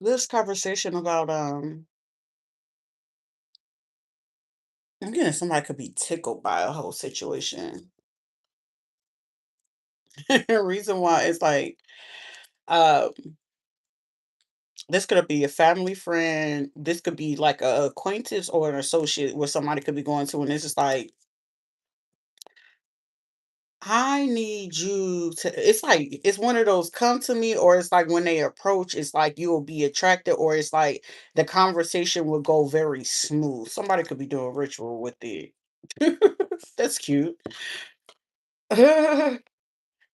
This conversation about I'm getting somebody could be tickled by a whole situation. Reason why is like um this could be a family friend, this could be like a acquaintance or an associate where somebody could be going to, and it's just like I need you to, it's like it's one of those come to me, or it's like when they approach, it's like you'll be attracted, or it's like the conversation will go very smooth. Somebody could be doing ritual with it. That's cute.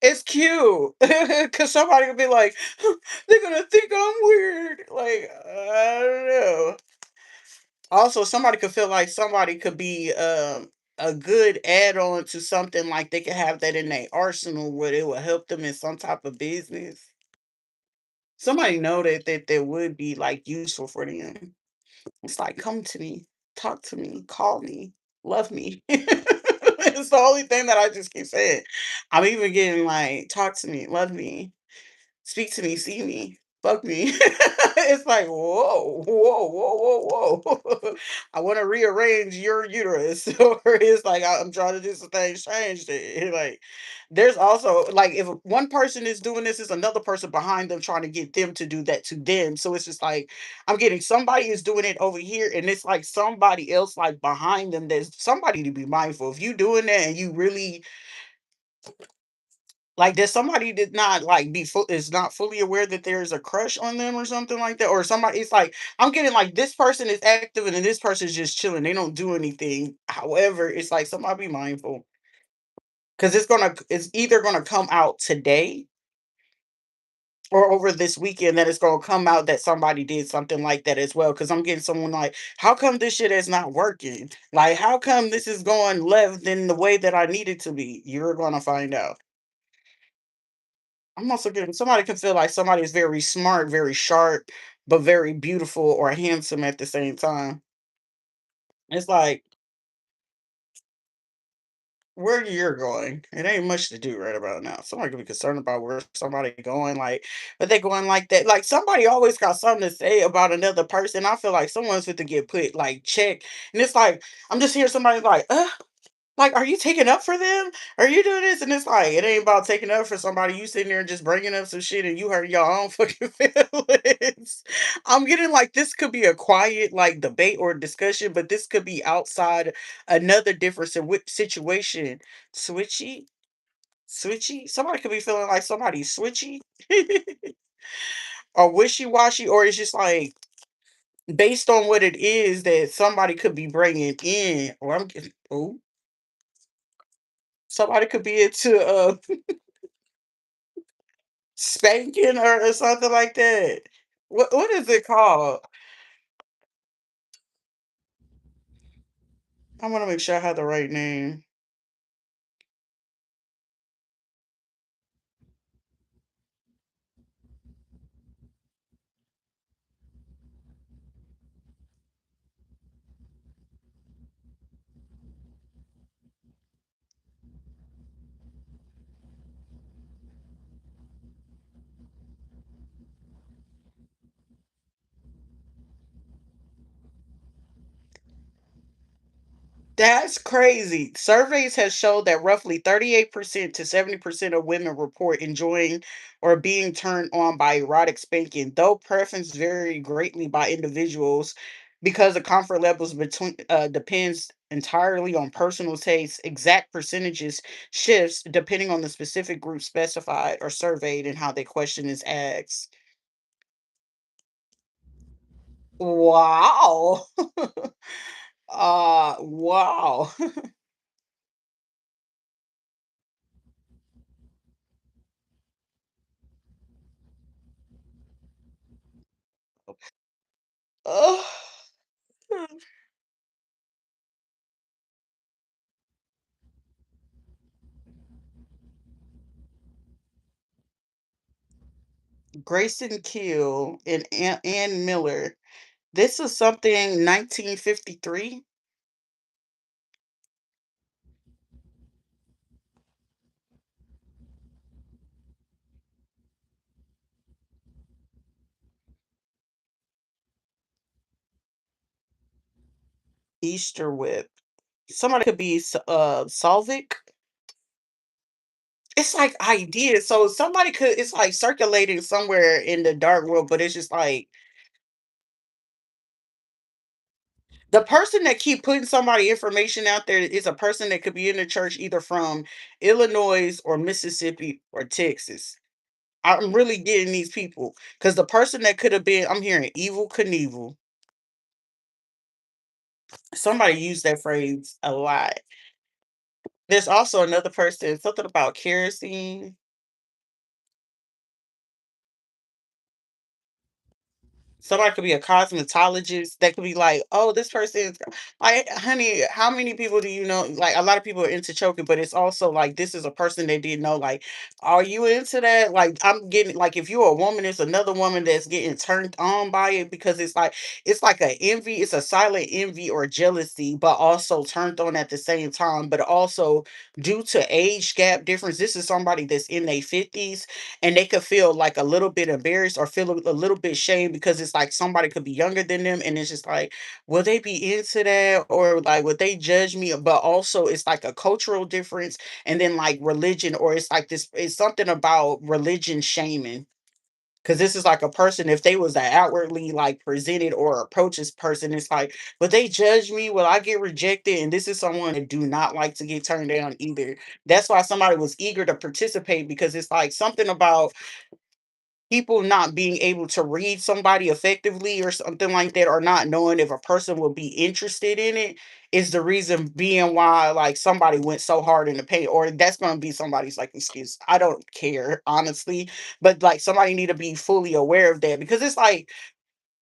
It's cute because somebody could be like, they're gonna think I'm weird. Like, I don't know. Also, somebody could feel like somebody could be a good add-on to something, like they could have that in their arsenal where it will help them in some type of business. Somebody know that would be like useful for them. It's like, come to me, talk to me, call me, love me. It's the only thing that I just keep saying. I'm even getting like, talk to me, love me, speak to me, see me, fuck me. It's like, whoa, whoa, whoa, whoa, whoa. I want to rearrange your uterus. Or it's like I'm trying to do some things strange. Like there's also like if one person is doing this, is another person behind them trying to get them to do that to them. So it's just like I'm getting somebody is doing it over here, and it's like somebody else like behind them. There's somebody to be mindful. If you doing that and you really like, does somebody did not like be full is not fully aware that there's a crush on them or something like that? Or somebody, it's like I'm getting like this person is active and then this person is just chilling. They don't do anything. However, it's like somebody be mindful because it's either gonna come out today or over this weekend that it's gonna come out that somebody did something like that as well. Cause I'm getting someone like, how come this shit is not working? Like, how come this is going left in the way that I need it to be? You're gonna find out. I'm also getting somebody can feel like somebody is very smart, very sharp, but very beautiful or handsome at the same time. It's like where you're going, it ain't much to do right about now. Somebody could be concerned about where somebody going, like, but they going like that. Like somebody always got something to say about another person. I feel like someone's fit to get put like check, and it's like I'm just hearing somebody like, are you taking up for them? Are you doing this? And it's like, it ain't about taking up for somebody. You sitting there and just bringing up some shit and you hurt your own fucking feelings. I'm getting like this could be a quiet like debate or discussion, but this could be outside another different situation. Switchy? Switchy? Somebody could be feeling like somebody's switchy or wishy washy, or it's just like based on what it is that somebody could be bringing in. Or I'm getting, oh, somebody could be into spanking or something like that. What is it called? I wanna make sure I have the right name. That's crazy. Surveys have showed that roughly 38% to 70% of women report enjoying or being turned on by erotic spanking, though preference vary greatly by individuals because the comfort levels between depends entirely on personal taste. Exact percentages shifts depending on the specific group specified or surveyed and how the question is asked. Wow. Wow. Ugh. Grayson Kill and Ann Miller. This is something 1953. Easter whip. Somebody could be Solvic. It's like ideas. So somebody could it's like circulating somewhere in the dark world, but it's just like the person that keep putting somebody information out there is a person that could be in the church either from Illinois or Mississippi or Texas. I'm really getting these people because the person that could have been, I'm hearing evil Knievel. Somebody used that phrase a lot. There's also another person, something about kerosene. Somebody could be a cosmetologist. That could be like, oh, this person is like, honey, how many people do you know? Like, a lot of people are into choking, but it's also like, this is a person they didn't know. Like, are you into that? Like, I'm getting, like, if you're a woman, it's another woman that's getting turned on by it because it's like a envy, it's a silent envy or jealousy, but also turned on at the same time. But also, due to age gap difference, this is somebody that's in their 50s and they could feel like a little bit embarrassed or feel a little bit shame because it's like somebody could be younger than them and it's just like will they be into that or like would they judge me, but also it's like a cultural difference and then like religion or it's like this it's something about religion shaming because this is like a person if they was a outwardly like presented or approach this person it's like but they judge me will I get rejected, and this is someone that do not like to get turned down either. That's why somebody was eager to participate because it's like something about people not being able to read somebody effectively or something like that or not knowing if a person will be interested in it is the reason being why like somebody went so hard in the paint or that's going to be somebody's like excuse. I don't care honestly, but like somebody need to be fully aware of that because it's like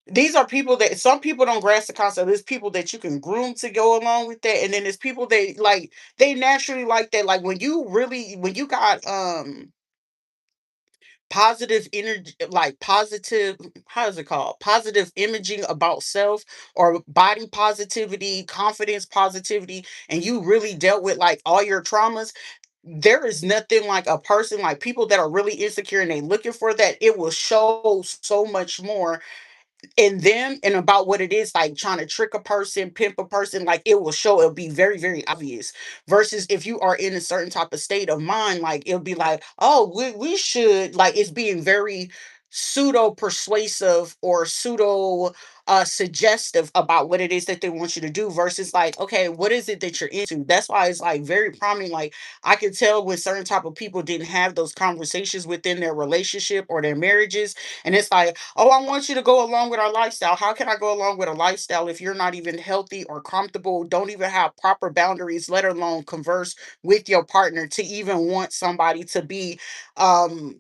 these are people that some people don't grasp the concept. There's people that you can groom to go along with that, and then there's people that like they naturally like that. Like when you got positive energy like positive how is it called positive imaging about self or body positivity confidence positivity and you really dealt with like all your traumas, there is nothing like a person like people that are really insecure and they looking for that it will show so much more in them and about what it is like trying to trick a person, pimp a person, like it will show, it'll be very, very obvious. Versus if you are in a certain type of state of mind, like it'll be like, oh, we should like it's being very pseudo persuasive or pseudo suggestive about what it is that they want you to do versus like okay what is it that you're into. That's why it's like very prominent like I can tell when certain type of people didn't have those conversations within their relationship or their marriages and it's like oh, I want you to go along with our lifestyle. How can I go along with a lifestyle if you're not even healthy or comfortable, don't even have proper boundaries, let alone converse with your partner to even want somebody to be um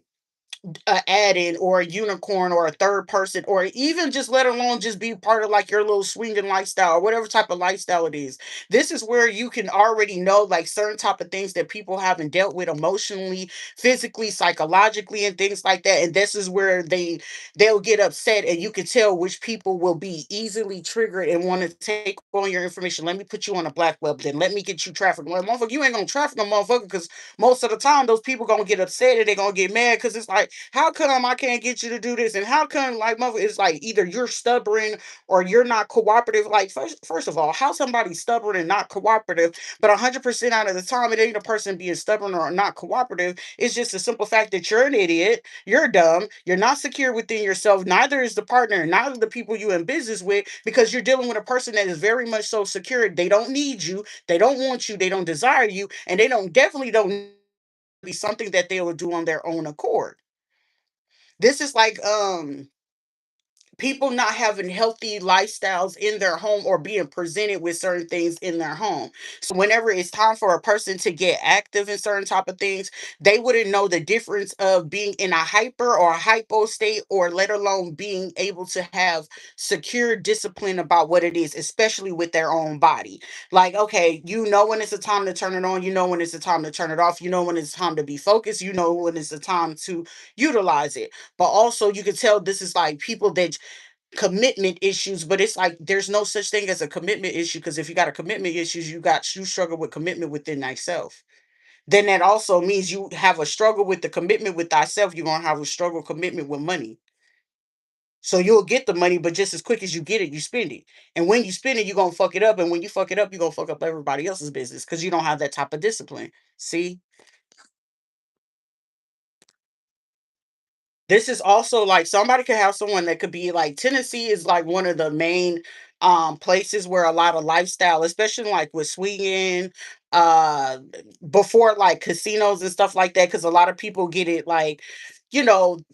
a add-in or a unicorn or a third person or even just let alone just be part of like your little swinging lifestyle or whatever type of lifestyle it is. This is where you can already know like certain type of things that people haven't dealt with emotionally, physically, psychologically and things like that, and this is where they'll get upset and you can tell which people will be easily triggered and want to take on your information. Let me put you on a black web, then let me get you trafficked. Well, motherfucker, you ain't gonna traffic a motherfucker because most of the time those people gonna get upset and they're gonna get mad because it's like, how come I can't get you to do this? And how come like mother it's like either you're stubborn or you're not cooperative. Like first of all, how somebody stubborn and not cooperative, but 100% out of the time it ain't a person being stubborn or not cooperative. It's just a simple fact that you're an idiot, you're dumb, you're not secure within yourself, neither is the partner, neither the people you in business with, because you're dealing with a person that is very much so secure. They don't need you, they don't want you, they don't desire you, and they don't definitely don't be something that they will do on their own accord. This is like people not having healthy lifestyles in their home or being presented with certain things in their home. So whenever it's time for a person to get active in certain type of things, they wouldn't know the difference of being in a hyper or a hypo state or let alone being able to have secure discipline about what it is, especially with their own body. Like, okay, you know when it's a time to turn it on, you know when it's a time to turn it off, you know when it's time to be focused, you know when it's a time to utilize it. But also you can tell this is like people that commitment issues, but it's like there's no such thing as a commitment issue because if you got a commitment issues, you struggle with commitment within thyself. Then that also means you have a struggle with the commitment with thyself. You're gonna have a struggle commitment with money. So you'll get the money, but just as quick as you get it, you spend it. And when you spend it, you're gonna fuck it up. And when you fuck it up, you're gonna fuck up everybody else's business because you don't have that type of discipline. See? This is also like somebody could have someone that could be like Tennessee is like one of the main places where a lot of lifestyle, especially like with swinging, uh before like casinos and stuff like that, because a lot of people get it like,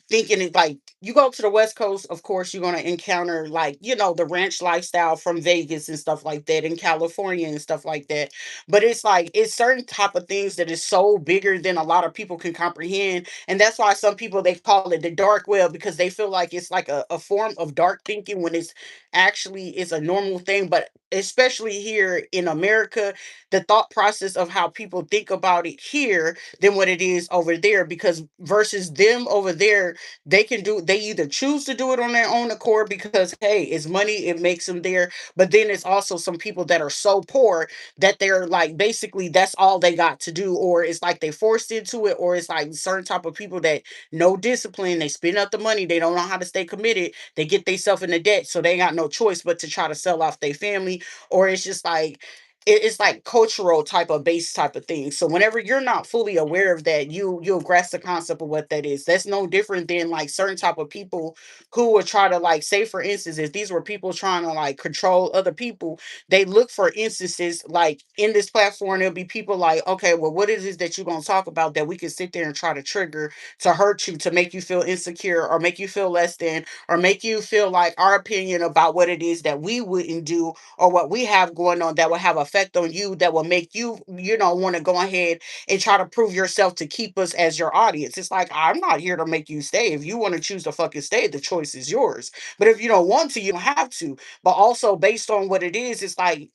thinking it like you go to the West Coast, of course, you're gonna encounter like, the ranch lifestyle from Vegas and stuff like that, in California and stuff like that. But it's like it's certain type of things that is so bigger than a lot of people can comprehend, and that's why some people they call it the dark web because they feel like it's like a form of dark thinking when it's a normal thing. But especially here in America, the thought process of how people think about it here than what it is over there, because versus them over there, they either choose to do it on their own accord because hey, it's money, it makes them there. But then it's also some people that are so poor that they're like basically that's all they got to do, or it's like they forced into it, or it's like certain type of people that no discipline, they spend up the money, they don't know how to stay committed, they get themselves into debt, so they got no choice but to try to sell off their family, or it's just like it's like cultural type of base type of thing. So whenever you're not fully aware of that, you'll grasp the concept of what that is. That's no different than like certain type of people who would try to like say, for instance, if these were people trying to like control other people, they look for instances like in this platform. There'll be people like, okay, well, what is it that you're gonna talk about that we can sit there and try to trigger to hurt you, to make you feel insecure or make you feel less than, or make you feel like our opinion about what it is that we wouldn't do or what we have going on that will have effect on you, that will make you, want to go ahead and try to prove yourself to keep us as your audience. It's like, I'm not here to make you stay. If you want to choose to fucking stay, the choice is yours. But if you don't want to, you don't have to. But also based on what it is, it's like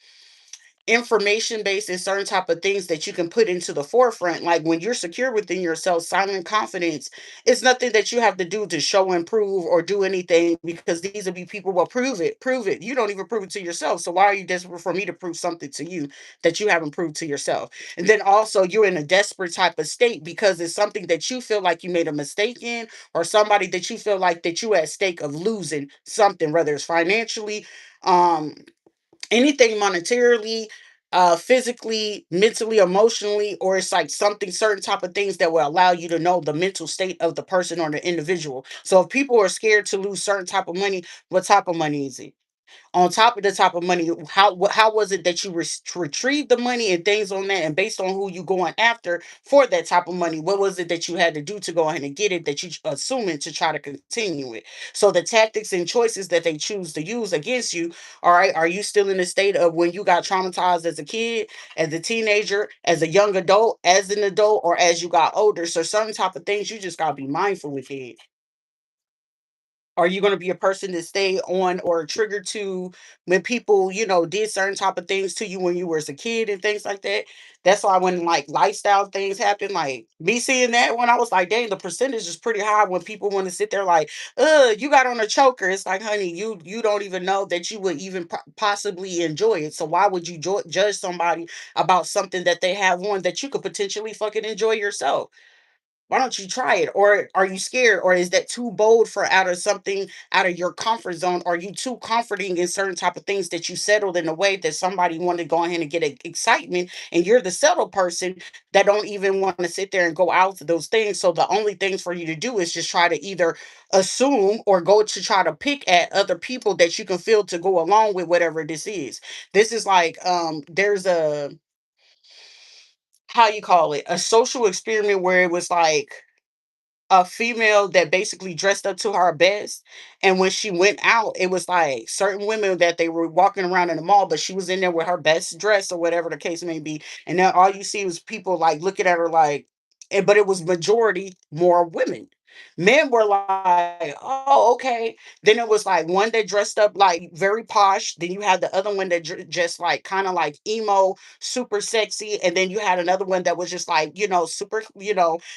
information based and certain type of things that you can put into the forefront. Like when you're secure within yourself, silent confidence, it's nothing that you have to do to show and prove or do anything, because these will be people will prove it, you don't even prove it to yourself, so why are you desperate for me to prove something to you that you haven't proved to yourself? And then also you're in a desperate type of state because it's something that you feel like you made a mistake in, or somebody that you feel like that you at stake of losing something, whether it's financially, um anything monetarily, physically, mentally, emotionally, or it's like something, certain type of things that will allow you to know the mental state of the person or the individual. So if people are scared to lose certain type of money, what type of money is it? On top of the type of money, how was it that you retrieved the money and things on that, and based on who you going after for that type of money, what was it that you had to do to go ahead and get it, that you assuming to try to continue it? So the tactics and choices that they choose to use against you, all right, are you still in the state of when you got traumatized as a kid, as a teenager, as a young adult, as an adult, or as you got older? So certain type of things you just gotta be mindful with it. Are you going to be a person that stay on or triggered to when people, did certain type of things to you when you were as a kid and things like that? That's why when like lifestyle things happen, like me seeing that when I was like, dang, the percentage is pretty high when people want to sit there like, you got on a choker. It's like, honey, you don't even know that you would even possibly enjoy it. So why would you judge somebody about something that they have on that you could potentially fucking enjoy yourself? Why don't you try it? Or are you scared? Or is that too bold for out of something out of your comfort zone? Are you too comforting in certain type of things that you settled in a way that somebody wanted to go ahead and get excitement, and you're the settled person that don't even want to sit there and go out to those things. So the only things for you to do is just try to either assume or go to try to pick at other people that you can feel to go along with whatever this is. This is like there's a, how you call it, a social experiment where it was like a female that basically dressed up to her best. And when she went out, it was like certain women that they were walking around in the mall, but she was in there with her best dress or whatever the case may be. And then all you see was people like looking at her like, but it was majority more women. Men were like, oh, okay. Then it was like one that dressed up like very posh. Then you had the other one that just like kind of like emo, super sexy. And then you had another one that was just like, super,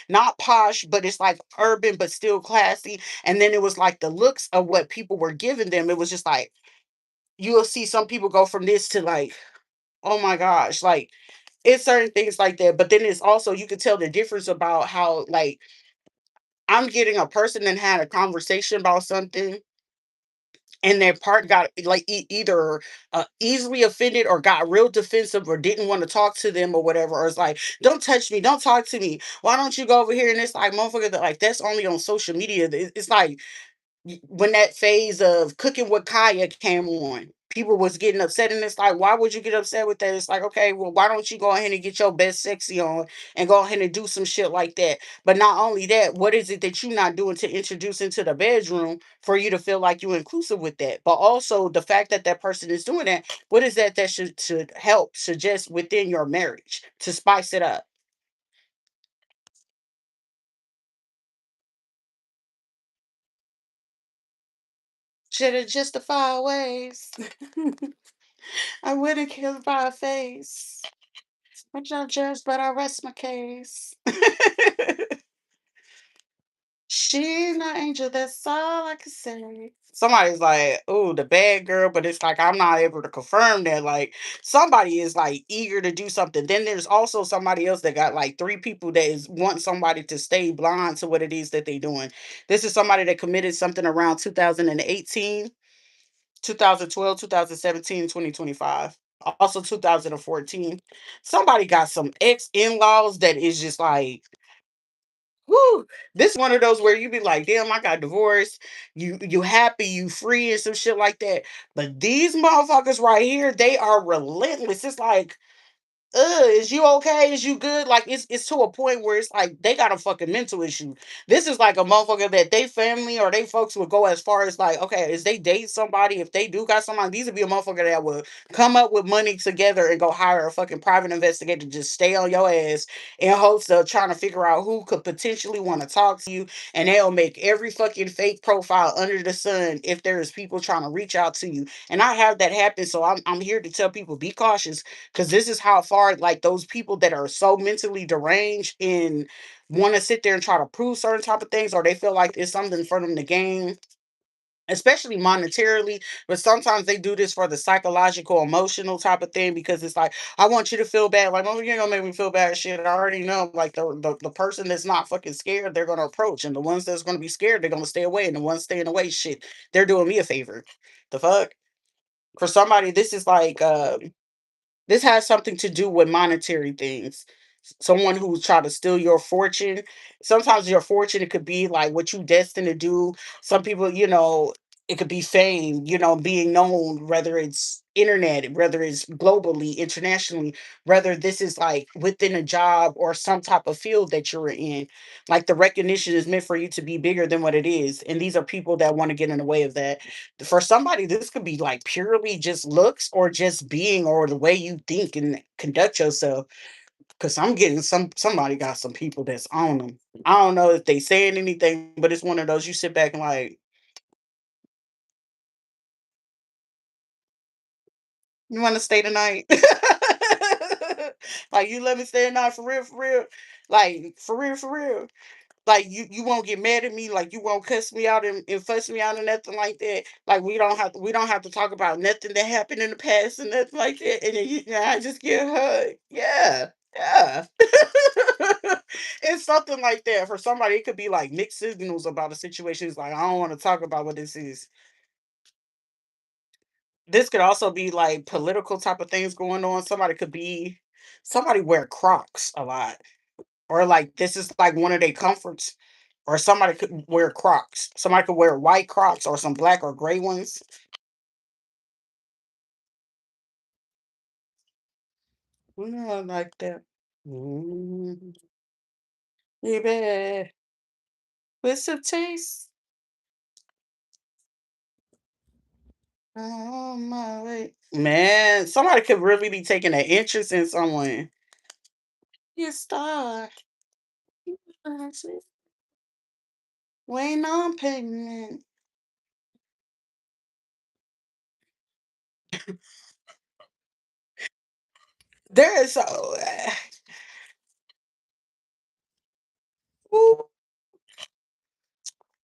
not posh, but it's like urban, but still classy. And then it was like the looks of what people were giving them. It was just like, you'll see some people go from this to like, oh my gosh, like it's certain things like that. But then it's also, you can tell the difference about how, like, I'm getting a person that had a conversation about something and their part got like either easily offended or got real defensive or didn't want to talk to them or whatever, or it's like, don't touch me, don't talk to me, why don't you go over here, and it's like, motherfucker, that like that's only on social media. It's like when that phase of cooking with Kaya came on, people was getting upset, and it's like, why would you get upset with that? It's like, okay, well, why don't you go ahead and get your best sexy on and go ahead and do some shit like that? But not only that, what is it that you're not doing to introduce into the bedroom for you to feel like you're inclusive with that? But also the fact that that person is doing that, what is that that should help suggest within your marriage to spice it up? Should have justified ways. I wouldn't kill by a face. Which I judge, but I rest my case. She's not angel, that's all I can say. Somebody's like, "Oh, the bad girl," but it's like I'm not able to confirm that. Like somebody is like eager to do something. Then there's also somebody else that got like three people that is want somebody to stay blind to what it is that they doing. This is somebody that committed something around 2018, 2012, 2017, 2025. Also 2014. Somebody got some ex in-laws that is just like, whoo. This one of those where you be like, damn, I got divorced. You happy, you free and some shit like that. But these motherfuckers right here, they are relentless. It's like, is you okay? Is you good? Like it's to a point where it's like they got a fucking mental issue. This is like a motherfucker that they family or they folks would go as far as like, okay, is they date somebody, if they do got somebody, these would be a motherfucker that would come up with money together and go hire a fucking private investigator to just stay on your ass in hopes of trying to figure out who could potentially want to talk to you. And they'll make every fucking fake profile under the sun if there's people trying to reach out to you. And I have that happen. So I'm here to tell people, be cautious, because this is how far like those people that are so mentally deranged and want to sit there and try to prove certain type of things, or they feel like it's something for them to gain, especially monetarily. But sometimes they do this for the psychological emotional type of thing, because it's like, I want you to feel bad. Like, oh, you're gonna make me feel bad. Shit, I already know. Like the person that's not fucking scared, they're gonna approach, and the ones that's gonna be scared, they're gonna stay away, and the ones staying away, shit, they're doing me a favor. The fuck. For somebody, this is like this has something to do with monetary things. Someone who's trying to steal your fortune. Sometimes your fortune, it could be like what you destined to do. Some people, it could be fame, being known, whether it's internet, whether it's globally, internationally, whether this is like within a job or some type of field that you're in. Like the recognition is meant for you to be bigger than what it is. And these are people that want to get in the way of that. For somebody, this could be like purely just looks or just being or the way you think and conduct yourself. Cause I'm getting somebody got some people that's on them. I don't know if they saying anything, but it's one of those you sit back and like, you want to stay tonight? Like you let me stay tonight for real, for real. Like for real, for real. Like you won't get mad at me, like you won't cuss me out and fuss me out or nothing like that. Like we don't have to talk about nothing that happened in the past and nothing like that. And then I just get hurt. Yeah. Yeah. It's something like that. For somebody, it could be like mixed signals about a situation. It's like, I don't want to talk about what this is. This could also be like political type of things going on. Somebody wear Crocs a lot. Or like this is like one of their comforts. Or somebody could wear Crocs. Somebody could wear white Crocs or some black or gray ones. I like that. Mm, baby, with some taste. On my way. Man, somebody could really be taking an interest in someone. You star. Waiting on payment. There is so. Ooh,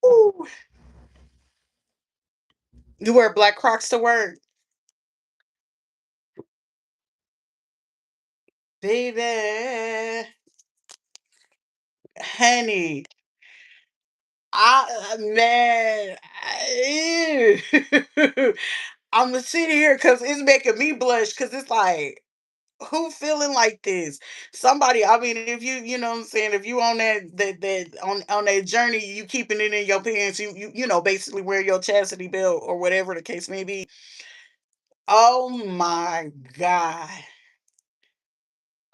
ooh. You wear black Crocs to work, baby, honey. Man. I'm sitting here because it's making me blush because it's like, who feeling like this? Somebody, I mean, if you know what I'm saying, if you on that on that journey, you keeping it in your pants, you basically wear your chastity belt or whatever the case may be. Oh my God.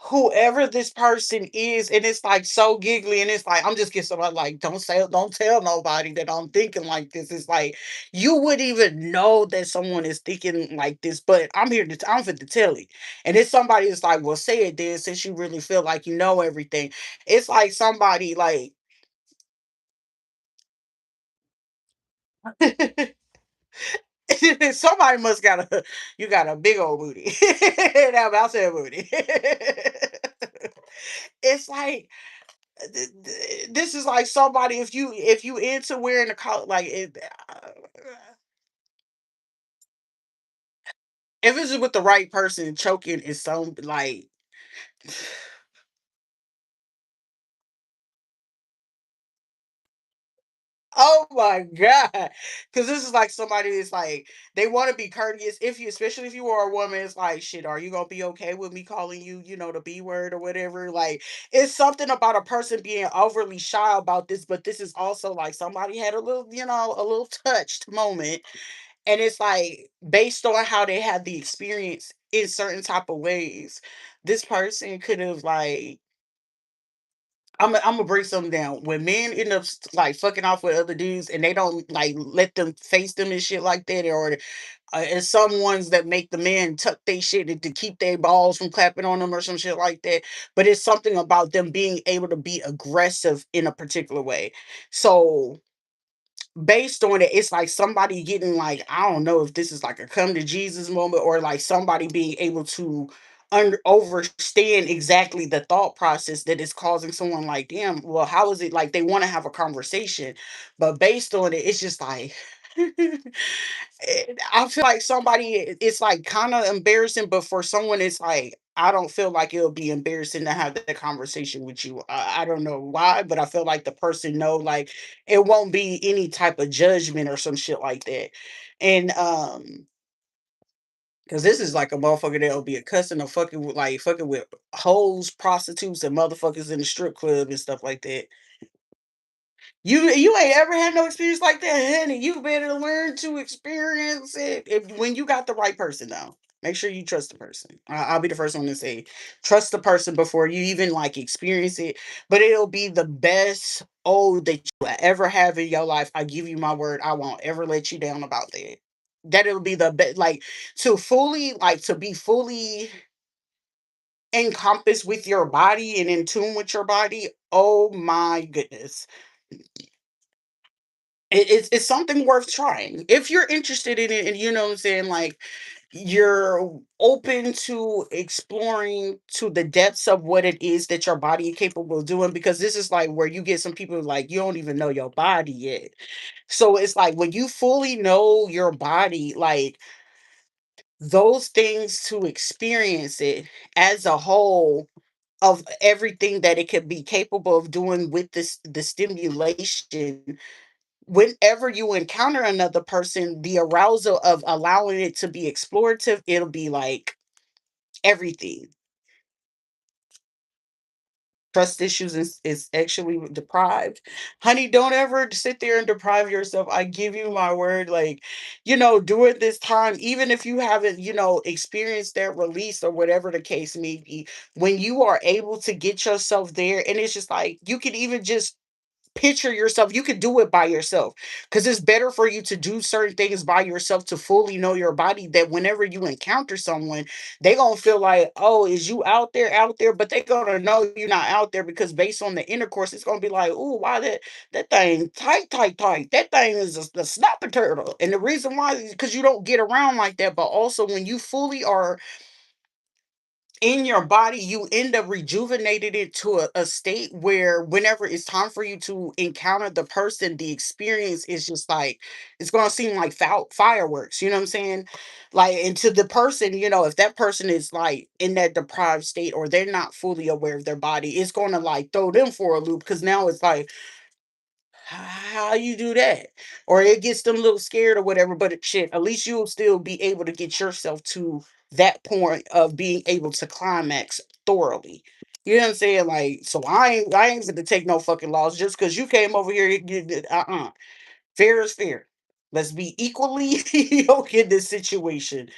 Whoever this person is, and it's like so giggly, and it's like I'm just getting somebody like, don't tell nobody that I'm thinking like this. It's like you wouldn't even know that someone is thinking like this, but I'm fit to tell you. And it's somebody that's like, well, say it then, since you really feel like you know everything. It's like somebody like somebody must got a you got a big old booty. That about that booty. It's like this is like somebody, if you into wearing a collar like it, if it's with the right person, choking is so like oh my god, because this is like somebody that's like they want to be courteous, if you especially if you are a woman, it's like shit, are you gonna be okay with me calling you, the B word or whatever, like it's something about a person being overly shy about this, but this is also like somebody had a little touched moment. And it's like based on how they had the experience in certain type of ways, this person could have like I'm gonna break something down. When men end up like fucking off with other dudes and they don't like let them face them and shit like that, or and some ones that make the men tuck their shit to keep their balls from clapping on them or some shit like that. But it's something about them being able to be aggressive in a particular way. So based on it, it's like somebody getting like, I don't know if this is like a come to Jesus moment or like somebody being able to overstand exactly the thought process that is causing someone like, damn, well, how is it like they want to have a conversation, but based on it, it's just like I feel like somebody it's like kind of embarrassing, but for someone it's like I don't feel like it'll be embarrassing to have that conversation with you. I don't know why, but I feel like the person know like it won't be any type of judgment or some shit like that. And because this is like a motherfucker that'll be a cussing or fucking with hoes, prostitutes, and motherfuckers in the strip club and stuff like that. You ain't ever had no experience like that, honey. You better learn to experience it when you got the right person though. Make sure you trust the person. I'll be the first one to say trust the person before you even like experience it. But it'll be the best that you ever have in your life. I give you my word. I won't ever let you down about that. That it'll be the best, like to be fully encompassed with your body and in tune with your body. Oh my goodness, it's something worth trying if you're interested in it, and you know what I'm saying, like you're open to exploring to the depths of what it is that your body is capable of doing, because this is like where you get some people like you don't even know your body yet. So it's like when you fully know your body, like those things, to experience it as a whole of everything that it could be capable of doing with the stimulation. Whenever you encounter another person, the arousal of allowing it to be explorative, it'll be like everything. Trust issues is actually deprived. Honey, don't ever sit there and deprive yourself. I give you my word. Like, during this time, even if you haven't, experienced that release or whatever the case may be, when you are able to get yourself there, and it's just like you can even just picture yourself, you could do it by yourself, because it's better for you to do certain things by yourself to fully know your body, that whenever you encounter someone, they gonna feel like, oh, is you out there, but they gonna know you're not out there, because based on the intercourse, it's gonna be like, oh, why that thing tight, that thing is the snapper turtle. And the reason why is because you don't get around like that, but also when you fully are in your body, you end up rejuvenated into a state where whenever it's time for you to encounter the person, the experience is just like it's gonna seem like fireworks. You know what I'm saying? Like, and to the person, if that person is like in that deprived state or they're not fully aware of their body, it's gonna like throw them for a loop, because now it's like How you do that? Or it gets them a little scared or whatever, but shit, at least you'll still be able to get yourself to that point of being able to climax thoroughly. You know what I'm saying? Like, so I ain't gonna take no fucking loss just because you came over here. Fair is fair. Let's be equally okay in this situation.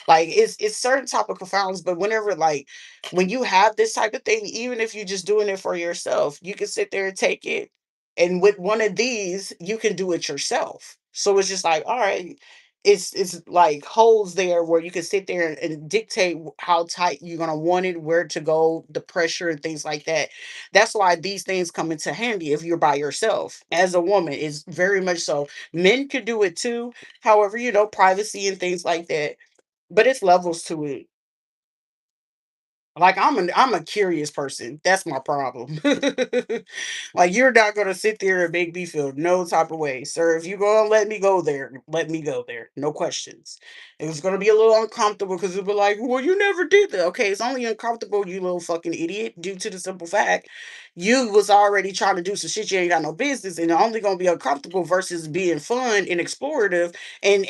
Like it's certain type of confounds, but whenever like when you have this type of thing, even if you're just doing it for yourself, you can sit there and take it. And with one of these, you can do it yourself. So it's just like, all right, it's like holes there where you can sit there and dictate how tight you're gonna want it, where to go, the pressure and things like that. That's why these things come into handy if you're by yourself. As a woman, it's very much so. Men could do it too. However, privacy and things like that, but it's levels to it. Like I'm a curious person. That's my problem. Like you're not gonna sit there and make me feel no type of way. Sir, if you're gonna let me go there, let me go there. No questions. It was gonna be a little uncomfortable because it'll be like, well, you never did that. Okay, it's only uncomfortable, you little fucking idiot, due to the simple fact you was already trying to do some shit you ain't got no business, and it's only gonna be uncomfortable versus being fun and explorative and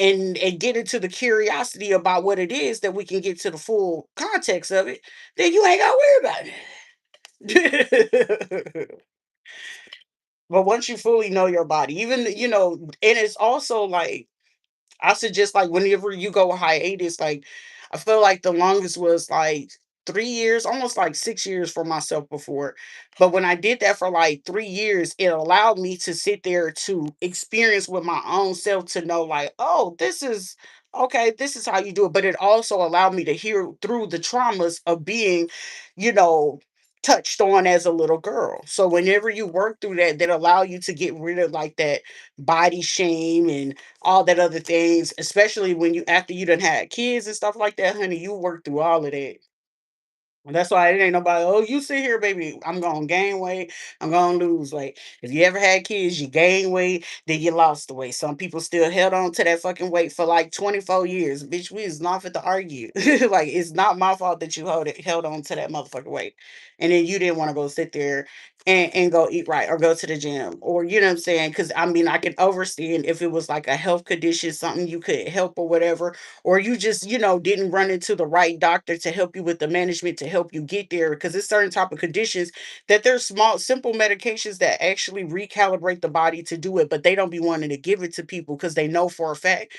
get into the curiosity about what it is that we can get to the full context of it, then you ain't gotta worry about it. But once you fully know your body, even and it's also like I suggest like whenever you go hiatus, like I feel like the longest was like 3 years, almost like 6 years for myself before. But when I did that for like 3 years, it allowed me to sit there to experience with my own self to know like, oh, this is okay, this is how you do it. But it also allowed me to hear through the traumas of being, you know, touched on as a little girl. So whenever you work through that, that allow you to get rid of like that body shame and all that other things, especially when you after you done had kids and stuff like that, honey, you work through all of that. And that's why it ain't nobody, oh, you sit here, baby. I'm gonna gain weight. I'm gonna lose weight. If you ever had kids, you gain weight, then you lost the weight. Some people still held on to that fucking weight for like 24 years. Bitch, we is not fit to argue. Like, it's not my fault that you held on to that motherfucking weight. And then you didn't want to go sit there and go eat right or go to the gym. Or you know what I'm saying? Because I mean, I can understand if it was like a health condition, something you could help or whatever, or you just didn't run into the right doctor to help you with the management to help you get there, because it's certain type of conditions that there's small simple medications that actually recalibrate the body to do it, but they don't be wanting to give it to people because they know for a fact,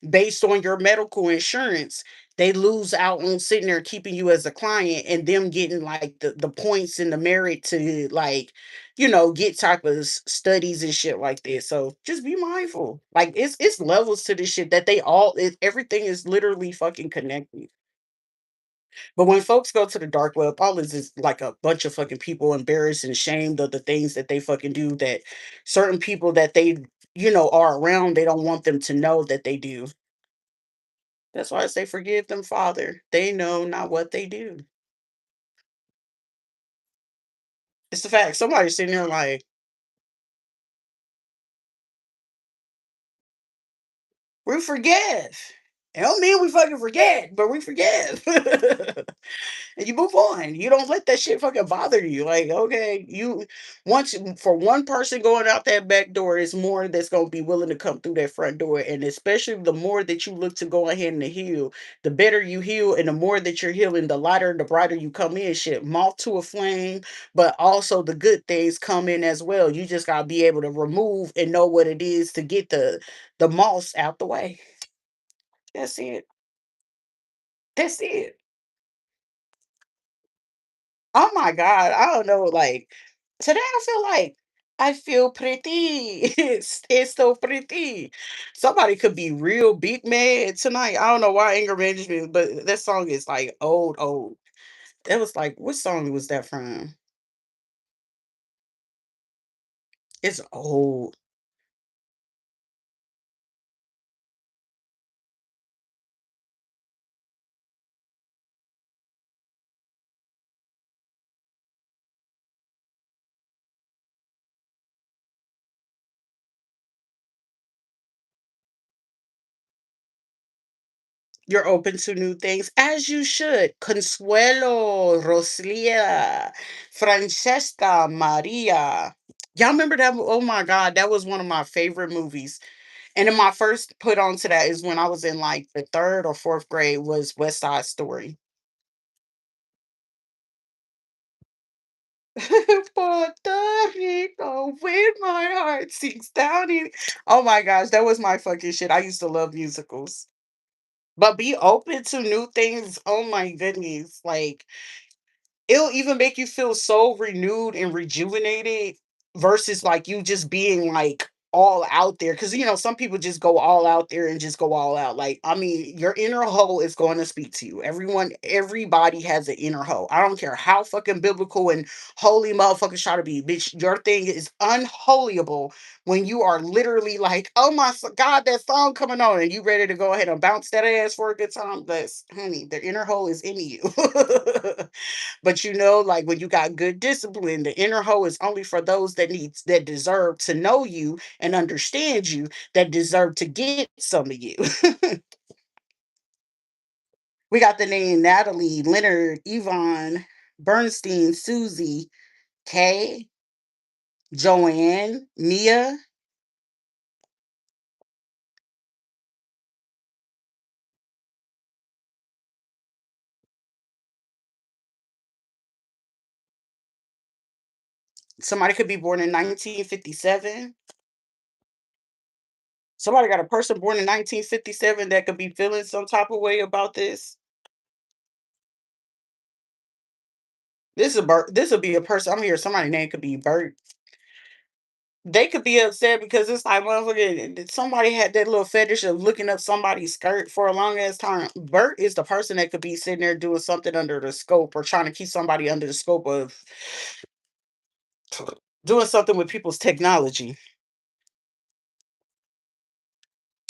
based on your medical insurance, they lose out on sitting there keeping you as a client and them getting like the points and the merit to like get type of studies and shit like this. So just be mindful, like it's levels to this shit that everything is literally fucking connected. But when folks go to the dark web, all this is like a bunch of fucking people embarrassed and ashamed of the things that they fucking do, that certain people that they are around, they don't want them to know that they do. That's why I say, "Forgive them, Father. They know not what they do." It's the fact. Somebody's sitting there like, "We forgive." It don't mean we fucking forget, but we forgive. And you move on. You don't let that shit fucking bother you. Like, okay, for one person going out that back door, is more that's gonna be willing to come through that front door. And especially the more that you look to go ahead and heal, the better you heal, and the more that you're healing, the lighter and the brighter you come in. Shit, moth to a flame, but also the good things come in as well. You just gotta be able to remove and know what it is to get the moss out the way. That's it. That's it. Oh my god, I don't know, like, today I feel pretty. It's so pretty. Somebody could be real big mad tonight. I don't know why anger management, but that song is, like, old, old. That was, like, what song was that from? It's old. You're open to new things, as you should. Consuelo, Rosalia, Francesca, Maria. Y'all remember that? Oh my god, that was one of my favorite movies. And then my first put on to that is when I was in like the third or fourth grade was West Side Story. For the people when my heart sinks down in. Oh my gosh, that was my fucking shit. I used to love musicals. But be open to new things. Oh my goodness. Like it'll even make you feel so renewed and rejuvenated versus like you just being like all out there, because some people just go all out there and just go all out. Like, I mean, your inner hoe is going to speak to you. Everybody has an inner hoe. I don't care how fucking biblical and holy motherfuckers try to be, bitch. Your thing is unholyable when you are literally like, oh my god, that song coming on, and you ready to go ahead and bounce that ass for a good time. That's, honey, the inner hoe is in you. But like when you got good discipline, the inner hoe is only for those that deserve to know you and understand you, that deserve to get some of you. We got the name Natalie, Leonard, Yvonne, Bernstein, Susie, Kay, Joanne, Mia. Somebody could be born in 1957. Somebody got a person born in 1957 that could be feeling some type of way about this. This will be a person. I'm here. Somebody name could be Bert. They could be upset because it's like, motherfucker, somebody had that little fetish of looking up somebody's skirt for a long ass time. Bert is the person that could be sitting there doing something under the scope or trying to keep somebody under the scope of doing something with people's technology.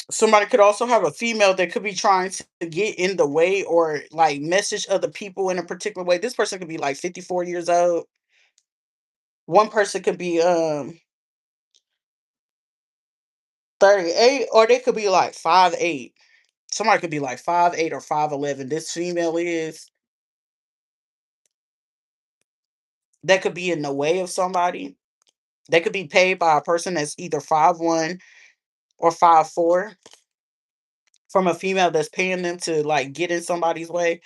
Somebody could also have a female that could be trying to get in the way or like message other people in a particular way. This person could be like 54 years old. One person could be 38, or they could be like 5'8". Somebody could be like 5'8" or 5'11". This female is that could be in the way of somebody. They could be paid by a person that's either 5'1" or 5'4" from a female that's paying them to like get in somebody's way.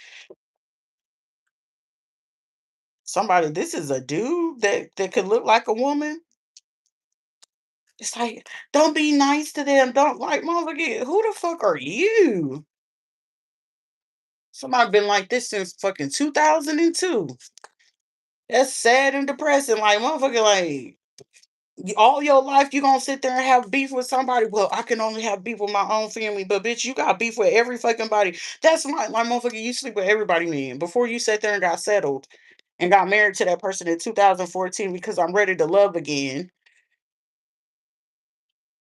Somebody, this is a dude that could look like a woman. It's like, don't be nice to them. Don't like, motherfucker. Who the fuck are you? Somebody been like this since fucking 2002. That's sad and depressing. Like, motherfucker, like all your life you gonna sit there and have beef with somebody. Well, I can only have beef with my own family, but bitch, you got beef with every fucking body. That's my motherfucker. You sleep with everybody, man. Before you sat there and got settled and got married to that person in 2014 because I'm ready to love again.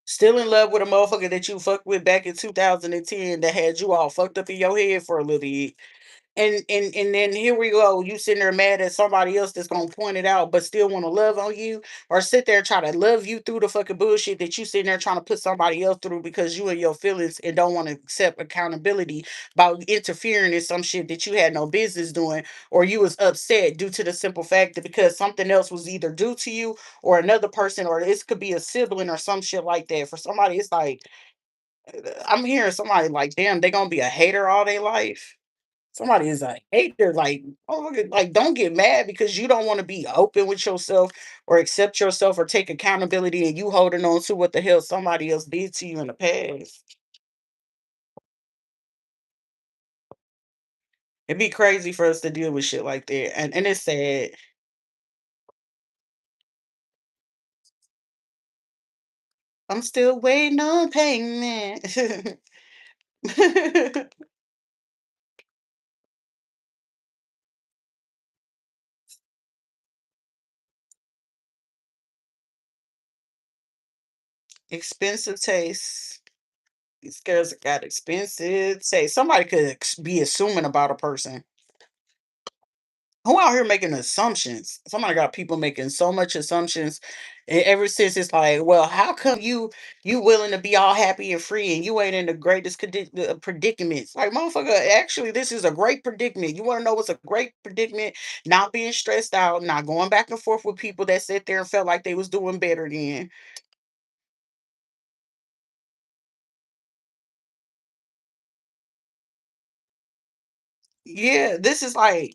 Still in love with a motherfucker that you fucked with back in 2010 that had you all fucked up in your head for a little bit. And then here we go. You sitting there mad at somebody else that's gonna point it out, but still want to love on you, or sit there and try to love you through the fucking bullshit that you sitting there trying to put somebody else through because you and your feelings and don't want to accept accountability by interfering in some shit that you had no business doing, or you was upset due to the simple fact that because something else was either due to you or another person, or this could be a sibling or some shit like that. For somebody, it's like I'm hearing somebody like, damn, they gonna be a hater all their life. Somebody is a hater, like, oh, like, don't get mad because you don't want to be open with yourself or accept yourself or take accountability and you holding on to what the hell somebody else did to you in the past. It'd be crazy for us to deal with shit like that. And it's sad. I'm still waiting on payment. Expensive taste. These girls got expensive taste. Somebody could be assuming about a person. who out here making assumptions? Somebody got people making so much assumptions. And ever since it's like, well, how come you willing to be all happy and free and you ain't in the greatest predicaments? Like, motherfucker, actually, this is a great predicament. You want to know what's a great predicament? Not being stressed out, not going back and forth with people that sit there and felt like they was doing better than. Yeah, this is like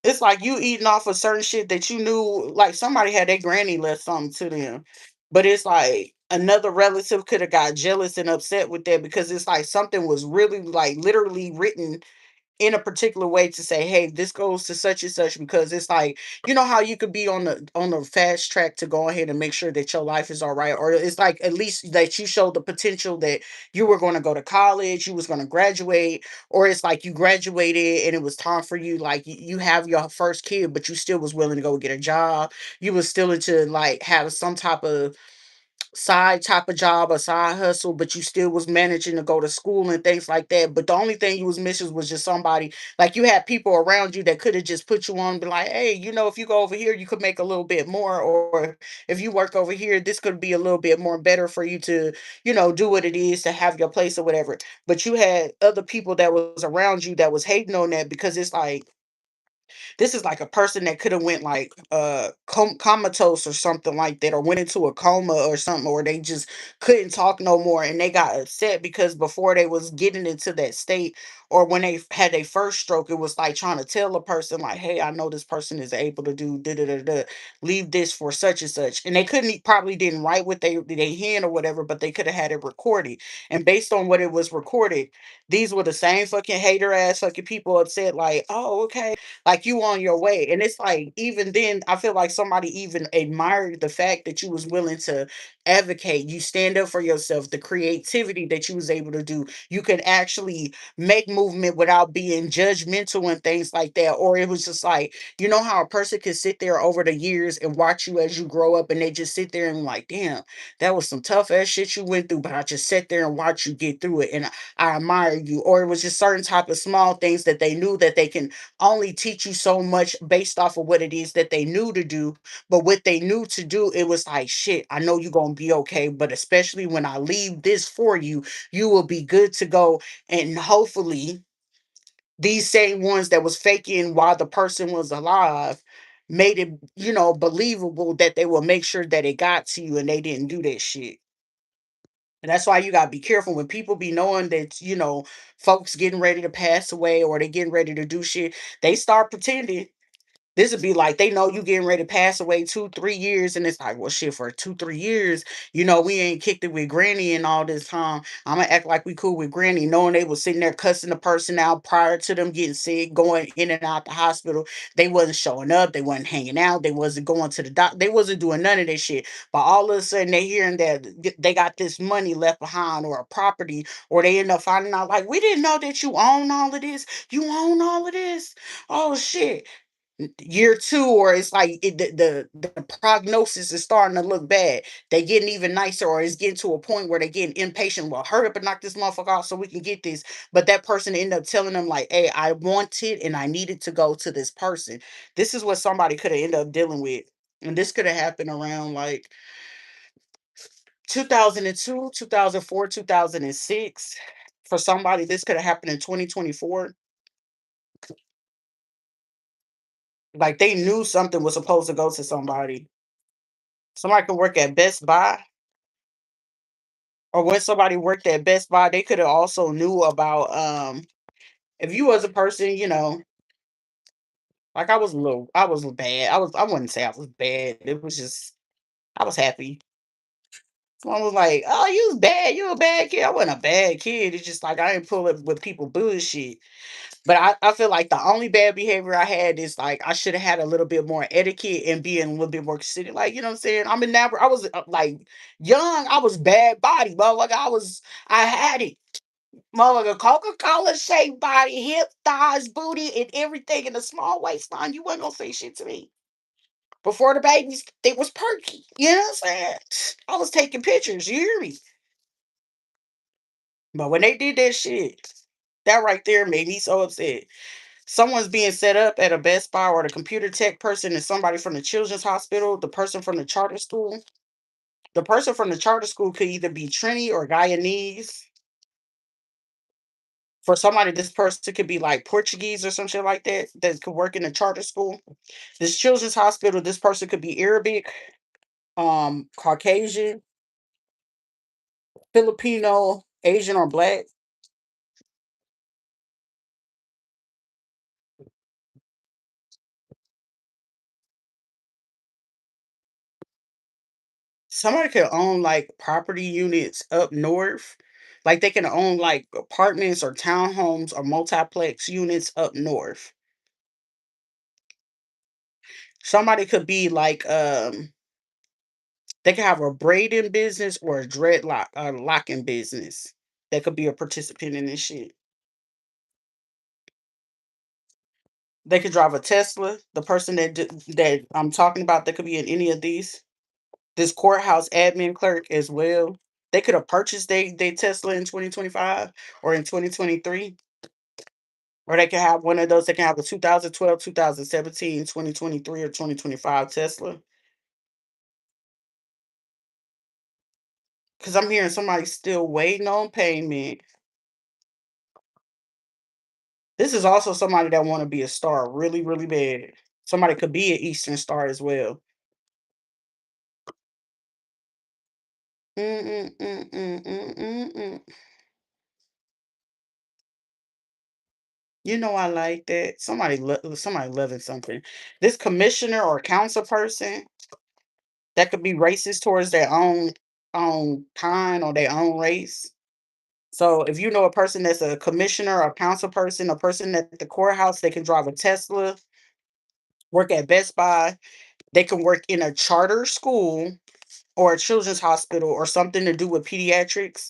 it's like you eating off of certain shit that you knew, like somebody had their granny left something to them. But it's like another relative could have got jealous and upset with that because it's like something was really like literally written in a particular way to say, hey, this goes to such and such because it's like, you know how you could be on the fast track to go ahead and make sure that your life is all right. Or it's like at least that you show the potential that you were going to go to college, you was going to graduate, or it's like you graduated and it was time for you, like you have your first kid, but you still was willing to go get a job. You was still into like have some type of job, a side hustle, but you still was managing to go to school and things like that. But the only thing you was missing was just somebody, like you had people around you that could have just put you on and be like, hey, if you go over here, you could make a little bit more, or if you work over here, this could be a little bit more better for you to, do what it is to have your place or whatever. But you had other people that was around you that was hating on that because it's like this is like a person that could have went like comatose or something like that, or went into a coma or something, or they just couldn't talk no more, and they got upset because before they was getting into that state, or when they had their first stroke, it was like trying to tell a person like, hey, I know this person is able to do da da da da, leave this for such and such, and they couldn't probably didn't write what they hand or whatever, but they could have had it recorded, and based on what it was recorded, these were the same fucking hater ass fucking people upset like, oh, okay, like you on your way. And it's like even then I feel like somebody even admired the fact that you was willing to advocate, you stand up for yourself, the creativity that you was able to do, you could actually make movement without being judgmental and things like that. Or it was just like, you know how a person can sit there over the years and watch you as you grow up, and they just sit there and like, damn, that was some tough ass shit you went through, but I just sat there and watched you get through it, and I admire you. Or it was just certain type of small things that they knew that they can only teach you so much based off of what it is that they knew to do. But what they knew to do, it was like, shit, I know you're going to be okay. But especially when I leave this for you, you will be good to go. And hopefully, these same ones that was faking while the person was alive made it, believable that they will make sure that it got to you and they didn't do that shit. And that's why you gotta be careful when people be knowing that, folks getting ready to pass away or they getting ready to do shit, they start pretending. This would be like they know you getting ready to pass away 2, 3 years, and it's like, well, shit, for 2, 3 years, we ain't kicked it with Granny and all this time. I'm gonna act like we cool with Granny, knowing they was sitting there cussing the person out prior to them getting sick, going in and out the hospital. They wasn't showing up, they wasn't hanging out, they wasn't going to the doc, they wasn't doing none of this shit. But all of a sudden, they hearing that they got this money left behind or a property, or they end up finding out like, we didn't know that you own all of this. You own all of this. Oh shit, year two, or it's like the prognosis is starting to look bad. They getting even nicer, or it's getting to a point where they getting impatient. Well, hurry up and knock this motherfucker off so we can get this. But that person end up telling them like, hey, I wanted and I needed to go to this person. This is what somebody could have ended up dealing with. And this could have happened around like 2002, 2004, 2006. For somebody, this could have happened in 2024. Like they knew something was supposed to go to somebody. Somebody could work at Best Buy, or when somebody worked at Best Buy, they could have also knew about if you was a person, like I was bad. I wouldn't say I was bad. It was just I was happy. Someone was like, "Oh, you was bad. You a bad kid." I wasn't a bad kid. It's just like I didn't pull up with people bullshit. But I feel like the only bad behavior I had is like I should have had a little bit more etiquette and being a little bit more considerate. Like, you know what I'm saying? I was like young, I was bad body, motherfucker. I had it. Motherfucker, Coca-Cola shaped body, hip, thighs, booty, and everything in a small waistline. You wasn't gonna say shit to me. Before the babies, they was perky. You know what I'm saying? I was taking pictures, you hear me? But when they did that shit, that right there made me so upset. Someone's being set up at a Best Buy, or the computer tech person is somebody from the children's hospital, the person from the charter school. The person from the charter school could either be Trini or Guyanese. For somebody, this person could be like Portuguese or some shit like that, that could work in a charter school. This children's hospital, this person could be Arabic, Caucasian, Filipino, Asian, or black. Somebody could own like property units up north. Like they can own like apartments or townhomes or multiplex units up north. Somebody could be like they could have a braiding business or a dreadlock locking business. That could be a participant in this shit. They could drive a Tesla. The person that I'm talking about, that could be in any of these. This courthouse admin clerk as well. They could have purchased they Tesla in 2025 or in 2023. Or they can have one of those. They can have a 2012, 2017, 2023, or 2025 Tesla. Because I'm hearing somebody still waiting on payment. This is also somebody that want to be a star really, really bad. Somebody could be an Eastern star as well. Mm, mm, mm, mm, mm, mm, mm. You know I like that. Somebody loving something. This commissioner or council person that could be racist towards their own kind or their own race. So if you know a person that's a commissioner or council person, a person at the courthouse, they can drive a Tesla, work at Best Buy, they can work in a charter school or a children's hospital or something to do with pediatrics.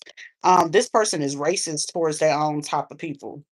This person is racist towards their own type of people.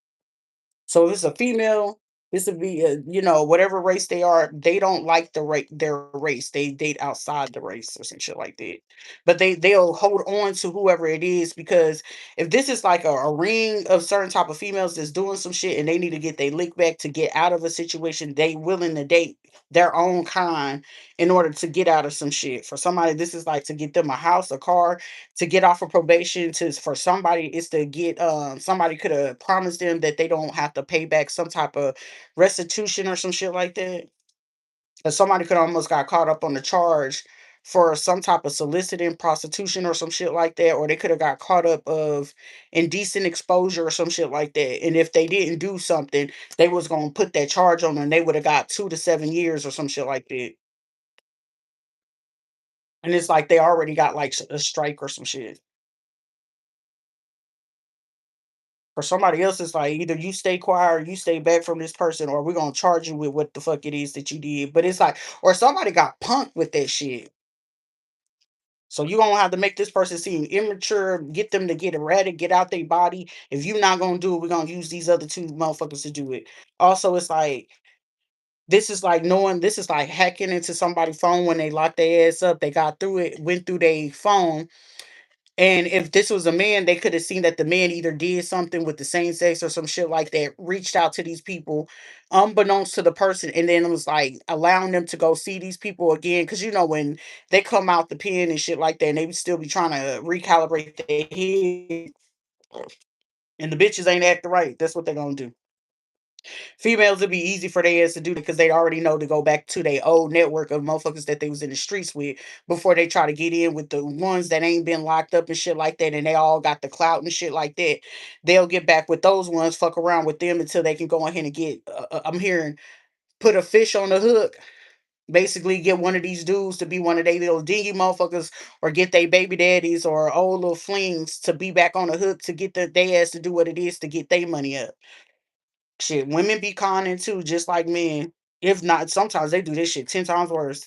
So if it's a female, this would be whatever race they are. They don't like their race. They date outside the race or some shit like that. But they'll hold on to whoever it is, because if this is like a ring of certain type of females that's doing some shit and they need to get their lick back to get out of a situation, they willing to date their own kind in order to get out of some shit. For somebody, this is like to get them a house, a car, to get off of probation. To For somebody, it's to get somebody could have promised them that they don't have to pay back some type of restitution or some shit like that. And somebody could almost got caught up on the charge for some type of soliciting prostitution or some shit like that, or they could have got caught up of indecent exposure or some shit like that. And if they didn't do something, they was gonna put that charge on them, and they would have got 2 to 7 years or some shit like that. And it's like they already got like a strike or some shit. For somebody else, it's like either you stay quiet or you stay back from this person, or we're gonna charge you with what the fuck it is that you did. But it's like, or somebody got punked with that shit. So you gonna have to make this person seem immature, get them to get erratic, get out their body. If you not gonna do it, we're gonna use these other two motherfuckers to do it. Also, it's like this is like hacking into somebody's phone when they locked their ass up. They got through it, went through their phone. And if this was a man, they could have seen that the man either did something with the same sex or some shit like that, reached out to these people, unbeknownst to the person, and then it was like allowing them to go see these people again. Cause when they come out the pen and shit like that, and they would still be trying to recalibrate their head, and the bitches ain't acting right. That's what they're gonna do. Females, it'd be easy for their ass to do that because they already know to go back to their old network of motherfuckers that they was in the streets with before they try to get in with the ones that ain't been locked up and shit like that, and they all got the clout and shit like that. They'll get back with those ones, fuck around with them until they can go ahead and get. I'm hearing put a fish on the hook. Basically, get one of these dudes to be one of they little dingy motherfuckers, or get they baby daddies or old little flings to be back on the hook to get they ass to do what it is to get their money up. Shit, women be conning too, just like men. If not, sometimes they do this shit 10 times worse.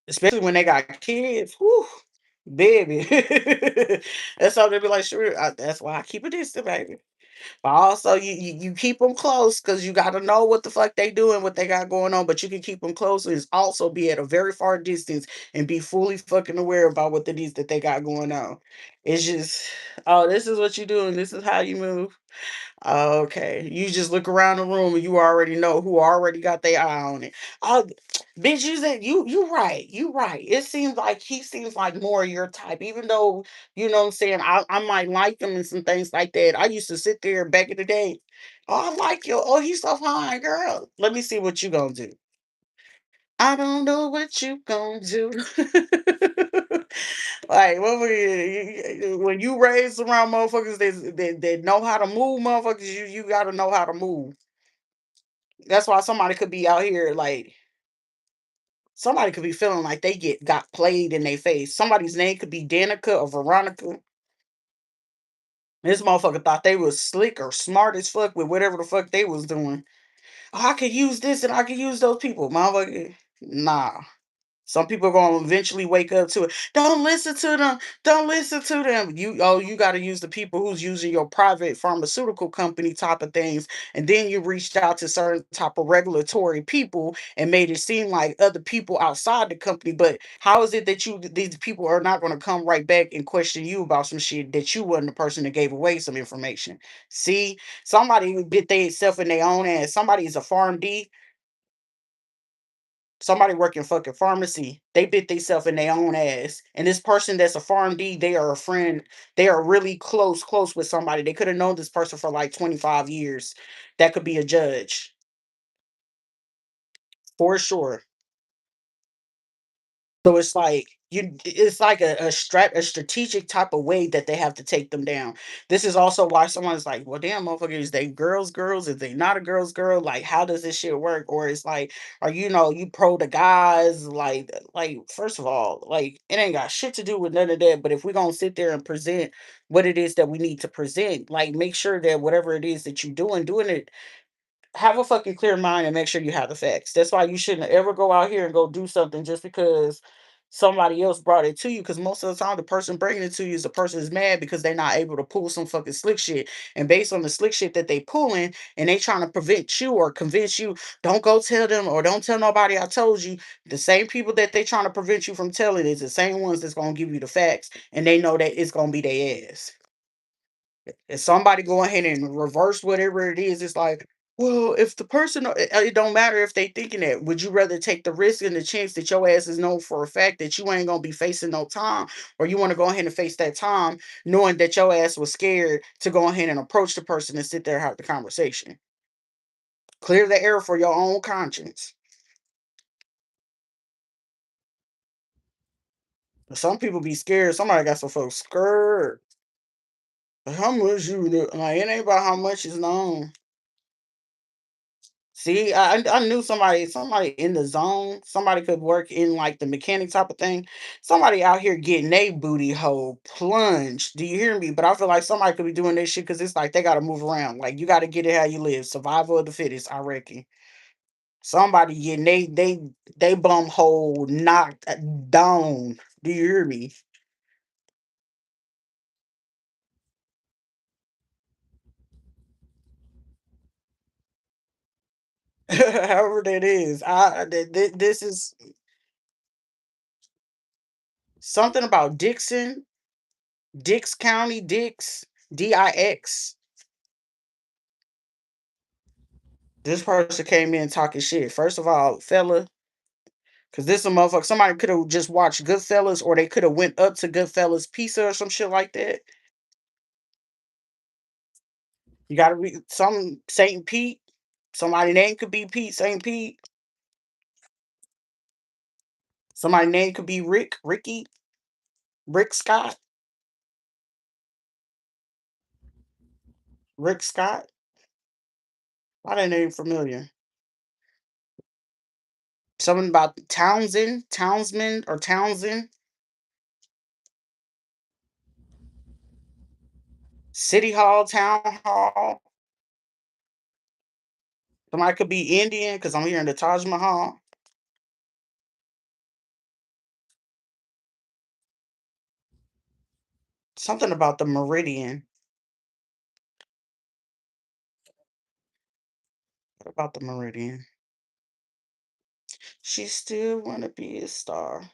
Especially when they got kids. Whew, baby. That's how they be like, sure. That's why I keep a distance, baby. But also, you keep them close because you got to know what the fuck they doing, what they got going on. But you can keep them close and also be at a very far distance and be fully fucking aware about what it is that they got going on. It's just, oh, this is what you do and this is how you move. Okay. You just look around the room and you already know who already got their eye on it. Oh, bitch, you said you right. You right. It seems like he seems like more your type, even though you know what I'm saying. I might like him and some things like that. I used to sit there back in the day. Oh, I like you. Oh, he's so fine, girl. Let me see what you gonna do. I don't know what you gonna do. Like, when you raised around motherfuckers that know how to move, motherfuckers, you gotta know how to move. That's why somebody could be out here like somebody could be feeling like they got played in their face. Somebody's name could be Danica or Veronica. This motherfucker thought they was slick or smart as fuck with whatever the fuck they was doing. Oh, I could use this and I could use those people. Motherfucker, nah. Some people are gonna eventually wake up to it. Don't listen to them. Don't listen to them. You got to use the people who's using your private pharmaceutical company type of things, and then you reached out to certain type of regulatory people and made it seem like other people outside the company. But how is it that these people are not going to come right back and question you about some shit that you wasn't the person that gave away some information? See, somebody bit themselves in their own ass. Somebody is a farm D. Somebody working fucking pharmacy, they bit themselves in their own ass. And this person that's a farm D, they are a friend. They are really close with somebody. They could have known this person for like 25 years. That could be a judge for sure. So it's like a strategic type of way that they have to take them down. This is also why someone's like, well, damn, motherfucker, is they girls? Is they not a girl's girl? Like, how does this shit work? Or it's like, are you pro the guys? Like, first of all, like it ain't got shit to do with none of that. But if we're gonna sit there and present what it is that we need to present, like make sure that whatever it is that you're doing it have a fucking clear mind and make sure you have the facts. That's why you shouldn't ever go out here and go do something just because somebody else brought it to you. Because most of the time, the person bringing it to you is the person is mad because they're not able to pull some fucking slick shit. And based on the slick shit that they pulling, and they trying to prevent you or convince you, don't go tell them or don't tell nobody I told you. The same people that they trying to prevent you from telling is the same ones that's gonna give you the facts, and they know that it's gonna be their ass. If somebody go ahead and reverse whatever it is, it's like, well, if the person, it don't matter if they thinking that. Would you rather take the risk and the chance that your ass is known for a fact that you ain't gonna be facing no time, or you want to go ahead and face that time, knowing that your ass was scared to go ahead and approach the person and sit there and have the conversation? Clear the air for your own conscience. Some people be scared. Somebody got some folks scared. How much you do? Like it ain't about how much is known. See, I knew somebody in the zone. Somebody could work in like the mechanic type of thing. Somebody out here getting a booty hole plunged. Do you hear me? But I feel like somebody could be doing this shit because it's like they got to move around. Like you got to get it how you live. Survival of the fittest. I reckon. Somebody getting they bum hole knocked down. Do you hear me? However that is, this is something about Dix County, Dix. This person came in talking shit. First of all, fella, because this a motherfucker. Somebody could have just watched Goodfellas, or they could have went up to Goodfellas Pizza or some shit like that. You got to be some Saint Pete. Somebody name could be Pete Saint Pete. Somebody name could be Rick Scott, Rick Scott. Why that name familiar? Something about Townsman or Townsend. City Hall, Town Hall. Somebody could be Indian because I'm hearing the Taj Mahal. Something about the Meridian. What about the Meridian? She still wanna be a star.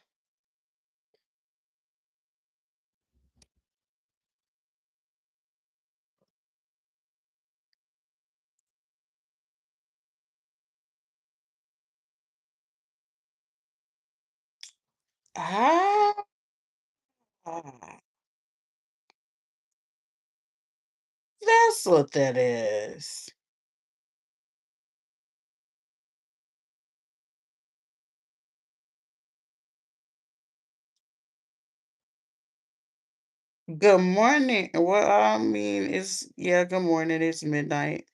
Ah, that's what that is. Good morning. Well, I mean, it's yeah, good morning. It's midnight.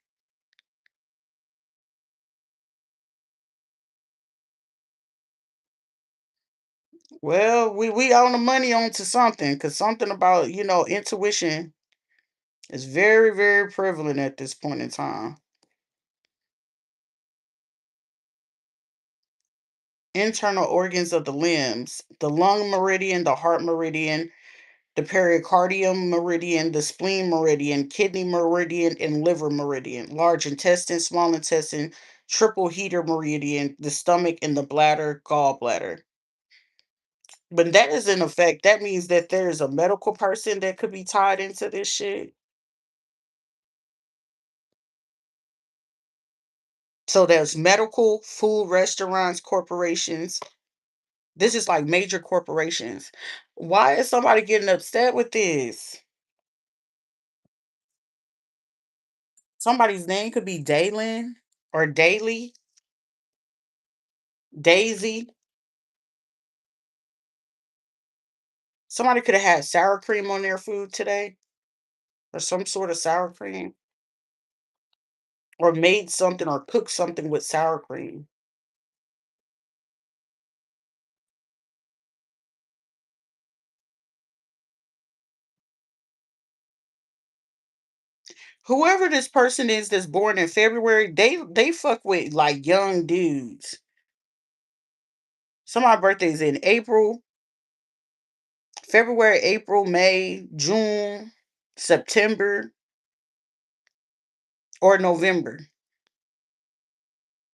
Well, we own the money on to something because something about intuition is very very prevalent at this point in time. Internal organs of the limbs: the lung meridian, the heart meridian, the pericardium meridian, the spleen meridian, kidney meridian, and liver meridian. Large intestine, small intestine, triple heater meridian, the stomach, and the bladder, gallbladder. But that is in effect, that means that there's a medical person that could be tied into this shit. So there's medical, food, restaurants, corporations. This is like major corporations. Why is somebody getting upset with this? Somebody's name could be Dalen or Daily, Daisy. Somebody could have had sour cream on their food today or some sort of sour cream or made something or cooked something with sour cream. Whoever this person is that's born in February, they fuck with like young dudes. Some of my birthdays in April, February, April, May, June, September, or November.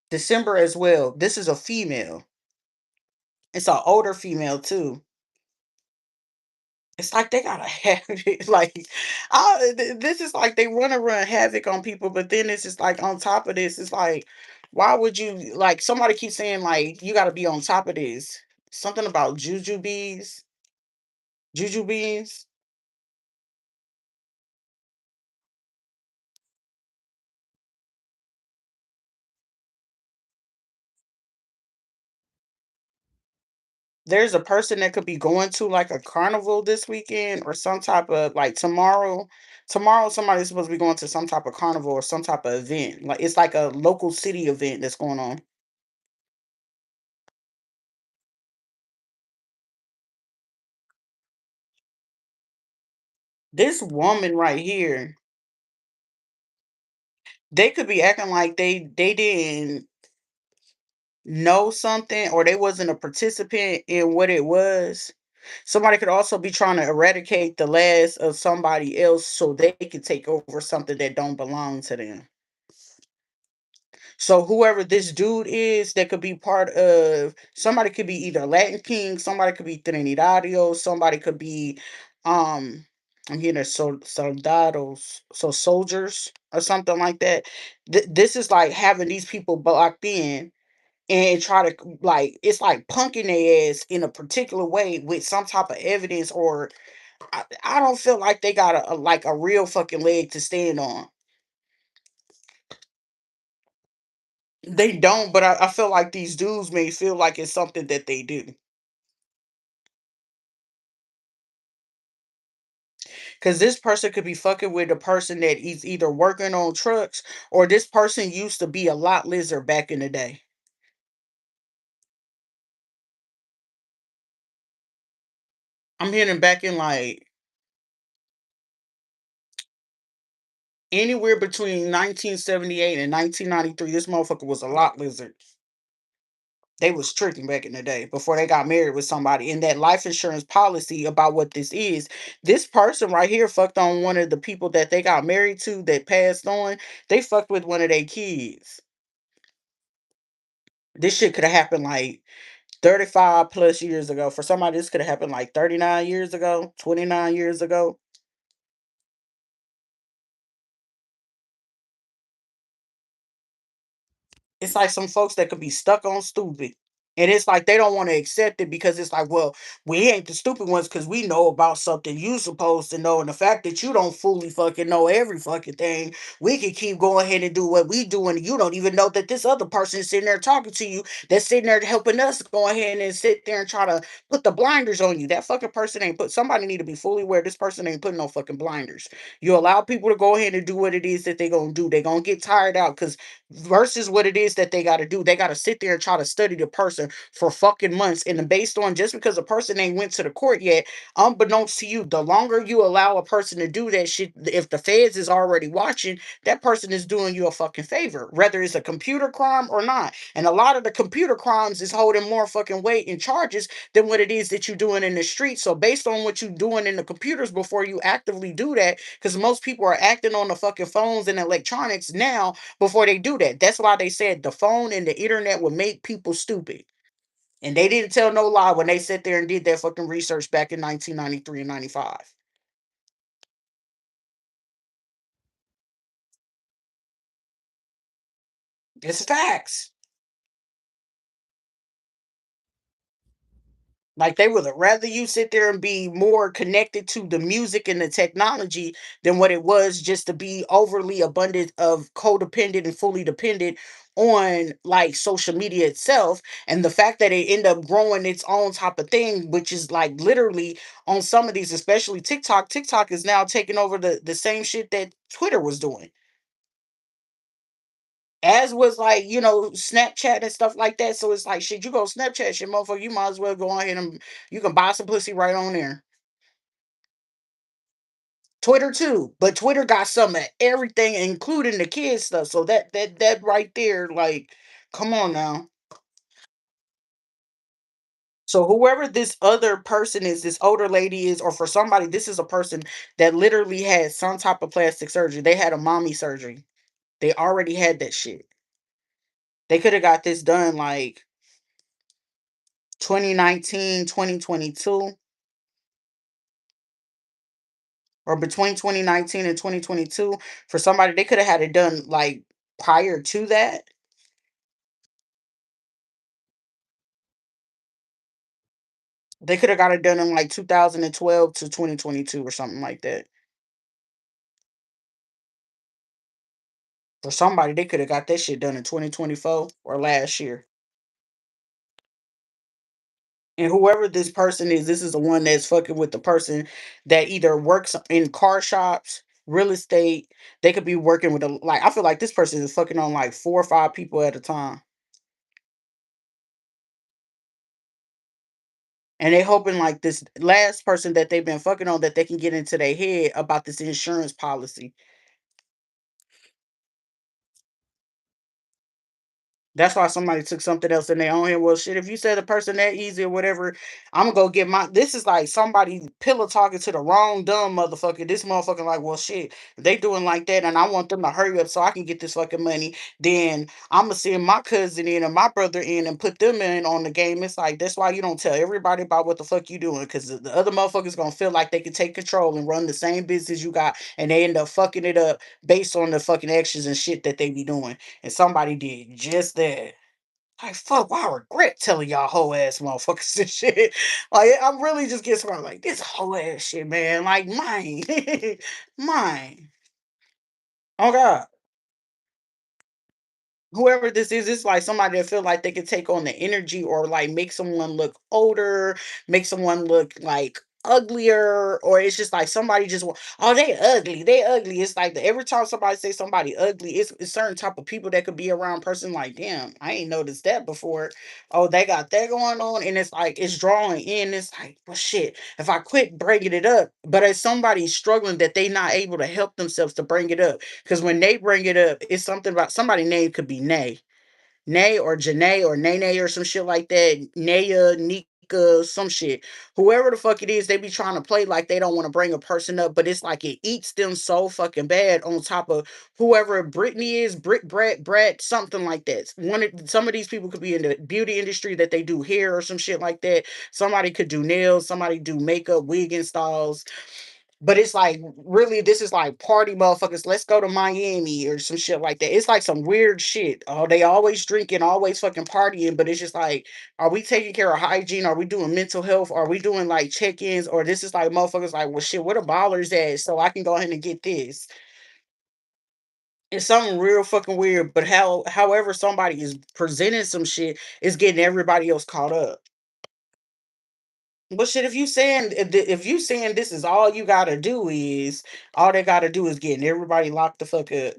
December as well. This is a female. It's an older female too. It's like they gotta have it. Like, this is like they want to run havoc on people, but then it's just like on top of this, it's like, why would you like? Somebody keeps saying like you got to be on top of this. Something about juju bees. There's a person that could be going to like a carnival this weekend or some type of like tomorrow. Tomorrow, somebody's supposed to be going to some type of carnival or some type of event. Like it's like a local city event that's going on. This woman right here, they could be acting like they didn't know something or they wasn't a participant in what it was. Somebody could also be trying to eradicate the last of somebody else so they can take over something that don't belong to them. So whoever this dude is that could be part of somebody could be either Latin King, somebody could be Trinitario, somebody could be um I'm hearing soldados, so soldiers or something like that. This is like having these people blocked in and try to like it's like punking their ass in a particular way with some type of evidence or I don't feel like they got like a real fucking leg to stand on. They don't, but I feel like these dudes may feel like it's something that they do. Because this person could be fucking with a person that is either working on trucks or this person used to be a lot lizard back in the day. I'm hearing back in like anywhere between 1978 and 1993, this motherfucker was a lot lizard. They was tricking back in the day before they got married with somebody. And that life insurance policy about what this is, this person right here fucked on one of the people that they got married to that passed on. They fucked with one of their kids. This shit could have happened like 35 plus years ago. For somebody, this could have happened like 39 years ago, 29 years ago. It's like some folks that could be stuck on stupid. And it's like they don't want to accept it because it's like, well, we ain't the stupid ones because we know about something you supposed to know. And the fact that you don't fully fucking know every fucking thing, we can keep going ahead and do what we do. And you don't even know that this other person is sitting there talking to you, that's sitting there helping us go ahead and sit there and try to put the blinders on you. That fucking person ain't put, somebody need to be fully aware this person ain't putting no fucking blinders. You allow people to go ahead and do what it is that they gonna do. They gonna get tired out because versus what it is that they gotta do, they gotta sit there and try to study the person for fucking months. And then based on just because a person ain't went to the court yet, unbeknownst to you, the longer you allow a person to do that shit, if the feds is already watching, that person is doing you a fucking favor, whether it's a computer crime or not. And a lot of the computer crimes is holding more fucking weight and charges than what it is that you're doing in the street. So based on what you're doing in the computers before you actively do that, because most people are acting on the fucking phones and electronics now before they do that. That's why they said the phone and the internet would make people stupid. And they didn't tell no lie when they sat there and did that fucking research back in 1993 and 95. It's facts. Like they would rather you sit there and be more connected to the music and the technology than what it was just to be overly abundant of codependent and fully dependent on like social media itself. And the fact that it end up growing its own type of thing, which is like literally on some of these, especially TikTok. TikTok is now taking over the same shit that Twitter was doing. As was like, Snapchat and stuff like that. So it's like shit, you go Snapchat shit, motherfucker, you might as well go ahead and you can buy some pussy right on there. Twitter too, but Twitter got some of everything, including the kids stuff. So that right there, like, come on now. So whoever this other person is, this older lady is, or for somebody, this is a person that literally had some type of plastic surgery. They had a mommy surgery. They already had that shit. They could have got this done like 2019, 2022, or between 2019 and 2022. For somebody, they could have had it done like prior to that. They could have got it done in like 2012 to 2022 or something like that. For somebody, they could have got that shit done in 2024 or last year. And whoever this person is, this is the one that's fucking with the person that either works in car shops, real estate. They could be working with like, I feel like this person is fucking on like 4 or 5 people at a time. And they hoping like this last person that they've been fucking on that they can get into their head about this insurance policy. That's why somebody took something else in their own hand. Well, shit, if you said a person that easy or whatever, I'm gonna go get my. This is like somebody pillow talking to the wrong dumb motherfucker. This motherfucker like, well, shit, if they doing like that, and I want them to hurry up so I can get this fucking money. Then I'm gonna send my cousin in and my brother in and put them in on the game. It's like that's why you don't tell everybody about what the fuck you doing because the other motherfuckers gonna feel like they can take control and run the same business you got, and they end up fucking it up based on the fucking actions and shit that they be doing. And somebody did just that. Like, fuck, why I regret telling y'all whole ass motherfuckers this shit. Like, I'm really just getting started like, this whole ass shit, man. Like, mine. Mine. Oh, God. Whoever this is, it's like somebody that feel like they can take on the energy or like make someone look older, make someone look like uglier, or it's just like somebody just oh they ugly. It's like every time somebody say somebody ugly, it's certain type of people that could be around person like damn, I ain't noticed that before. Oh, they got that going on, and it's like it's drawing in. It's like well shit. If I quit bringing it up, but if somebody's struggling that they not able to help themselves to bring it up, because when they bring it up, it's something about somebody's name could be Nay. Nay or Janae or Nene or some shit like that. Naya, Nika, some shit. Whoever the fuck it is, they be trying to play like they don't want to bring a person up, but it's like it eats them so fucking bad on top of whoever Brittany is, Brett, something like that. Some of these people could be in the beauty industry that they do hair or some shit like that. Somebody could do nails, somebody do makeup, wig installs. But it's like, really, this is like party motherfuckers. Let's go to Miami or some shit like that. It's like some weird shit. Oh, they always drinking, always fucking partying. But it's just like, are we taking care of hygiene? Are we doing mental health? Are we doing like check-ins? Or this is like motherfuckers like, well, shit, where the ballers at? So I can go ahead and get this. It's something real fucking weird. But however somebody is presenting some shit is getting everybody else caught up. But shit, if you saying this is all you gotta do is all they gotta do is getting everybody locked the fuck up.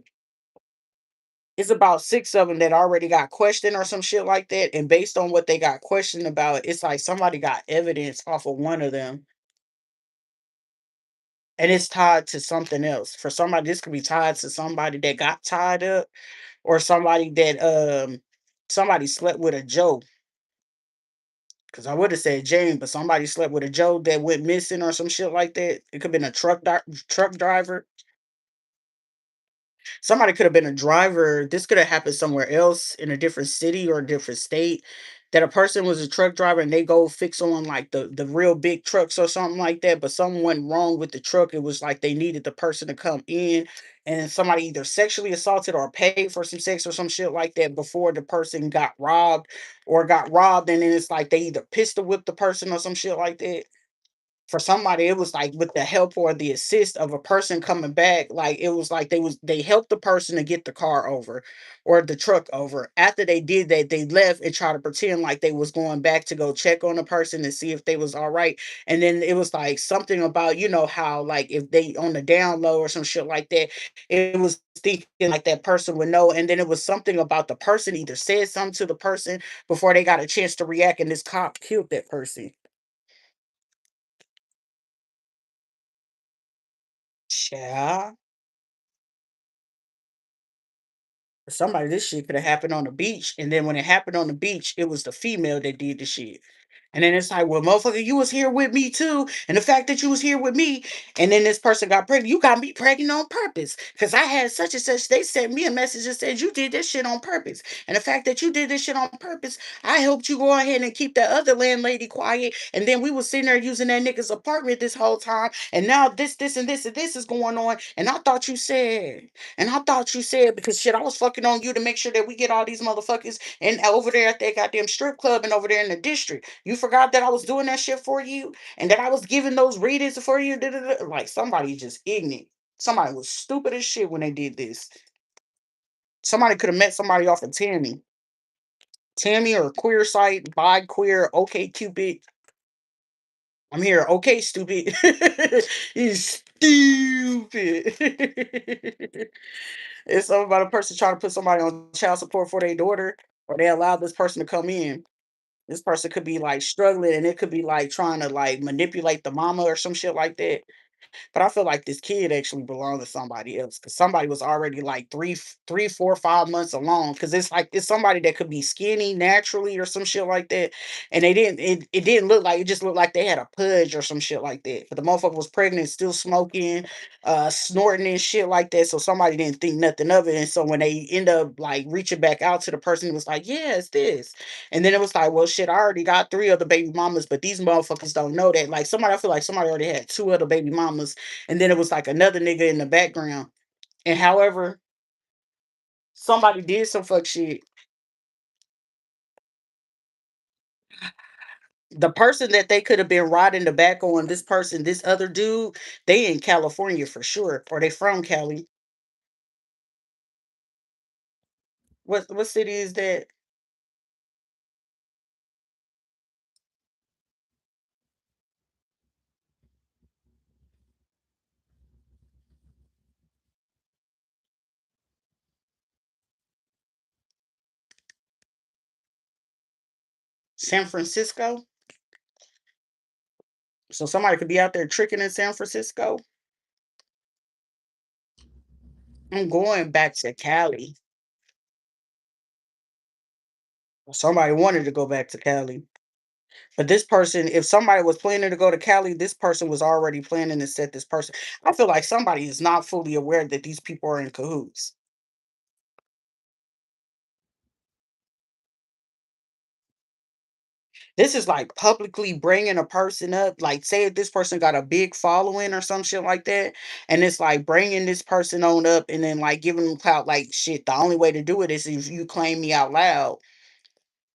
It's about six of them that already got questioned or some shit like that, and based on what they got questioned about, it's like somebody got evidence off of one of them, and it's tied to something else. For somebody, this could be tied to somebody that got tied up, or somebody slept with a Joe. Because I would have said Jane, but somebody slept with a Joe that went missing or some shit like that. It could have been a truck driver. Somebody could have been a driver. This could have happened somewhere else in a different city or a different state. That a person was a truck driver and they go fix on like the real big trucks or something like that, but something went wrong with the truck. It was like they needed the person to come in, and somebody either sexually assaulted or paid for some sex or some shit like that before the person got robbed or got robbed, and then it's like they either pistol whipped the person or some shit like that. For somebody, it was like with the help or the assist of a person coming back, like it was like they helped the person to get the car over or the truck over. After they did that, they left and tried to pretend like they was going back to go check on the person and see if they was all right. And then it was like something about, how like if they on the down low or some shit like that, it was thinking like that person would know. And then it was something about the person either said something to the person before they got a chance to react, and this cop killed that person. Yeah. For somebody, this shit could have happened on the beach, and then when it happened on the beach, it was the female that did the shit. And then it's like, well, motherfucker, you was here with me too. And the fact that you was here with me, and then this person got pregnant, you got me pregnant on purpose. Cause I had such and such. They sent me a message that said you did this shit on purpose. And the fact that you did this shit on purpose, I helped you go ahead and keep that other landlady quiet. And then we was sitting there using that nigga's apartment this whole time. And now and this is going on. And I thought you said, because shit, I was fucking on you to make sure that we get all these motherfuckers and over there at that goddamn strip club and over there in the district. You forgot that I was doing that shit for you and that I was giving those readings for you. Da, da, da. Like somebody just ignorant. Somebody was stupid as shit when they did this. Somebody could have met somebody off of Tammy or queer site, bi queer, okay Cupid. I'm here. Okay, stupid. You stupid. It's something about a person trying to put somebody on child support for their daughter, or they allowed this person to come in. This person could be like struggling, and it could be like trying to like manipulate the mama or some shit like that. But I feel like this kid actually belonged to somebody else because somebody was already like 3, 4, 5 months along. Because it's like it's somebody that could be skinny naturally or some shit like that, and they didn't. It didn't look like it. Just looked like they had a pudge or some shit like that. But the motherfucker was pregnant, still smoking, snorting and shit like that. So somebody didn't think nothing of it. And so when they end up like reaching back out to the person, it was like, yeah, it's this. And then it was like, well, shit, I already got three other baby mamas, but these motherfuckers don't know that. Like somebody, I feel like somebody already had two other baby mamas, and then it was like another nigga in the background. And however, somebody did some fuck shit. The person that they could have been riding the back on, this person, this other dude, they in California for sure, or they from Cali. What city is that? San Francisco. So somebody could be out there tricking in San Francisco. I'm going back to Cali. Somebody wanted to go back to Cali. But this person, if somebody was planning to go to Cali, this person was already planning to set this person. I feel like somebody is not fully aware that these people are in cahoots. This is like publicly bringing a person up. Like, say if this person got a big following or some shit like that, and it's like bringing this person on up and then like giving them clout. Like, shit, the only way to do it is if you claim me out loud.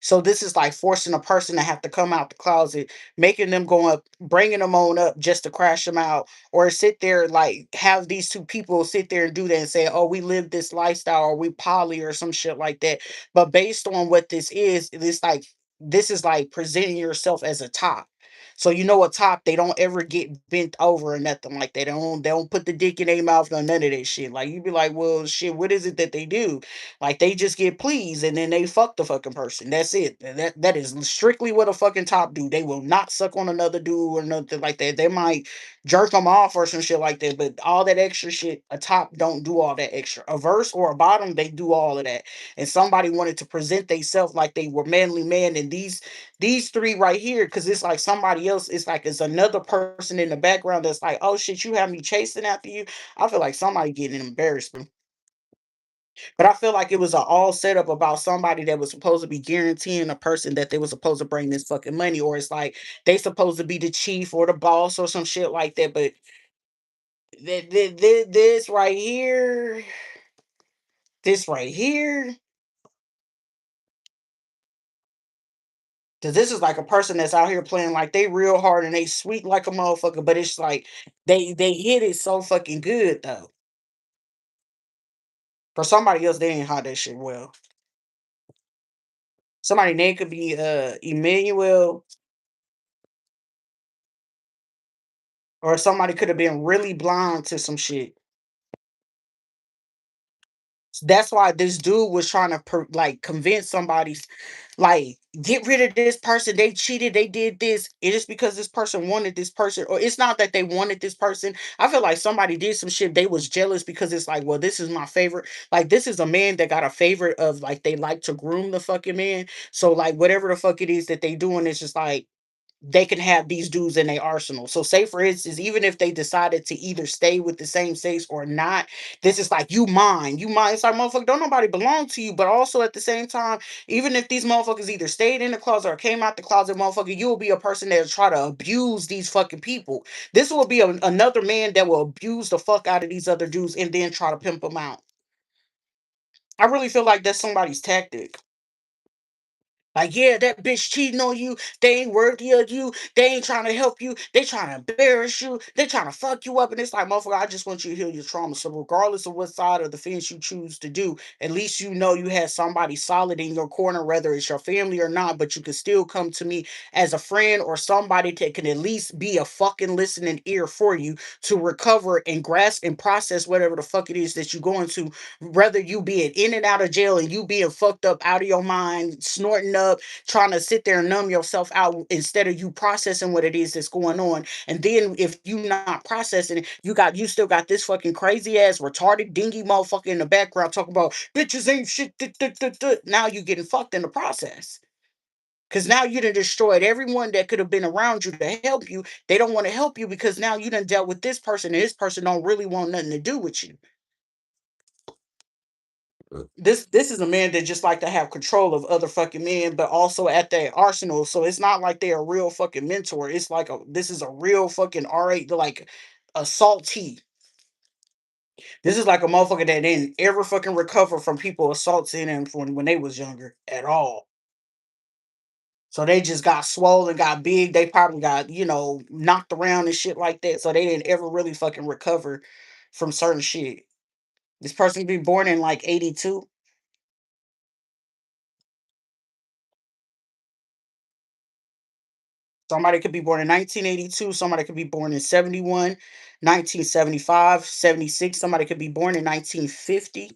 So this is like forcing a person to have to come out the closet, making them go up, bringing them on up just to crash them out, or sit there like have these two people sit there and do that and say, "Oh, we live this lifestyle, or we poly, or some shit like that." But based on what this is, this is like presenting yourself as a top. So you know a top, they don't ever get bent over or nothing like that. They don't put the dick in their mouth or none of that shit. Like you be like, well, shit, what is it that they do? Like they just get pleased and then they fuck the fucking person. That's it. That is strictly what a fucking top do. They will not suck on another dude or nothing like that. They might jerk them off or some shit like that, but all that extra shit, a top don't do all that extra. A verse or a bottom, they do all of that. And somebody wanted to present themselves like they were manly man, and these three right here, because it's like somebody else, it's like it's another person in the background that's like, oh shit, you have me chasing after you. I feel like somebody getting embarrassed. But I feel like it was a all setup about somebody that was supposed to be guaranteeing a person that they was supposed to bring this fucking money, or it's like they supposed to be the chief or the boss or some shit like that. But this right here, this right here, because this is like a person that's out here playing like they real hard and they sweet like a motherfucker, but it's like they hit it so fucking good though. For somebody else, they ain't hide that shit well. Somebody name could be Emmanuel, or somebody could have been really blind to some shit. That's why this dude was trying to like convince somebody, like, get rid of this person. They cheated. They did this. It is because this person wanted this person, or it's not that they wanted this person. I feel like somebody did some shit. They was jealous because it's like, well, this is my favorite. Like, this is a man that got a favorite of like they like to groom the fucking man. So like whatever the fuck it is that they doing, it's just like they can have these dudes in their arsenal. So say for instance, even if they decided to either stay with the same sex or not, this is like you mine, you mine. It's like motherfucker, don't nobody belong to you. But also at the same time, even if these motherfuckers either stayed in the closet or came out the closet, motherfucker, you will be a person that'll try to abuse these fucking people. This will be another man that will abuse the fuck out of these other dudes and then try to pimp them out. I really feel like that's somebody's tactic. Like, yeah, that bitch cheating on you. They ain't worthy of you. They ain't trying to help you. They trying to embarrass you. They trying to fuck you up. And it's like, motherfucker, I just want you to heal your trauma. So regardless of what side of the fence you choose to do, at least you know you had somebody solid in your corner, whether it's your family or not, but you can still come to me as a friend or somebody that can at least be a fucking listening ear for you to recover and grasp and process whatever the fuck it is that you're going to, whether you being in and out of jail and you being fucked up out of your mind, snorting up, trying to sit there and numb yourself out instead of you processing what it is that's going on. And then if you not processing it, you still got this fucking crazy ass retarded dingy motherfucker in the background talking about bitches ain't shit. Now you getting fucked in the process. Cause now you done destroyed everyone that could have been around you to help you. They don't want to help you because now you done dealt with this person and this person don't really want nothing to do with you. This is a man that just like to have control of other fucking men, but also at their arsenal. So it's not like they're a real fucking mentor. It's like this is a real fucking R8, like assaultee. This is like a motherfucker that didn't ever fucking recover from people assaulting him when they was younger at all. So they just got swollen, got big. They probably got, knocked around and shit like that. So they didn't ever really fucking recover from certain shit. This person be born in like 82. Somebody could be born in 1982. Somebody could be born in 71, 1975, 76. Somebody could be born in 1950.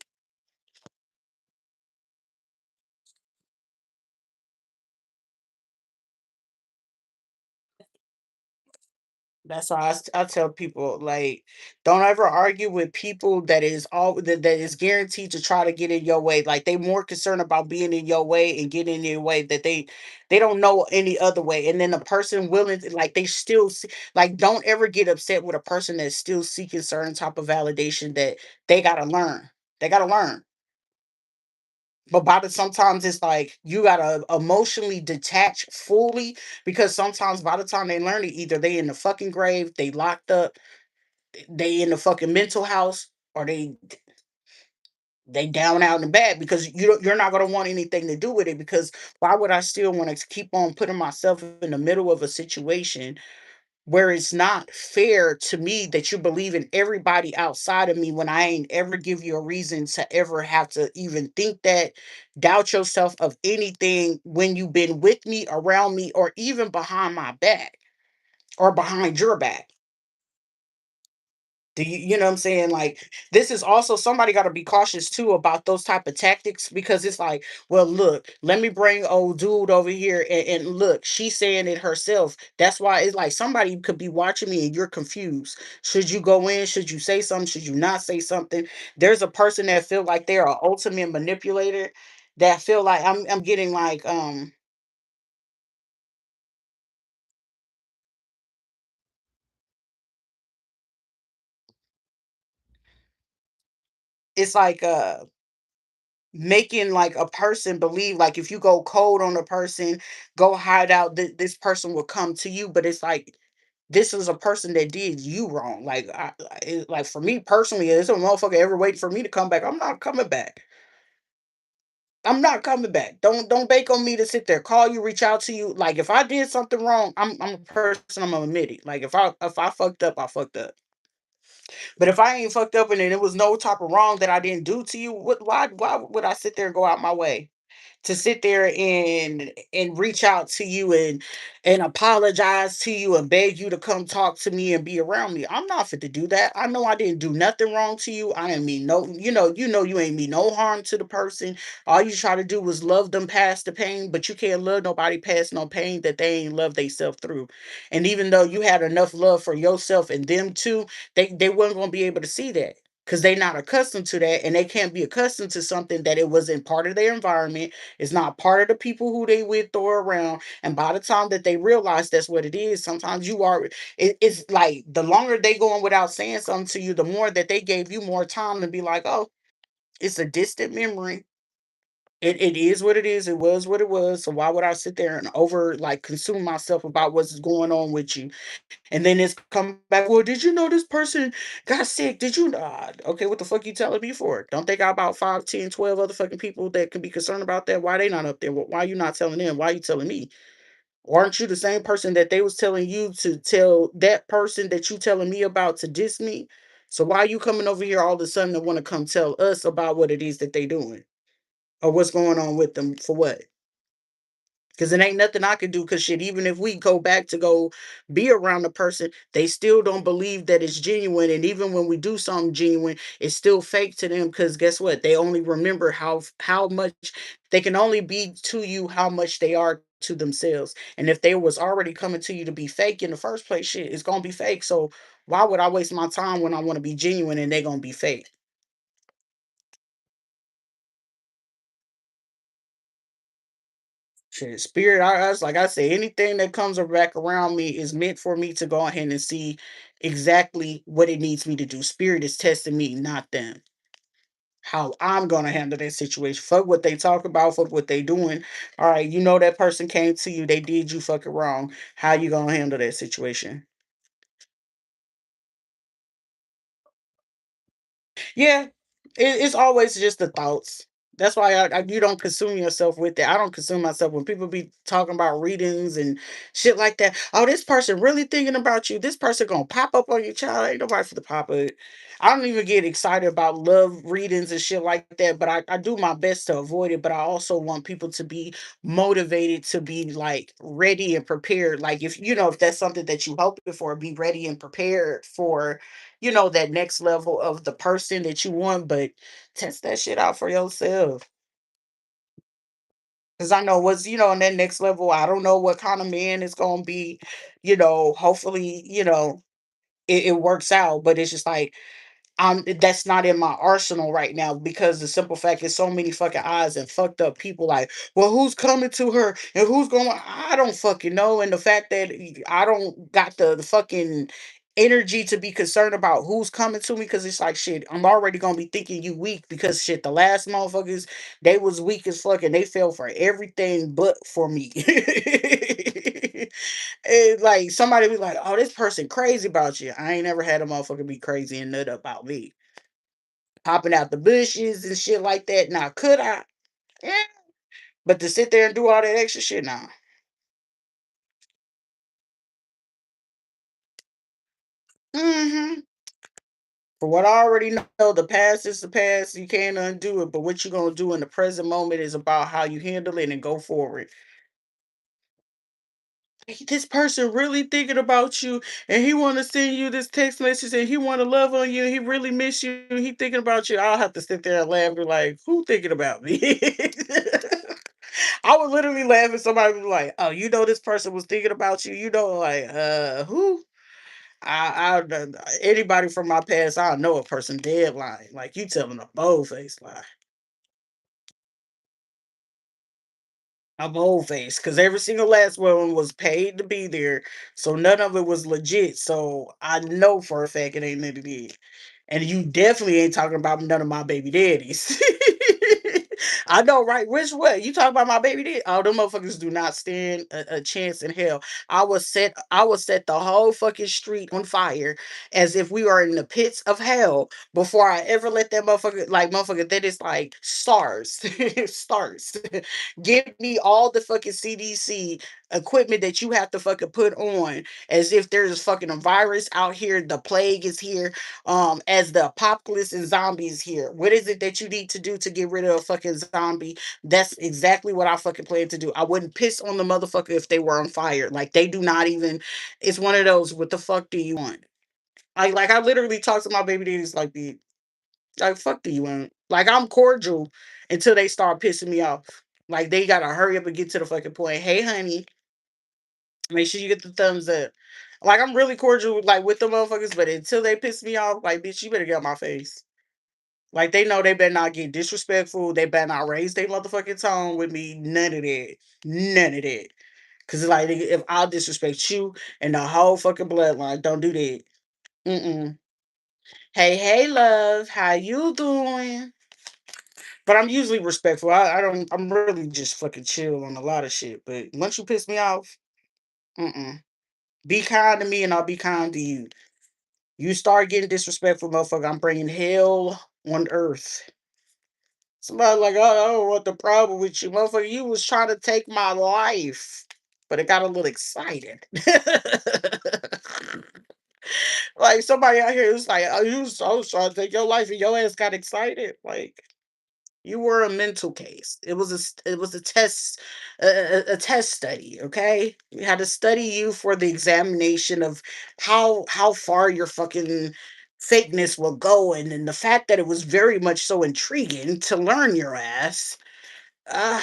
That's why I tell people, like, don't ever argue with people that is guaranteed to try to get in your way. Like they more concerned about being in your way and getting in your way that they don't know any other way. And then the person willing to, like, they still like, don't ever get upset with a person that's still seeking certain type of validation that they gotta learn. They gotta learn. But by the sometimes it's like you gotta emotionally detach fully, because sometimes by the time they learn it, either they in the fucking grave, they locked up, they in the fucking mental house, or they down out and bad, because you're not gonna want anything to do with it. Because why would I still want to keep on putting myself in the middle of a situation where it's not fair to me that you believe in everybody outside of me, when I ain't ever give you a reason to ever have to even think that, doubt yourself of anything when you've been with me, around me, or even behind my back or behind your back. Do you know what I'm saying? Like, this is also, somebody got to be cautious too about those type of tactics, because it's like, well, look, let me bring old dude over here, and look, she's saying it herself. That's why it's like somebody could be watching me and you're confused. Should you go in? Should you say something? Should you not say something? There's a person that feel like they're an ultimate manipulator, that feel like I'm getting like it's like making like a person believe, like if you go cold on a person, go hide out, this person will come to you. But it's like, this is a person that did you wrong. Like like for me personally, it's a motherfucker ever waiting for me to come back, I'm not coming back. I'm not coming back. Don't bake on me to sit there, call you, reach out to you. Like if I did something wrong, I'm a person, I'm gonna admit it. Like if I fucked up, I fucked up. But if I ain't fucked up and there was no type of wrong that I didn't do to you, why would I sit there and go out my way to sit there and reach out to you and apologize to you and beg you to come talk to me and be around me? I'm not fit to do that. I know I didn't do nothing wrong to you. I didn't mean no, you ain't mean no harm to the person. All you try to do was love them past the pain, but you can't love nobody past no pain that they ain't love theyself through. And even though you had enough love for yourself and them too, they weren't gonna be able to see that, because they're not accustomed to that, and they can't be accustomed to something that it wasn't part of their environment. It's not part of the people who they with or around. And by the time that they realize that's what it is, sometimes it's like the longer they going without saying something to you, the more that they gave you more time to be like, oh, it's a distant memory. It is what it is. It was what it was. So why would I sit there and over like consume myself about what's going on with you? And then it's come back. Well, did you know this person got sick? Did you? Okay, what the fuck you telling me for? Don't they got about 5, 10, 12 other fucking people that can be concerned about that? Why they not up there? Why you not telling them? Why you telling me? Aren't you the same person that they was telling you to tell that person that you telling me about to diss me? So why you coming over here all of a sudden to want to come tell us about what it is that they doing or what's going on with them for what? Cause it ain't nothing I could do. Cause shit, even if we go back to go be around the person, they still don't believe that it's genuine. And even when we do something genuine, it's still fake to them. Cause guess what? They only remember how much they can only be to you, how much they are to themselves. And if they was already coming to you to be fake in the first place, shit, it's gonna be fake. So why would I waste my time when I want to be genuine and they gonna be fake? Shit, spirit, I was like I say, anything that comes back around me is meant for me to go ahead and see exactly what it needs me to do. Spirit is testing me, not them. How I'm gonna handle that situation. Fuck what they talk about, fuck what they doing. All right, you know that person came to you, they did you fucking wrong. How you gonna handle that situation? Yeah, it's always just the thoughts. That's why you don't consume yourself with it. I don't consume myself when people be talking about readings and shit like that. Oh, this person really thinking about you. This person gonna pop up on your child. Ain't nobody for the pop up. I don't even get excited about love readings and shit like that. But I do my best to avoid it. But I also want people to be motivated to be like ready and prepared. Like if that's something that you hoping for, be ready and prepared for that next level of the person that you want, but test that shit out for yourself. Cause I know in that next level, I don't know what kind of man it's gonna be. Hopefully, it works out. But it's just like that's not in my arsenal right now, because the simple fact is so many fucking eyes and fucked up people like, well, who's coming to her and who's going, I don't fucking know. And the fact that I don't got the fucking energy to be concerned about who's coming to me, because it's like shit, I'm already gonna be thinking you weak because shit, the last motherfuckers, they was weak as fuck and they fell for everything but for me. And like somebody be like, oh, this person crazy about you. I ain't never had a motherfucker be crazy and nut about me. Popping out the bushes and shit like that. Now could I? Yeah. But to sit there and do all that extra shit now. Hmm. For what I already know, the past is the past. You can't undo it. But what you gonna do in the present moment is about how you handle it and go forward. Hey, this person really thinking about you, and he want to send you this text message, and he want to love on you. He really miss you. He thinking about you. I'll have to sit there and laugh and be like, "Who thinking about me?" I would literally laugh at somebody be like, "Oh, you know this person was thinking about you." You know, like, who? Anybody from my past, I know a person dead lying. Like you telling a bold face lie. A bold face, because every single last one was paid to be there, so none of it was legit. So I know for a fact it ain't none of it. And you definitely ain't talking about none of my baby daddies. I know, right? Which way? You talking about my baby daddy? Oh, them motherfuckers do not stand a chance in hell. I would set the whole fucking street on fire as if we are in the pits of hell before I ever let that motherfucker, like motherfucker, that is like stars. Stars. Give me all the fucking CDC equipment that you have to fucking put on as if there's fucking a virus out here, the plague is here, as the apocalypse and zombies here. What is it that you need to do to get rid of a fucking zombie? That's exactly what I fucking plan to do. I wouldn't piss on the motherfucker if they were on fire. Like they do not even, it's one of those, what the fuck do you want? I literally talk to my baby daddies like the, like fuck do you want? Like I'm cordial until they start pissing me off. Like they gotta hurry up and get to the fucking point. Hey honey, make sure you get the thumbs up. Like I'm really cordial like with the motherfuckers, but until they piss me off, like bitch, you better get on my face. Like they know they better not get disrespectful. They better not raise their motherfucking tone with me. None of that. None of that. Cause it's like if I'll disrespect you and the whole fucking bloodline, don't do that. Mm-mm. Hey, hey, love, how you doing? But I'm usually respectful. I don't. I'm really just fucking chill on a lot of shit. But once you piss me off, mm-mm. Be kind to me, and I'll be kind to you. You start getting disrespectful, motherfucker. I'm bringing hell on earth. Somebody like, oh, I don't know what the problem with you, motherfucker. You was trying to take my life, but it got a little excited. Like somebody out here was like, oh, I was trying to take your life, and your ass got excited. Like you were a mental case. It was a test, a test study. Okay, we had to study you for the examination of how far your fucking fakeness will go, and the fact that it was very much so intriguing to learn your ass. Uh,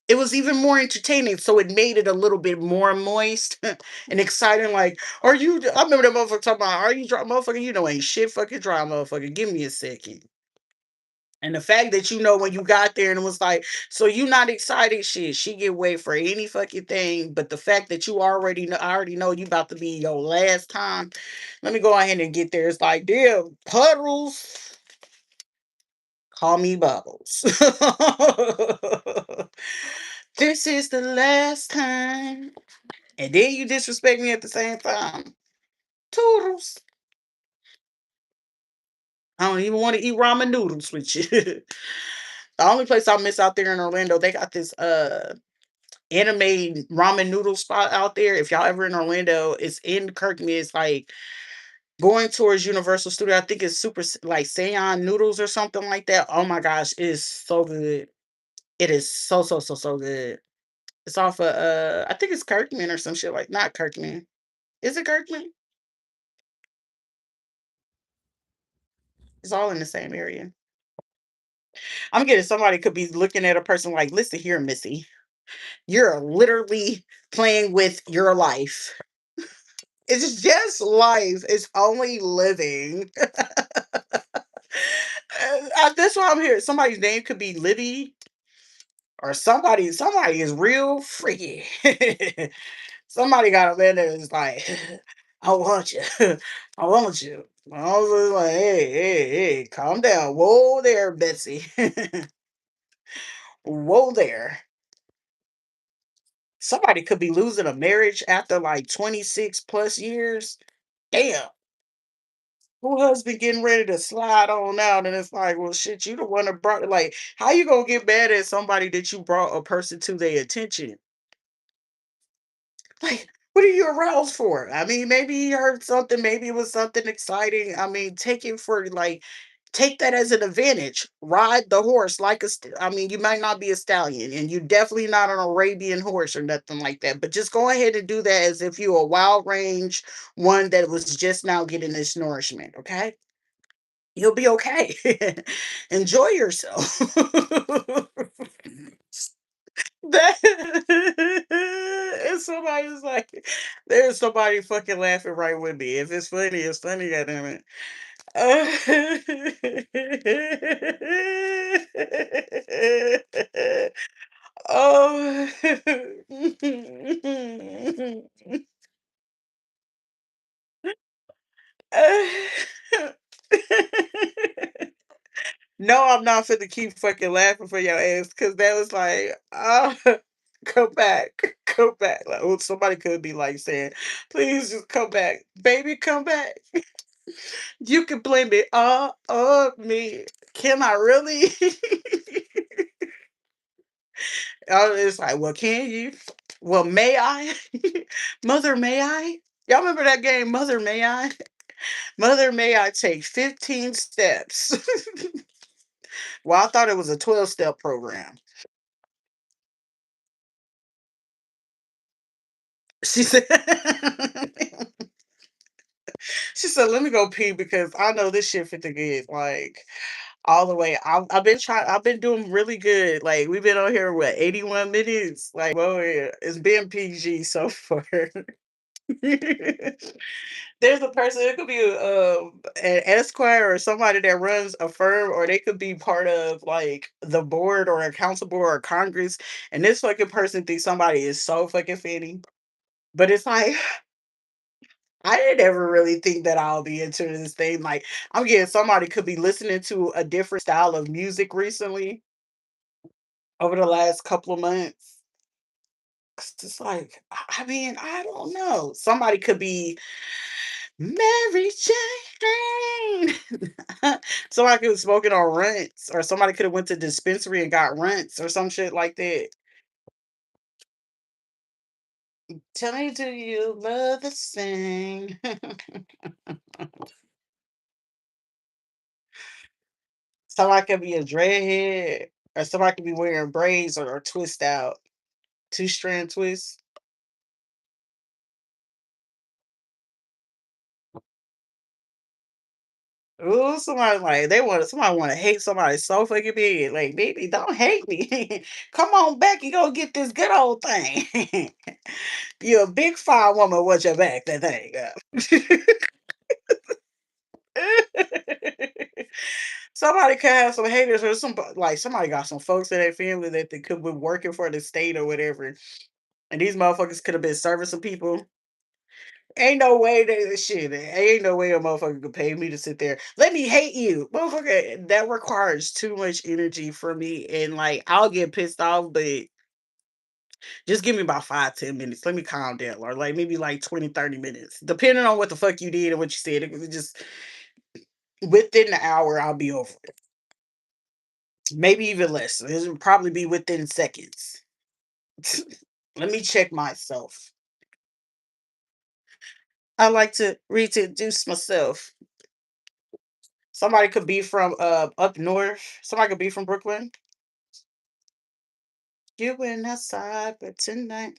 it was even more entertaining, so it made it a little bit more moist and exciting. Like, are you? I remember that motherfucker talking about, "Are you dry, motherfucker? You know ain't shit, fucking dry, motherfucker. Give me a second." And the fact that you know when you got there and it was like, so you not excited, shit. She get wait for any fucking thing, but the fact that you already know, I already know you about to be your last time. Let me go ahead and get there. It's like, damn, puddles. Call me Bubbles. This is the last time. And then you disrespect me at the same time. Toodles. I don't even want to eat ramen noodles with you. The only place I miss out there in Orlando, they got this anime ramen noodle spot out there. If y'all ever in Orlando, it's in Kirkman. It's like going towards Universal Studio. I think it's super like Saiyan noodles or something like that. Oh my gosh, it is so good. It is so good. It's off of I think it's Kirkman or some shit, like not Kirkman. Is it Kirkman? It's all in the same area. I'm getting somebody could be looking at a person like, listen here, Missy. You're literally playing with your life. It's just life. It's only living. That's why I'm here. Somebody's name could be Libby or somebody is real freaky. Somebody got a man that is like I want you. I want you. I was like, hey, hey, hey, calm down. Whoa there, Betsy. Whoa there. Somebody could be losing a marriage after like 26 plus years. Damn. Who husband getting ready to slide on out, and it's like, well, shit, you the one that brought it. Like, how you gonna get mad at somebody that you brought a person to their attention? Like, what are you aroused for? I mean, maybe he heard something, maybe it was something exciting. I mean, take it for like, take that as an advantage. Ride the horse like I mean, you might not be a stallion, and you're definitely not an Arabian horse or nothing like that. But just go ahead and do that as if you're a wild range one that was just now getting this nourishment. Okay, you'll be okay. Enjoy yourself. That and somebody's like, there's somebody fucking laughing right with me. If it's funny, it's funny, goddammit. Oh. No, I'm not finna keep fucking laughing for your ass because that was like, come back, come back. Like, oh, somebody could be like saying, please just come back, baby, come back. You can blame it all on me. Can I really? It's like, well, can you? Well, may I? Mother, may I? Y'all remember that game, Mother, may I? Mother, may I take 15 steps? Well, I thought it was a 12-step program. She said, she said, let me go pee because I know this shit fit to get like all the way. I've been trying, I've been doing really good. Like, we've been on here, what, 81 minutes? Like, well, yeah, it's been PG so far. There's a person, it could be an esquire or somebody that runs a firm, or they could be part of like the board or a council board or Congress. And this fucking person thinks somebody is so fucking fitty. But it's like, I didn't ever really think that I'll be into this thing. Like, I'm getting somebody could be listening to a different style of music recently over the last couple of months. 'Cause it's like, I mean, I don't know. Somebody could be Mary Jane. Somebody could have smoking on runts, or somebody could have went to dispensary and got runts or some shit like that. Tell me, do you love the sing? Somebody could be a dreadhead, or somebody could be wearing braids or twist out, two-strand twist. Ooh, somebody like they want somebody want to hate somebody so fucking big. Like, baby, don't hate me. Come on back and go get this good old thing. You're a big fine woman. What's your back that thing up? Somebody could have some haters, or some like somebody got some folks in their family that they could be working for the state or whatever, and these motherfuckers could have been serving some people. Ain't no way that shit. Ain't no way a motherfucker could pay me to sit there. Let me hate you, motherfucker. That requires too much energy for me, and like I'll get pissed off. But just give me about 5, 10 minutes. Let me calm down, or like maybe like 20, 30 minutes, depending on what the fuck you did and what you said. It was just within the hour, I'll be over it. Maybe even less. It'll probably be within seconds. Let me check myself. I like to reintroduce myself. Somebody could be from up north. Somebody could be from Brooklyn. You went outside, but tonight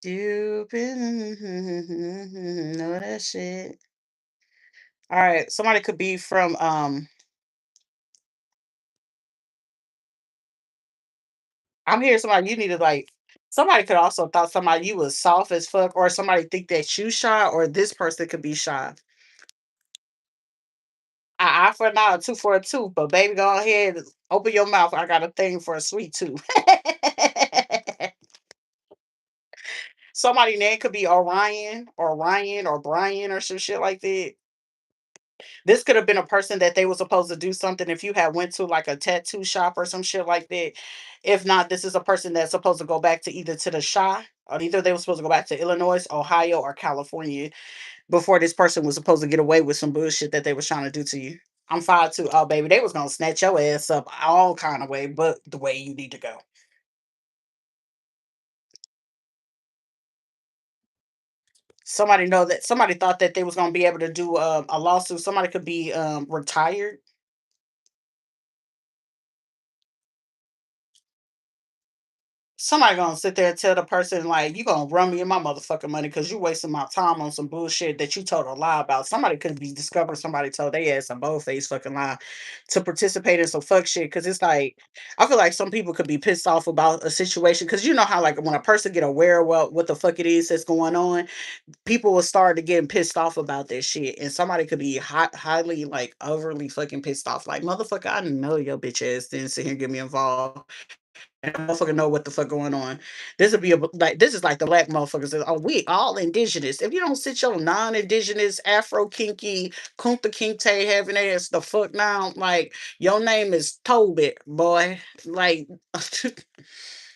you've been know that shit. All right, somebody could be from I'm hearing somebody you need to like somebody could also thought somebody you was soft as fuck, or somebody think that you shy, or this person could be shy. a eye for an eye, a tooth for a tooth. But baby, go ahead, open your mouth. I got a thing for a sweet tooth. Somebody name could be Orion or Ryan or Brian or some shit like that. This could have been a person that they were supposed to do something if you had went to like a tattoo shop or some shit like that. If not, this is a person that's supposed to go back to either to the Sha or either they were supposed to go back to Illinois, Ohio, or California before this person was supposed to get away with some bullshit that they was trying to do to you. I'm 5'2". Oh baby, they was gonna snatch your ass up all kind of way, but the way you need to go. Somebody know that somebody thought that they was gonna be able to do a lawsuit. Somebody could be retired. Somebody gonna sit there and tell the person like, "You gonna run me in my motherfucking money because you wasting my time on some bullshit that you told a lie about." Somebody could be discovered. Somebody told they ass a bold-faced fucking lie to participate in some fuck shit. Because it's like, I feel like some people could be pissed off about a situation. Because you know how like when a person get aware of what the fuck it is that's going on, people will start to getting pissed off about that shit, and somebody could be highly like overly fucking pissed off. Like, motherfucker, I know your bitch ass didn't sit here and get me involved and motherfucker know what the fuck going on. This would be like this is like the black motherfuckers. That, oh, we all indigenous. If you don't sit your non-indigenous Afro kinky kunta kinte having ass the fuck now, like your name is Tobit, boy. Like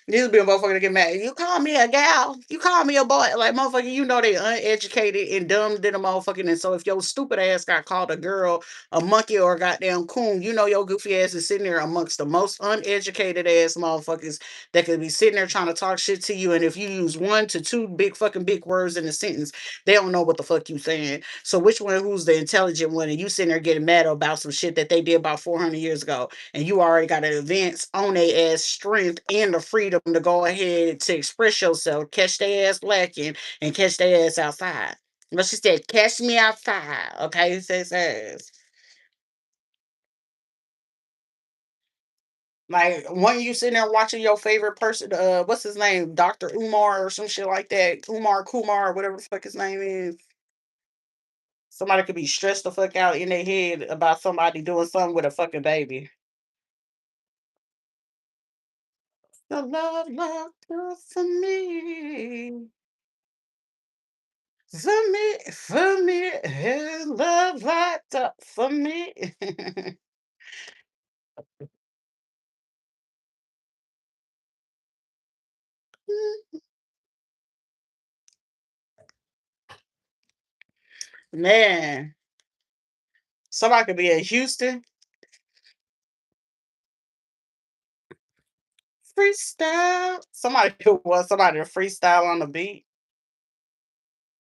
These be a motherfucker to get mad. You call me a gal. You call me a boy. Like, motherfucker, you know they uneducated and dumb than a motherfucking. And so if your stupid ass got called a girl, a monkey, or a goddamn coon, you know your goofy ass is sitting there amongst the most uneducated ass motherfuckers that could be sitting there trying to talk shit to you. And if you use one to two big words in a sentence, they don't know what the fuck you saying. So which one who's the intelligent one? And you sitting there getting mad about some shit that they did about 400 years ago, and you already got an advance on their ass strength and the freedom to go ahead to express yourself, catch their ass lacking, and catch their ass outside. But she said, catch me outside. Okay, says. Like when you sitting there watching your favorite person, what's his name? Dr. Umar or some shit like that. Umar Kumar, whatever the fuck his name is. Somebody could be stressed the fuck out in their head about somebody doing something with a fucking baby. The love girl for me. For me, his love locked up for me. Man, somebody could be in Houston, freestyle. Somebody could want somebody to freestyle on the beat.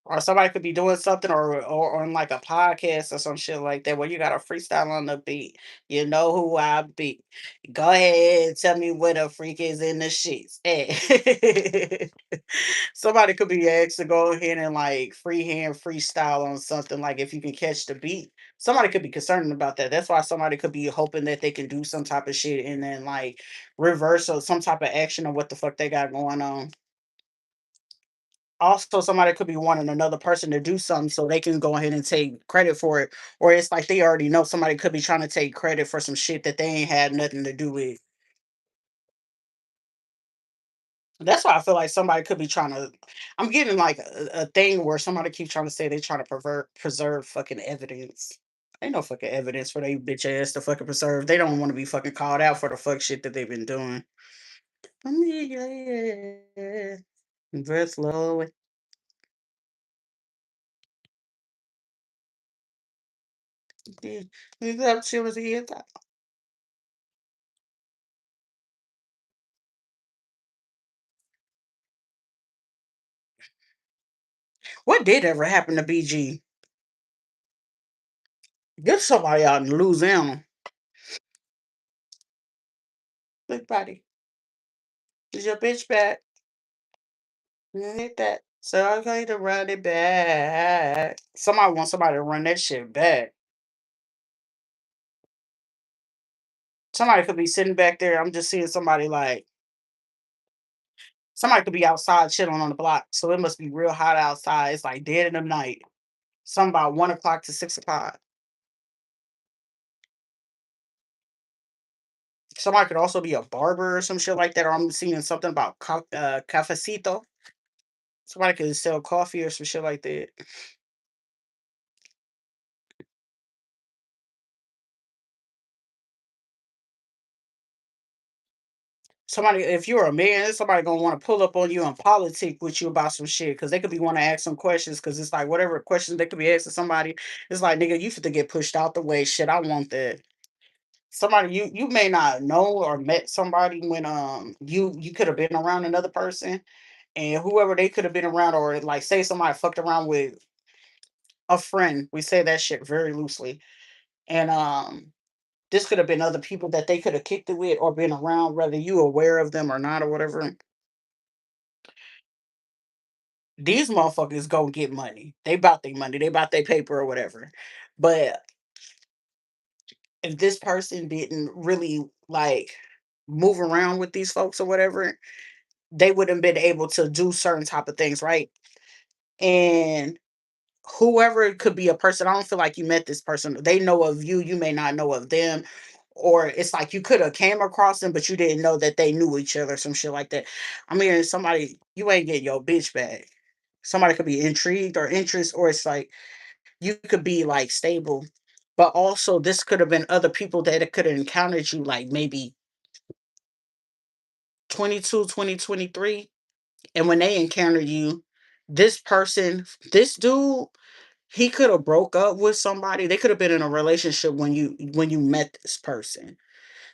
Or somebody could be doing something or on like a podcast or some shit like that where you got a freestyle on the beat. You know who I be. Go ahead and tell me where the freak is in the sheets. Hey. Somebody could be asked to go ahead and like freehand freestyle on something like if you can catch the beat. Somebody could be concerned about that. That's why somebody could be hoping that they can do some type of shit and then like reverse or some type of action of what the fuck they got going on. Also, somebody could be wanting another person to do something so they can go ahead and take credit for it. Or it's like they already know somebody could be trying to take credit for some shit that they ain't had nothing to do with. That's why I feel like somebody could be trying to. I'm getting like a thing where somebody keeps trying to say they're trying to preserve fucking evidence. Ain't no fucking evidence for they bitch ass to fucking preserve. They don't want to be fucking called out for the fuck shit that they've been doing. Yeah. Breath slow. What did ever happen to BG? Get somebody out in Louisiana. Big body. Is your bitch back? You need that. So I'm going to run it back. Somebody wants somebody to run that shit back. Somebody could be sitting back there. I'm just seeing somebody like somebody could be outside chilling on the block. So it must be real hot outside. It's like dead in the night. Some about 1 o'clock to 6 o'clock. Somebody could also be a barber or some shit like that, or I'm seeing something about cafecito. Somebody could sell coffee or some shit like that. Somebody, if you're a man, somebody gonna want to pull up on you and politic with you about some shit because they could be want to ask some questions because it's like whatever questions they could be asking somebody, it's like nigga, you fit to get pushed out the way. Shit, I want that. Somebody you may not know or met somebody when you could have been around another person and whoever they could have been around or like say somebody fucked around with a friend. We say that shit very loosely. And this could have been other people that they could have kicked it with or been around, whether you aware of them or not or whatever. These motherfuckers go get money. They bought their money. They bought their paper or whatever. But if this person didn't really like move around with these folks or whatever, they wouldn't been able to do certain type of things, right? And whoever could be a person, I don't feel like you met this person. They know of you, you may not know of them. Or it's like you could have came across them, but you didn't know that they knew each other, some shit like that. I mean, somebody you ain't getting your bitch back. Somebody could be intrigued or interest, or it's like you could be like stable. But also this could have been other people that it could have encountered you like maybe 22, 2023. And when they encountered you, this person, this dude, he could have broke up with somebody. They could have been in a relationship when you met this person.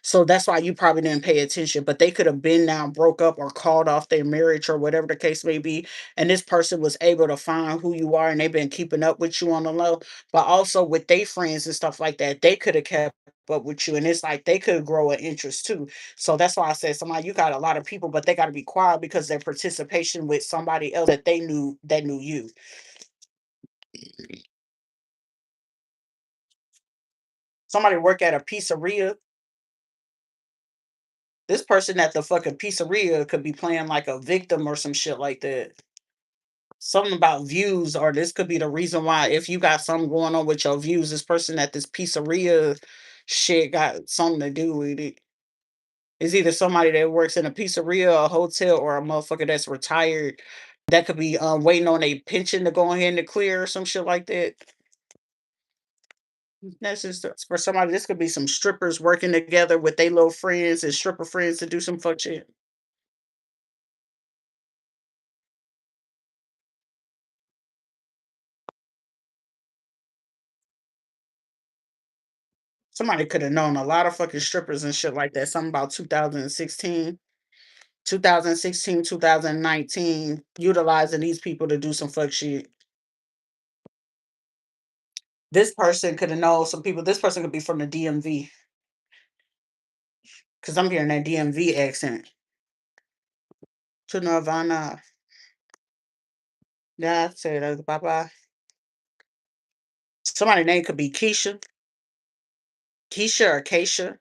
So that's why you probably didn't pay attention. But they could have been now broke up or called off their marriage or whatever the case may be. And this person was able to find who you are and they've been keeping up with you on the low. But also with their friends and stuff like that, they could have kept up with you. And it's like they could grow an interest too. So that's why I said somebody you got a lot of people, but they got to be quiet because their participation with somebody else that knew you. Somebody work at a pizzeria. This person at the fucking pizzeria could be playing like a victim or some shit like that. Something about views, or this could be the reason why if you got something going on with your views, this person at this pizzeria shit got something to do with it. It's either somebody that works in a pizzeria, a hotel, or a motherfucker that's retired that could be waiting on a pension to go ahead and clear or some shit like that. That's just for somebody. This could be some strippers working together with their little friends and stripper friends to do some fuck shit. Somebody could have known a lot of fucking strippers and shit like that. Something about 2016, 2016, 2019, utilizing these people to do some fuck shit. This person could have known some people. This person could be from the DMV because I'm hearing that DMV accent. To Nirvana. Yeah, I said that. Bye bye. Somebody's name could be Keisha, Keisha or Keisha.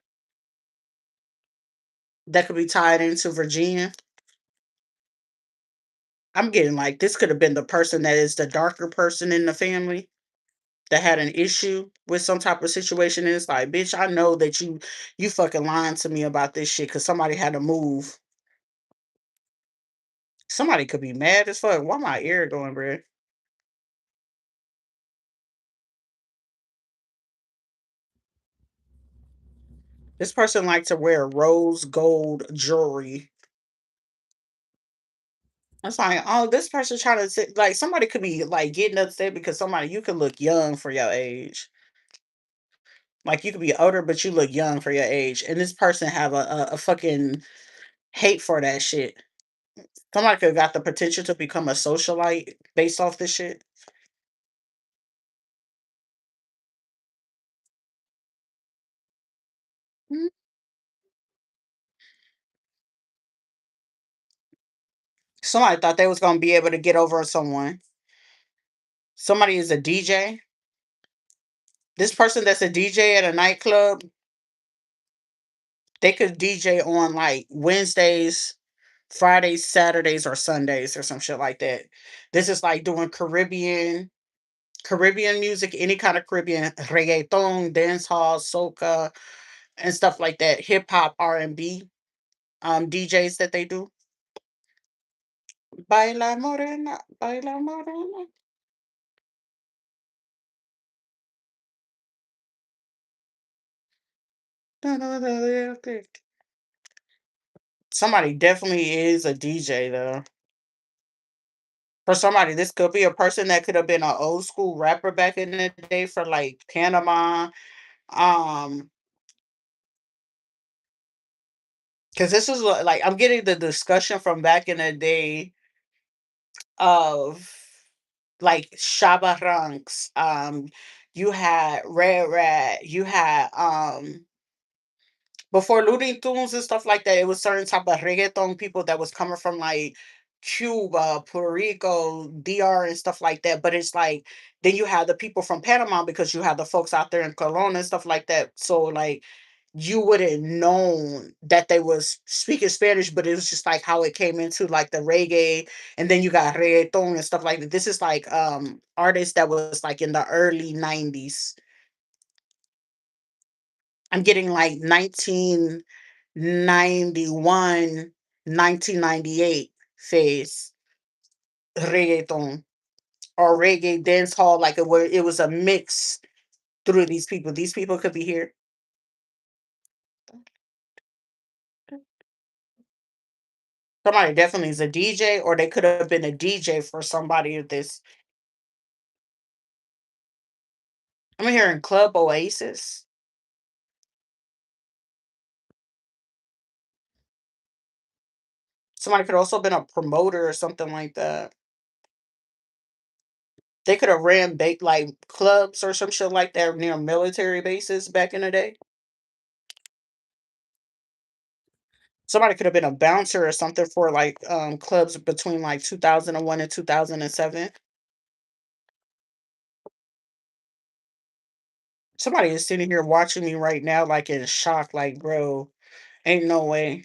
That could be tied into Virginia. I'm getting like this could have been the person that is the darker person in the family that had an issue with some type of situation. And it's like, bitch, I know that you fucking lying to me about this shit because somebody had to move. Somebody could be mad as fuck. Why my ear going, bruh? This person likes to wear rose gold jewelry. It's like, oh, this person trying to say, like somebody could be like getting upset because somebody you could look young for your age. Like you could be older, but you look young for your age. And this person have a fucking hate for that shit. Somebody could have got the potential to become a socialite based off this shit. Mhm. Somebody thought they was gonna be able to get over on someone. Somebody is a DJ. This person that's a DJ at a nightclub, they could DJ on like Wednesdays, Fridays, Saturdays, or Sundays or some shit like that. This is like doing Caribbean music, any kind of Caribbean reggaeton, dance hall, soca, and stuff like that, hip hop, R&B, DJs that they do. Baila morena, baila morena. Somebody definitely is a DJ though. For somebody, this could be a person that could have been an old school rapper back in the day for like Panama. Um, because this is like I'm getting the discussion from back in the day of like Shabba Ranks. You had Red Rat, you had before Looney Tunes and stuff like that, it was certain type of reggaeton people that was coming from like Cuba, Puerto Rico, DR, and stuff like that. But it's like then you have the people from Panama because you have the folks out there in Cologne and stuff like that. So like you wouldn't known that they was speaking Spanish, but it was just like how it came into like the reggae, and then you got reggaeton and stuff like that. This is like artists that was like in the early 90s. I'm getting like 1991, 1998 phase reggaeton or reggae dance hall, like where it was a mix through these people. These people could be here. Somebody definitely is a DJ, or they could have been a DJ for somebody of this. I'm hearing Club Oasis. Somebody could also been a promoter or something like that. They could have ran like clubs or some shit like that near military bases back in the day. Somebody could have been a bouncer or something for like clubs between like 2001 and 2007. Somebody is sitting here watching me right now like in shock, like, bro, ain't no way.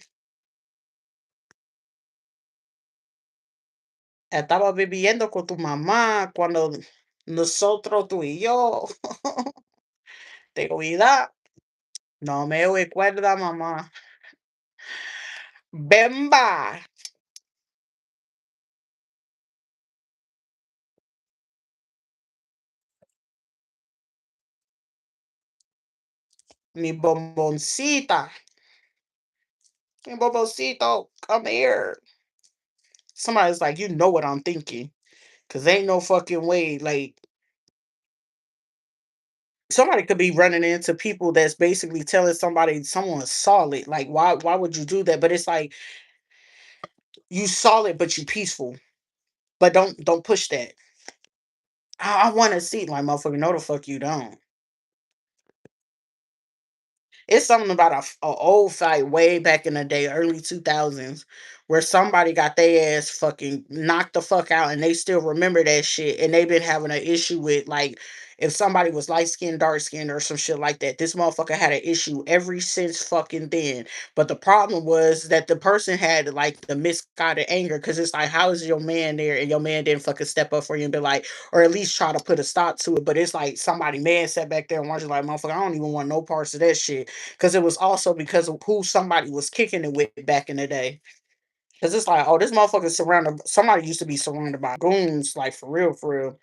Estaba viviendo con tu mamá cuando nosotros, tú y yo, te cuida. No me recuerda, mamá. Bemba, mi bomboncita, mi bomboncito, come here. Somebody's like, you know what I'm thinking. Cause ain't no fucking way. Like somebody could be running into people that's basically telling somebody someone's solid. Like why would you do that? But it's like you solid, but you peaceful. But don't push that. I want to see like motherfucker. No, the fuck you don't. It's something about a old fight way back in the day, early 2000s, where somebody got their ass fucking knocked the fuck out and they still remember that shit. And they've been having an issue with like if somebody was light skinned, dark skinned, or some shit like that. This motherfucker had an issue ever since fucking then. But the problem was that the person had like the misguided anger because it's like, how is your man there and your man didn't fucking step up for you and be like, or at least try to put a stop to it. But it's like somebody man sat back there and watched like, motherfucker, I don't even want no parts of that shit. Because it was also because of who somebody was kicking it with back in the day. Because it's like, oh, this motherfucker surrounded. Somebody used to be surrounded by goons, like for real, for real.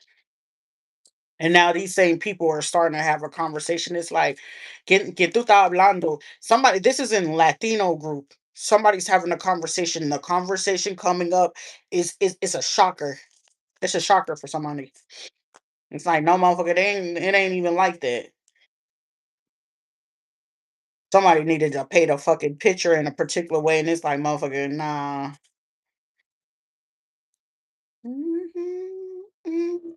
And now these same people are starting to have a conversation. It's like, que tú estás hablando. Somebody, this is in Latino group. Somebody's having a conversation. The conversation coming up is it's a shocker. It's a shocker for somebody. It's like, no motherfucker, it ain't even like that. Somebody needed to paint a fucking picture in a particular way, and it's like, motherfucker, nah. Mhm, mhm,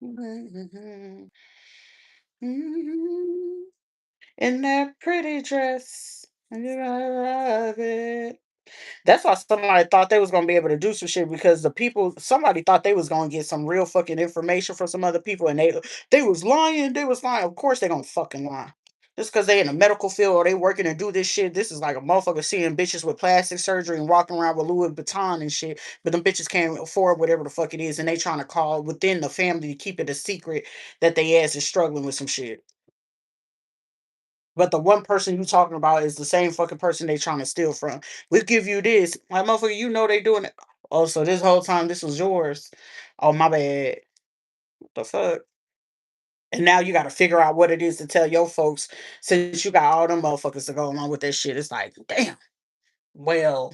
mhm, mhm. In that pretty dress, and you gotta love it. That's why somebody thought they was gonna be able to do some shit because the people somebody thought they was gonna get some real fucking information from some other people and they was lying, they was lying. Of course they gonna fucking lie. Just because they in the medical field or they working and do this shit, this is like a motherfucker seeing bitches with plastic surgery and walking around with Louis Vuitton and shit, but them bitches can't afford whatever the fuck it is, and they trying to call within the family to keep it a secret that they ass is struggling with some shit. But the one person you talking about is the same fucking person they trying to steal from. We'll give you this. Like motherfucker, you know they doing it. Oh, so this whole time this was yours. Oh my bad. What the fuck? And now you gotta figure out what it is to tell your folks since you got all them motherfuckers to go along with that shit. It's like, damn, well,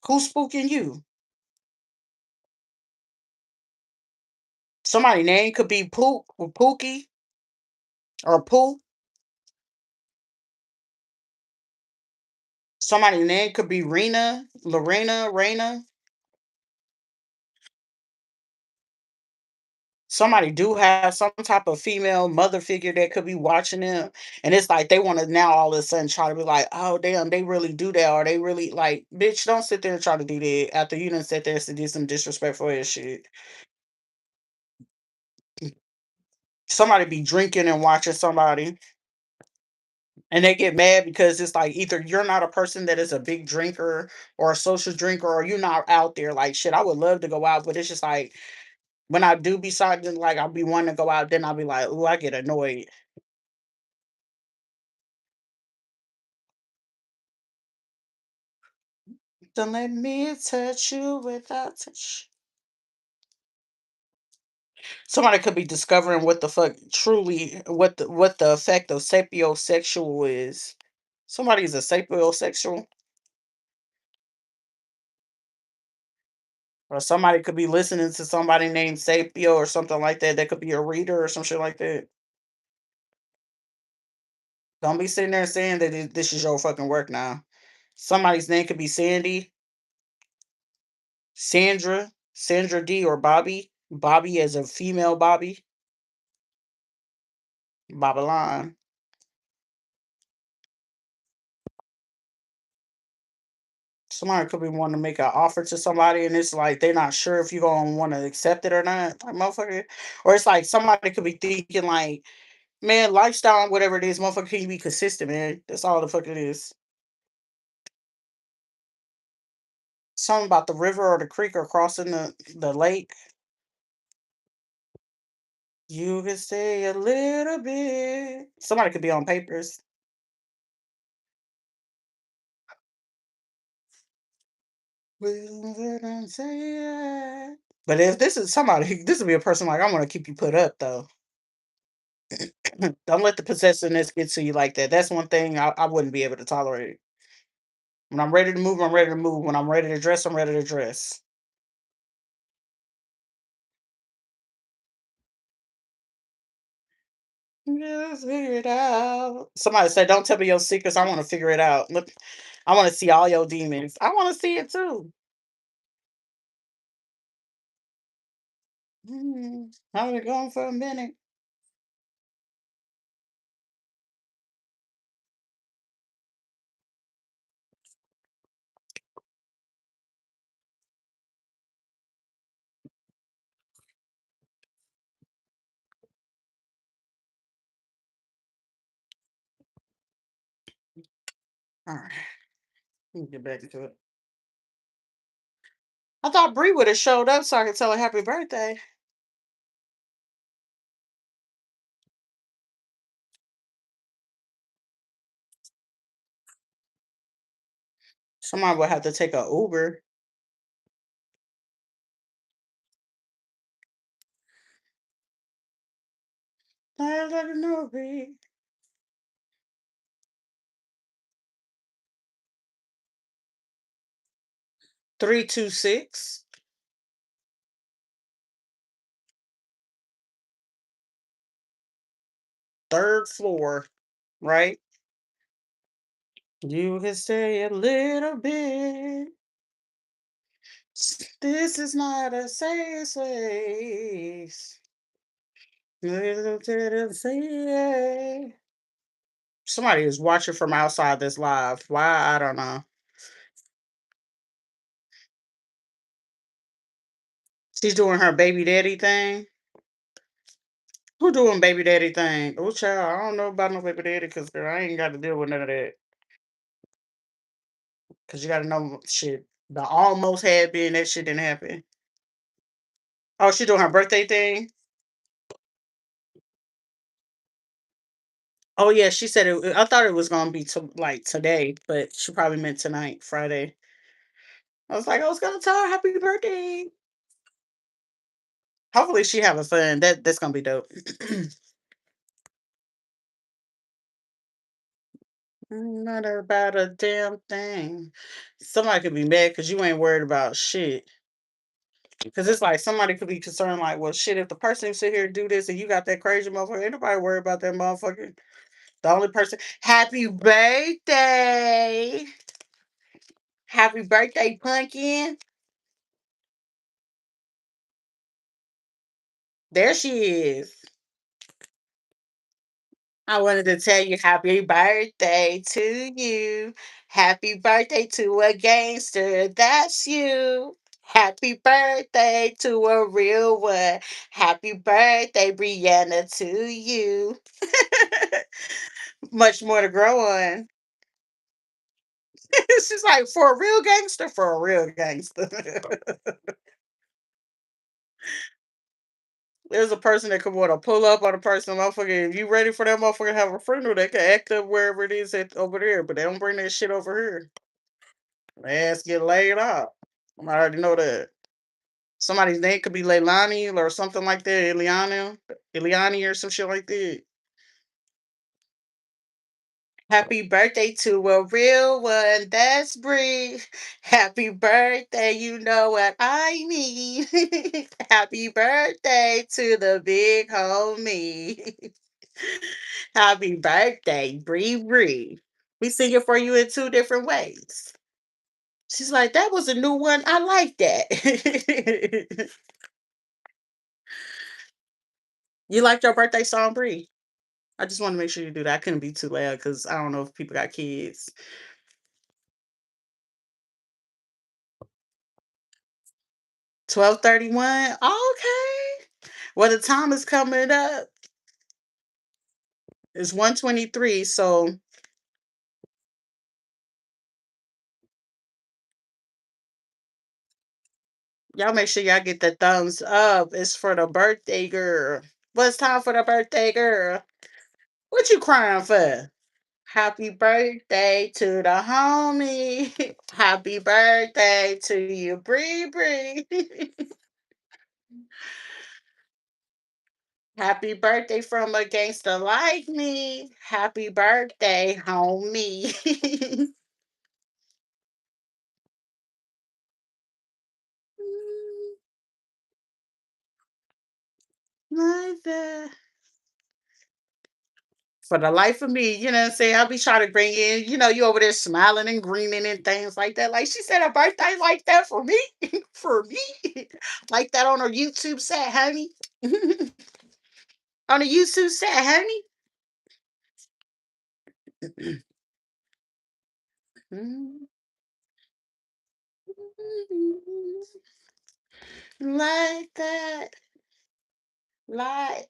who's spooking you? Somebody name could be Pook or Pookie or Pooh. Somebody name could be Rena, Lorena, Raina. Somebody do have some type of female mother figure that could be watching them, and it's like they want to now all of a sudden try to be like, oh damn, they really do that, or they really like, bitch, don't sit there and try to do that after you done sit there and did some disrespectful ass shit. Somebody be drinking and watching somebody, and they get mad because it's like either you're not a person that is a big drinker or a social drinker, or you're not out there like shit. I would love to go out, but it's just like when I do be something like I'll be wanting to go out, then I'll be like, oh, I get annoyed. Don't let me touch you without touch. Somebody could be discovering what the fuck truly what the effect of sapiosexual is. Somebody's a sapiosexual, or somebody could be listening to somebody named Sapio or something like that. That could be a reader or some shit like that. Don't be sitting there saying that this is your fucking work now. Somebody's name could be Sandy, Sandra, Sandra D, or Bobby. Bobby as a female Bobby. Babylon. Somebody could be wanting to make an offer to somebody, and it's like they're not sure if you're gonna want to accept it or not, like motherfucker. Or it's like somebody could be thinking like, man, lifestyle, whatever it is, motherfucker, can you be consistent, man? That's all the fuck it is. Something about the river or the creek or crossing the lake. You can stay a little bit. Somebody could be on papers. But if this is somebody, this would be a person like I want to keep you put up though. Don't let the possessiveness get to you like that. That's one thing I wouldn't be able to tolerate. When I'm ready to move, I'm ready to move. When I'm ready to dress, I'm ready to dress. Just figure it out. Somebody said, "Don't tell me your secrets. I want to figure it out. Look, I want to see all your demons. I want to see it too." I've been going for a minute. All right, let me get back into it. I thought Bree would have showed up so I could tell her happy birthday. Somebody would have to take a Uber. I don't know, Bree. 326, third floor, right? You can stay a little bit. This is not a safe space. Little bit of safe. Somebody is watching from outside this live. Why? I don't know. She's doing her baby daddy thing. Who doing baby daddy thing? Oh, child, I don't know about no baby daddy because I ain't got to deal with none of that. Because you got to know shit. The almost had been that shit didn't happen. Oh, she doing her birthday thing. Oh yeah, she said it. I thought it was gonna be like today, but she probably meant tonight, Friday. I was like, I was gonna tell her happy birthday. Hopefully she having fun. That's gonna be dope. Not about a damn thing. Somebody could be mad because you ain't worried about shit. Because it's like somebody could be concerned, like, well, shit, if the person sit here and do this and you got that crazy motherfucker, ain't nobody worried about that motherfucker. The only person, happy birthday. Happy birthday, pumpkin. There she is. I wanted to tell you happy birthday to you. Happy birthday to a gangster. That's you. Happy birthday to a real one. Happy birthday, Brianna, to you. Much more to grow on. She's like, for a real gangster, for a real gangster. There's a person that could want to pull up on a person, motherfucker. If you ready for that motherfucker to have a funeral, they can act up wherever it is over there, but they don't bring that shit over here. Ass get laid out. I already know that. Somebody's name could be Leilani or something like that. Eliani or some shit like that. Happy birthday to a real one. That's Bree. Happy birthday. You know what I mean. Happy birthday to the big homie. Happy birthday, Bree Bree. We sing it for you in two different ways. She's like, that was a new one. I like that. You liked your birthday song, Bree? I just want to make sure you do that. I couldn't be too loud because I don't know if people got kids. 12:31. Okay. Well, the time is coming up. It's 1:23. So y'all make sure y'all get the thumbs up. It's for the birthday girl. What's time for the birthday girl? What you crying for? Happy birthday to the homie. Happy birthday to you, Bree Bree. Happy birthday from a gangster like me. Happy birthday, homie. Like that. For the life of me, you know what I'm saying? I'll be trying to bring in, you over there smiling and grinning and things like that. Like she said, a birthday like that for me, for me, like that on her YouTube set, honey. On a YouTube set, honey. Like that, like.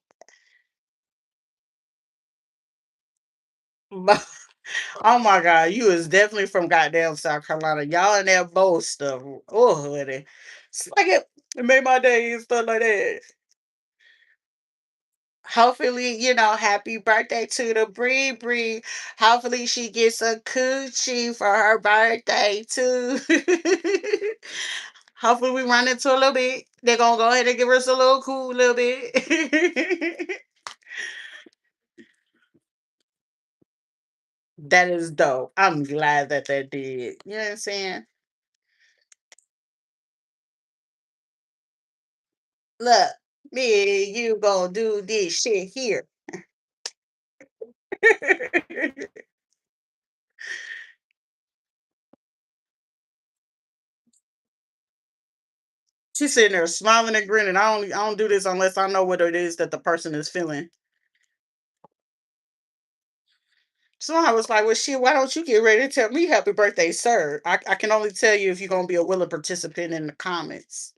Oh my God, you is definitely from goddamn South Carolina. Y'all in that bold stuff. Oh, honey. It's like it made my day and stuff like that. Hopefully, happy birthday to the Bree Bree. Hopefully she gets a coochie for her birthday too. Hopefully we run into a little bit. They're gonna go ahead and give us a little cool little bit. That is dope. I'm glad that they did. You know what I'm saying? Look, me and you gonna do this shit here. She's sitting there smiling and grinning. I don't do this unless I know what it is that the person is feeling. So I was like, well, shit, why don't you get ready to tell me happy birthday, sir? I can only tell you if you're going to be a willing participant in the comments.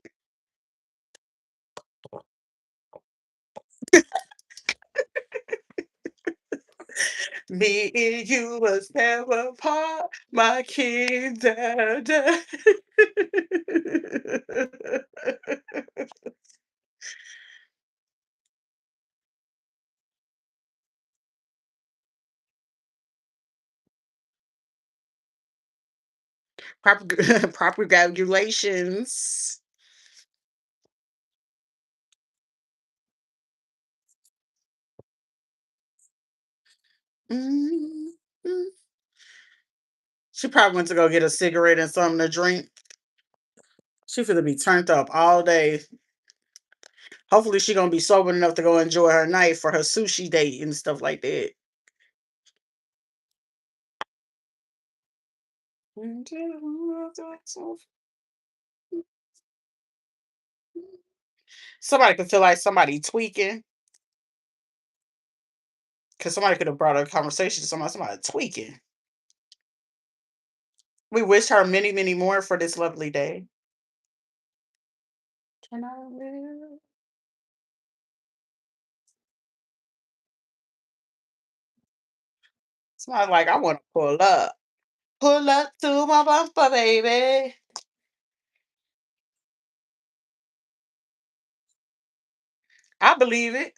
Me and you was never apart, my king. Da, da. Proper proper regulations. Mm, mm. She probably went to go get a cigarette and something to drink. She finna be turned up all day. Hopefully she gonna be sober enough to go enjoy her night for her sushi date and stuff like that. Somebody could feel like somebody tweaking because somebody could have brought a conversation to somebody tweaking. We wish her many, many more for this lovely day. Can I live? Somebody like, I want to pull up. Pull up to my bumper, baby. I believe it.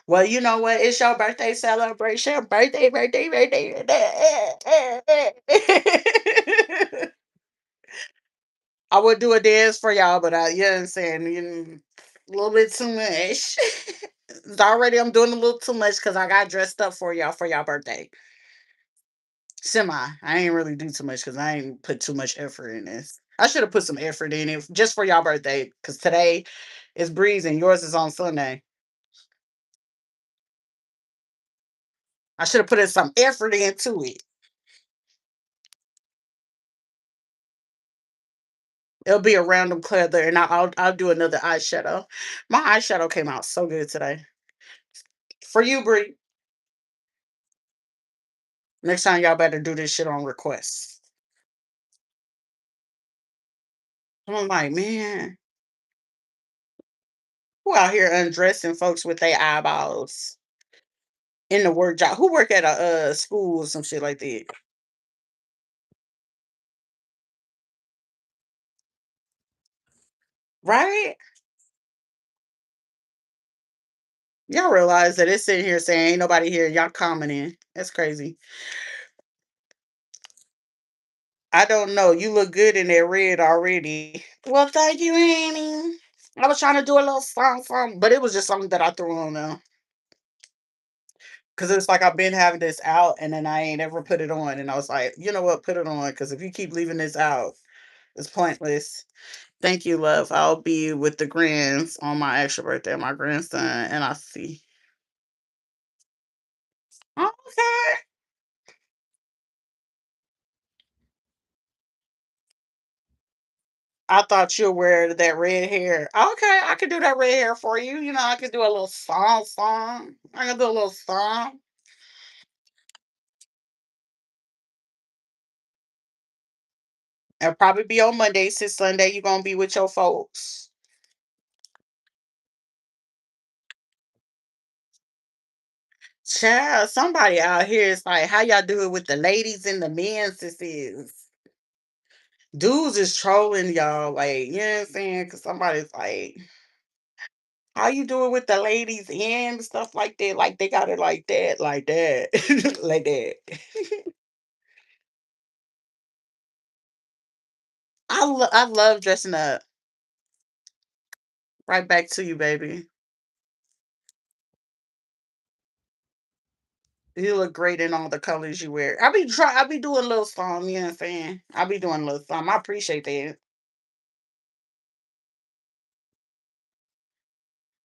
Well, you know what? It's your birthday celebration. Birthday, birthday, birthday. I would do a dance for y'all, but you know what I'm saying? A little bit too much. Already, I'm doing a little too much because I got dressed up for y'all birthday. Semi. I ain't really do too much because I ain't put too much effort in this. I should have put some effort in it just for y'all birthday because today is Breeze and yours is on Sunday. I should have put in some effort into it. It'll be a random color, and I'll do another eyeshadow. My eyeshadow came out so good today. For you, Bree. Next time y'all better do this shit on request. I'm like, man, who out here undressing folks with their eyeballs in the work job? Who work at a school or some shit like that? Right? Y'all realize that it's sitting here saying ain't nobody here. Y'all commenting. That's crazy. I don't know. You look good in that red already. Well, thank you, Annie. I was trying to do a little song, but it was just something that I threw on there. Cause it's like I've been having this out and then I ain't ever put it on. And I was like, you know what, put it on. Cause if you keep leaving this out, it's pointless. Thank you, love. I'll be with the grands on my actual birthday, my grandson, and I see. Okay. I thought you'll wear that red hair. Okay, I could do that red hair for you. You know, I could do a little song. I can do a little song. It'll probably be on Monday since Sunday you're gonna be with your folks. Child, somebody out here is like, how y'all do it with the ladies and the men is. Dudes is trolling y'all, like, you know what I'm saying? Cause somebody's like, how you do it with the ladies and stuff like that? Like they got it like that, like that. I love dressing up. Right back to you, baby. You look great in all the colors you wear. I be doing a little something, you know what I'm saying? I be doing a little something. I appreciate that.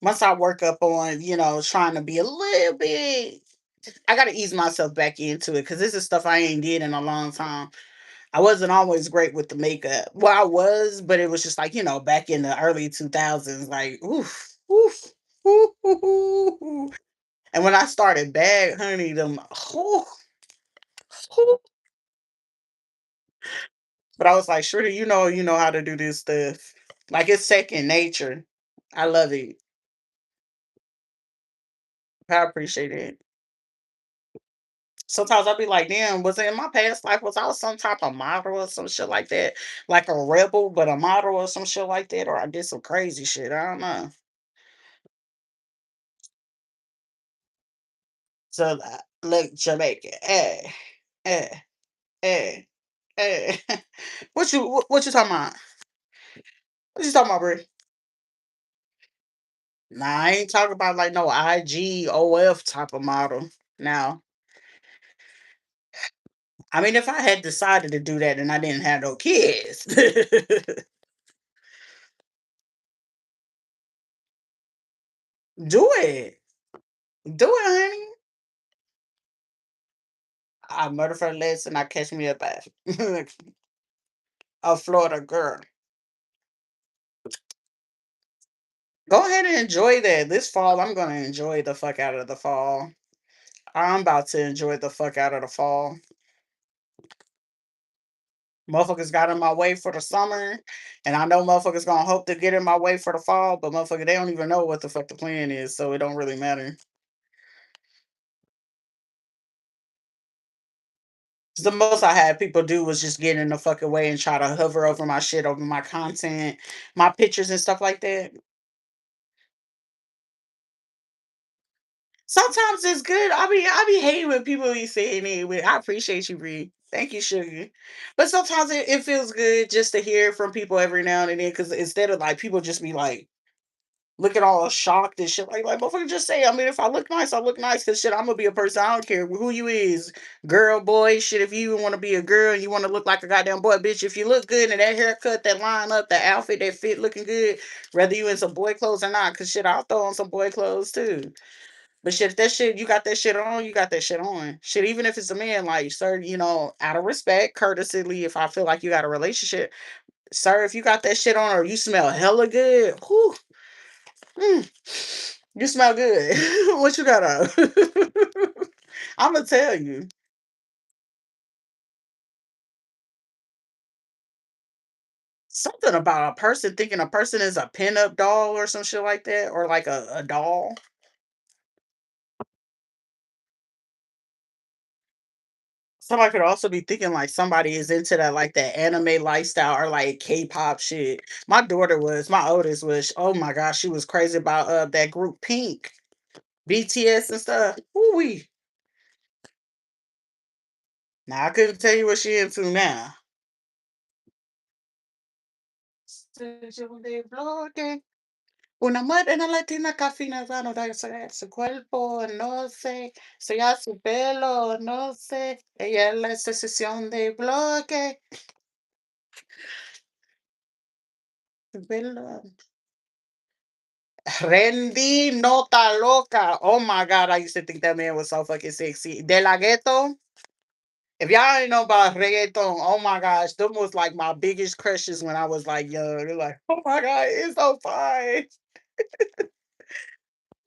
Once I work up on, trying to be a little bit, I gotta ease myself back into it because this is stuff I ain't did in a long time. I wasn't always great with the makeup. Well, I was, but it was just like, back in the early 2000s, like, oof, oof, oof, oof, oof, oof. And when I started back, honey, oof, oof. But I was like, surely you know how to do this stuff. Like it's second nature. I love it. I appreciate it. Sometimes I'll be like, damn, was it in my past life? Was I some type of model or some shit like that? Like a rebel, but a model or some shit like that? Or I did some crazy shit. I don't know. So look, Jamaican. Eh, eh, eh. What you talking about? What you talking about, bro? Nah, I ain't talking about like no IGOF type of model. Now, I mean, if I had decided to do that and I didn't have no kids, do it. Do it, honey. I murder for less and I catch me a bath. A Florida girl. Go ahead and enjoy that. This fall, I'm gonna enjoy the fuck out of the fall. I'm about to enjoy the fuck out of the fall. Motherfuckers got in my way for the summer, and I know motherfuckers gonna hope to get in my way for the fall, but motherfucker, they don't even know what the fuck the plan is, so it don't really matter. The most I had people do was just get in the fucking way and try to hover over my shit, over my content, my pictures and stuff like that. Sometimes it's good. I be hating when people be saying it. I appreciate you, Bree. Thank you, sugar. But sometimes it feels good just to hear from people every now and then, because instead of like people just be like looking all shocked and shit like motherfucker just say, I mean, if I look nice, I look nice, because shit, I'm gonna be a person. I don't care who you is, girl, boy, shit. If you want to be a girl and you want to look like a goddamn boy, bitch, if you look good and that haircut, that line up, that outfit, that fit looking good, whether you in some boy clothes or not, because shit, I'll throw on some boy clothes too. But shit, if that shit, you got that shit on, you got that shit on. Shit, even if it's a man, like, sir, out of respect, courteously, if I feel like you got a relationship, sir, if you got that shit on or you smell hella good, whew, mm, you smell good. What you got on? I'm gonna tell you. Something about a person thinking a person is a pinup doll or some shit like that, or like a doll. Somebody could also be thinking like somebody is into that like that anime lifestyle or like K-pop shit. My oldest was, oh my gosh, she was crazy about that group Pink, BTS and stuff. Ooh wee. Now I couldn't tell you what she into now. Sesión de bloque. Una morena latina que afinada de su cuerpo, no sé, sea su pelo, no sé. Ella es la sesión de bloque. Velo. Randy Nota Loca. Oh my god, I used to think that man was so fucking sexy. De la Ghetto. If y'all ain't know about reggaeton, oh my gosh, them was like my biggest crushes when I was like young. They're like, oh my god, it's so fine.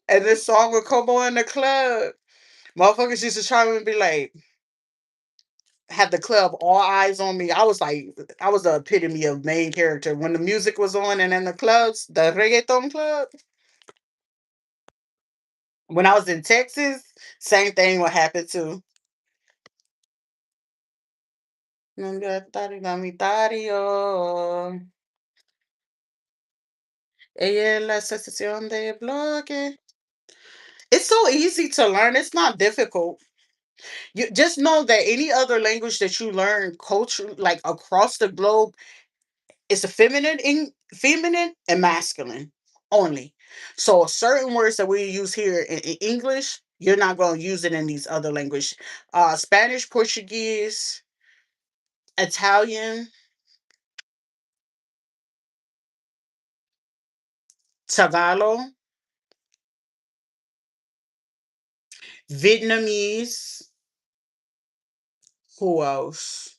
And this song would come on in the club. Motherfuckers used to try and be like, had the club all eyes on me. I was the epitome of main character. When the music was on and in the clubs, the reggaeton club, when I was in Texas, same thing would happen too. Ella es la sensación de bloque. It's so easy to learn. It's not difficult. You just know that any other language that you learn culture like across the globe is a feminine and masculine only. So certain words that we use here in English, you're not going to use it in these other languages. Spanish, Portuguese, Italian, Tagalog, Vietnamese. Who else?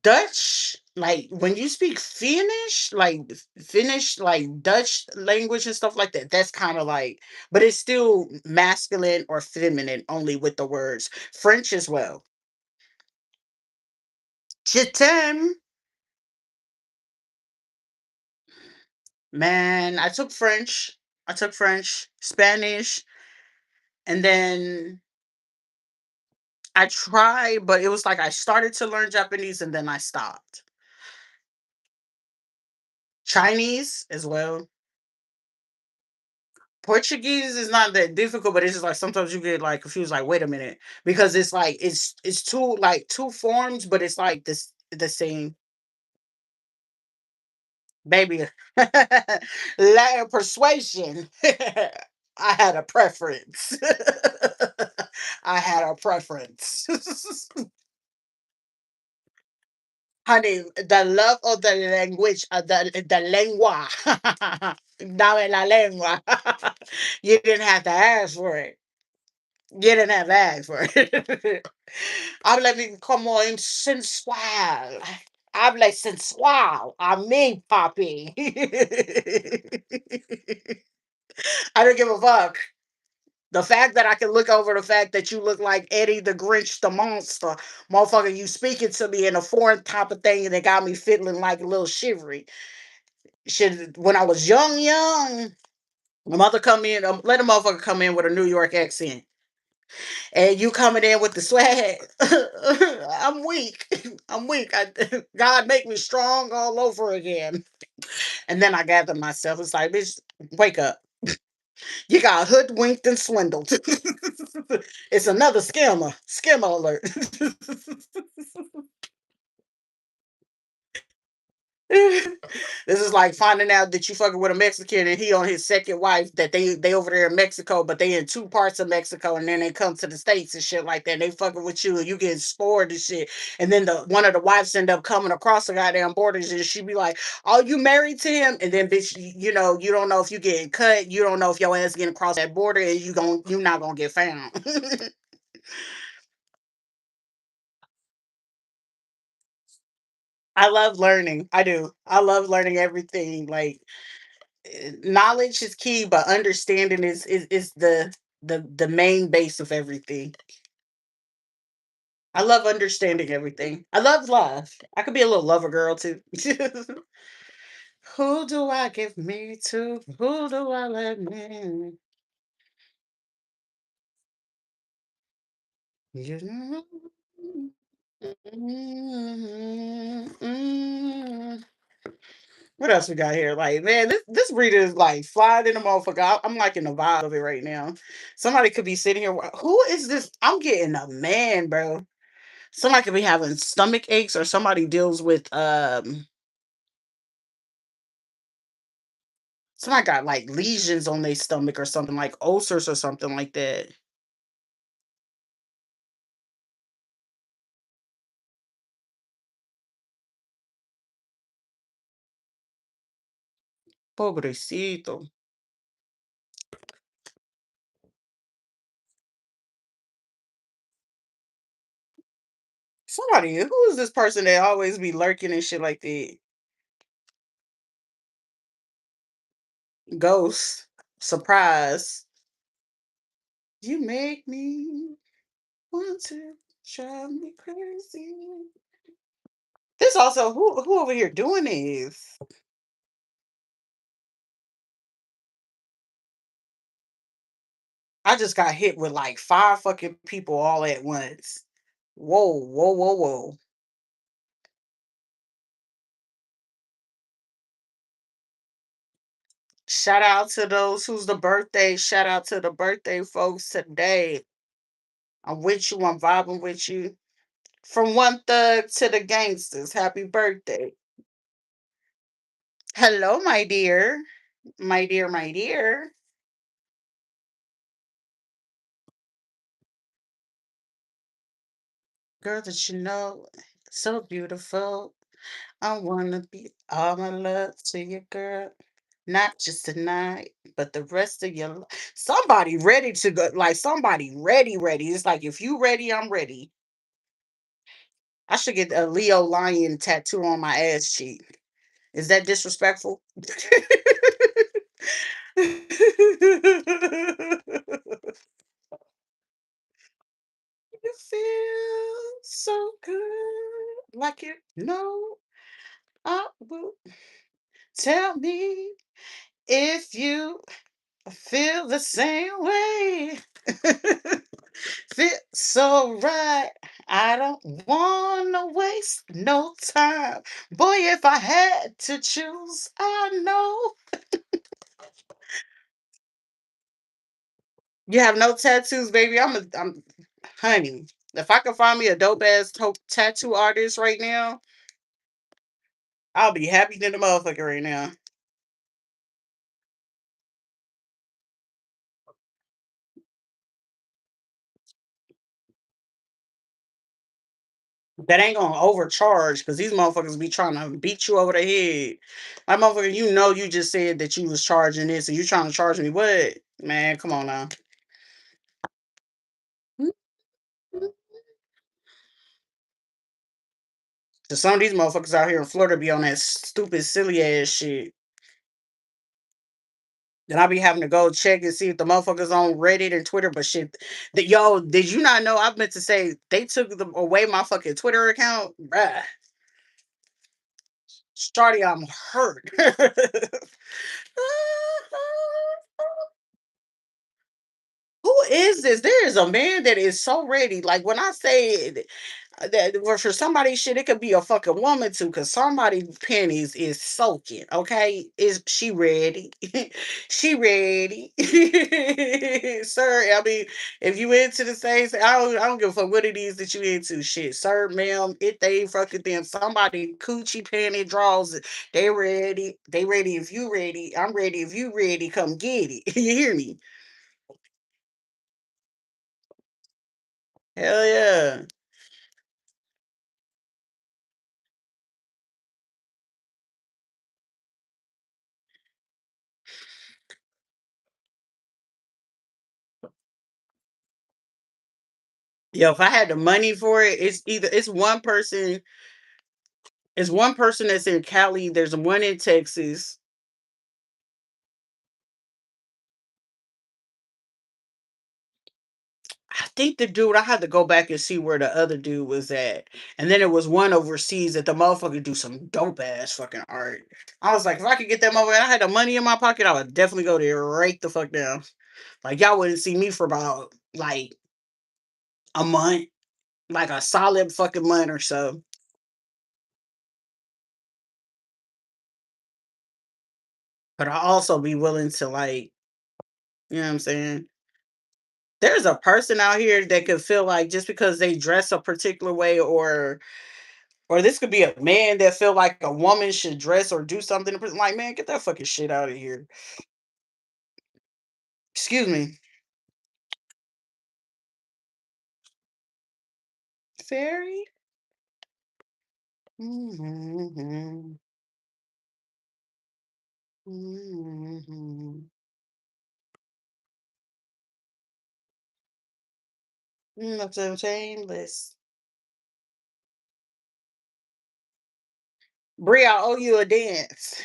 Dutch, like when you speak Finnish, like Dutch language and stuff like that, that's kind of like, but it's still masculine or feminine only with the words. French as well. Je t'aime. Man, I took French, Spanish, and then I tried, but it was like I started to learn Japanese and then I stopped. Chinese as well. Portuguese is not that difficult, but it's just like sometimes you get like confused, like, wait a minute, because it's like it's two like two forms, but it's like this the same. Baby. Latin persuasion. I had a preference. I had a preference. Honey, the love of the language, the lengua. Dame la lengua. You didn't have to ask for it. You didn't have to ask for it. Habla como en sensual. Habla sensual. A mí, papi. I don't give a fuck. The fact that I can look over the fact that you look like Eddie the Grinch the monster, motherfucker, you speaking to me in a foreign type of thing and it got me feeling like a little shivery. Shit, when I was young, my mother come in, let a motherfucker come in with a New York accent. And you coming in with the swag. I'm weak. I'm weak. God make me strong all over again. And then I gather myself. It's like, bitch, wake up. You got hoodwinked and swindled. It's another scammer. Scammer alert. This is like finding out that you fucking with a Mexican and he on his second wife that they over there in Mexico, but they in two parts of Mexico and then they come to the States and shit like that. And they fucking with you and you getting spoiled and shit. And then the one of the wives end up coming across the goddamn borders and she be like, "Oh, you married to him?" And then bitch, you know, you don't know if you getting cut, you don't know if your ass getting across that border and you not gonna get found. I love learning. I do. I love learning everything. Like knowledge is key, but understanding is the main base of everything. I love understanding everything. I love love. I could be a little lover girl too. Who do I give me to? Who do I let me? You know? What else we got here? Like, man, this reader is like flying in the motherfucker. I'm like in the vibe of it right now. Somebody could be sitting here. Who is this? I'm getting a man, bro. Somebody could be having stomach aches, or somebody deals with somebody got like lesions on their stomach or something like ulcers or something like that. Pobrecito. Somebody, who is this person that always be lurking and shit like that? Ghost. Surprise. You make me want to drive me crazy. This also who over here doing this? I just got hit with like five fucking people all at once. Whoa, whoa, whoa, whoa. Shout out to those who's the birthday. Shout out to the birthday folks today. I'm with you. I'm vibing with you. From one thug to the gangsters. Happy birthday. Hello, my dear. My dear, my dear. Girl that you know, so beautiful. I wanna be all my love to you, girl. Not just tonight, but the rest of your life. Somebody ready to go, like somebody ready, ready. It's like if you ready, I'm ready. I should get a Leo lion tattoo on my ass cheek. Is that disrespectful? You feel so good, like you know I will. Tell me if you feel the same way. Feel so right. I don't wanna waste no time. Boy, if I had to choose, I know You have no tattoos, baby. I'm honey. If I can find me a dope ass tattoo artist right now, I'll be happy than the motherfucker right now. That ain't gonna overcharge because these motherfuckers be trying to beat you over the head. Like motherfucker, you know you just said that you was charging this and you trying to charge me what? Man, come on now. So some of these motherfuckers out here in Florida be on that stupid silly ass shit. Then I be having to go check and see if the motherfuckers on Reddit and Twitter, but shit, that yo, did you not know? I meant to say they took away my fucking Twitter account, bruh. Starty, I'm hurt. Who is this? There is a man that is so ready. Like when I say that for somebody shit, it could be a fucking woman too, because somebody pennies is soaking. Okay, is she ready? She ready, sir? I mean, if you into the same, I don't give a fuck what it is that you into. Shit, sir, ma'am, if they fucking them somebody coochie panty draws, they ready. They ready if you ready. I'm ready if you ready. Come get it. You hear me? Hell yeah. Yo, if I had the money for it, it's one person that's in Cali, there's one in Texas. I think the dude, I had to go back and see where the other dude was at. And then there was one overseas that the motherfucker do some dope ass fucking art. I was like, if I could get that motherfucker, and I had the money in my pocket, I would definitely go there right the fuck down. Like y'all wouldn't see me for about like a month, like a solid fucking month or so. But I also be willing to like, you know what I'm saying? There's a person out here that could feel like just because they dress a particular way, or this could be a man that feel like a woman should dress or do something, like, man, get that fucking shit out of here. Excuse me. Fairy? Mhm. Mhm. I'm so shameless. Brie, I owe you a dance.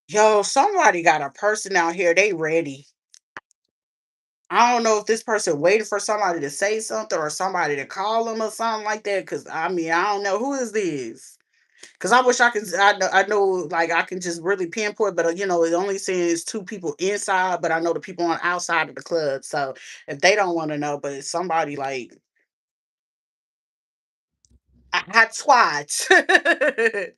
Yo, somebody got a person out here, they ready. I don't know if this person waited for somebody to say something or somebody to call them or something like that. Cause I mean, I don't know who is this. Cause I wish I could. I know, like I can just really pinpoint, but it only says two people inside, but I know the people on outside of the club. So if they don't want to know, but it's somebody like I twat.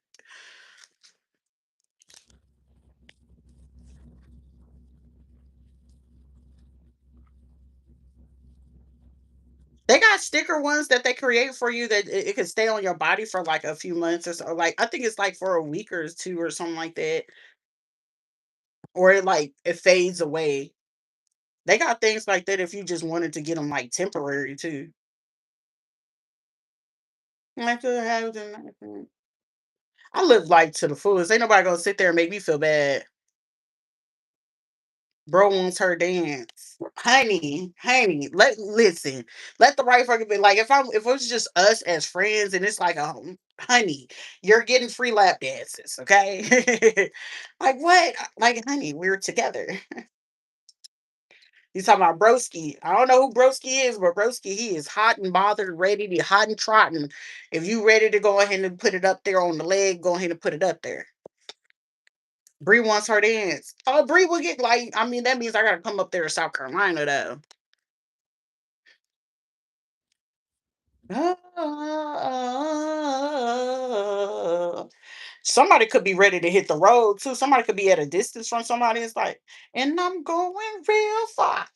They got sticker ones that they create for you that it can stay on your body for like a few months or so. Like I think it's like for a week or two or something like that, or it fades away. They got things like that if you just wanted to get them like temporary too. Like I live life to the fullest. Ain't nobody gonna sit there and make me feel bad. Bro wants her dance. Honey, listen. Let the right fucking be like if it was just us as friends and it's like honey, you're getting free lap dances, okay? Like what? Like, honey, we're together. You talking about broski. I don't know who broski is, but broski, he is hot and bothered, ready to hot and trotting. If you ready to go ahead and put it up there on the leg, go ahead and put it up there. Bree wants her dance. Oh, Bree will get like, I mean, that means I gotta come up there to South Carolina though. Ah. Somebody could be ready to hit the road too. Somebody could be at a distance from somebody. It's like, and I'm going real far.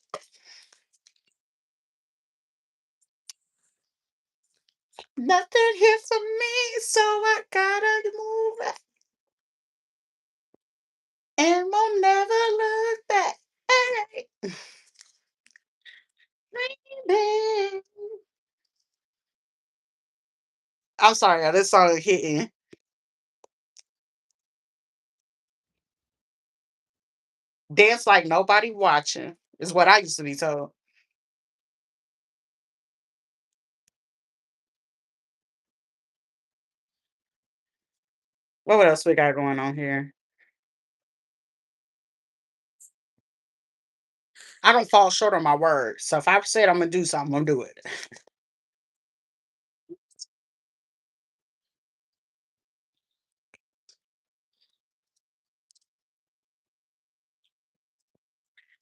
Nothing here for me, so I gotta move it and won't never look back. Hey, baby. I'm sorry, this song is hitting. Dance like nobody watching is what I used to be told. What else we got going on here? I don't fall short on my word. So if I said I'm gonna do something, I'm gonna do it.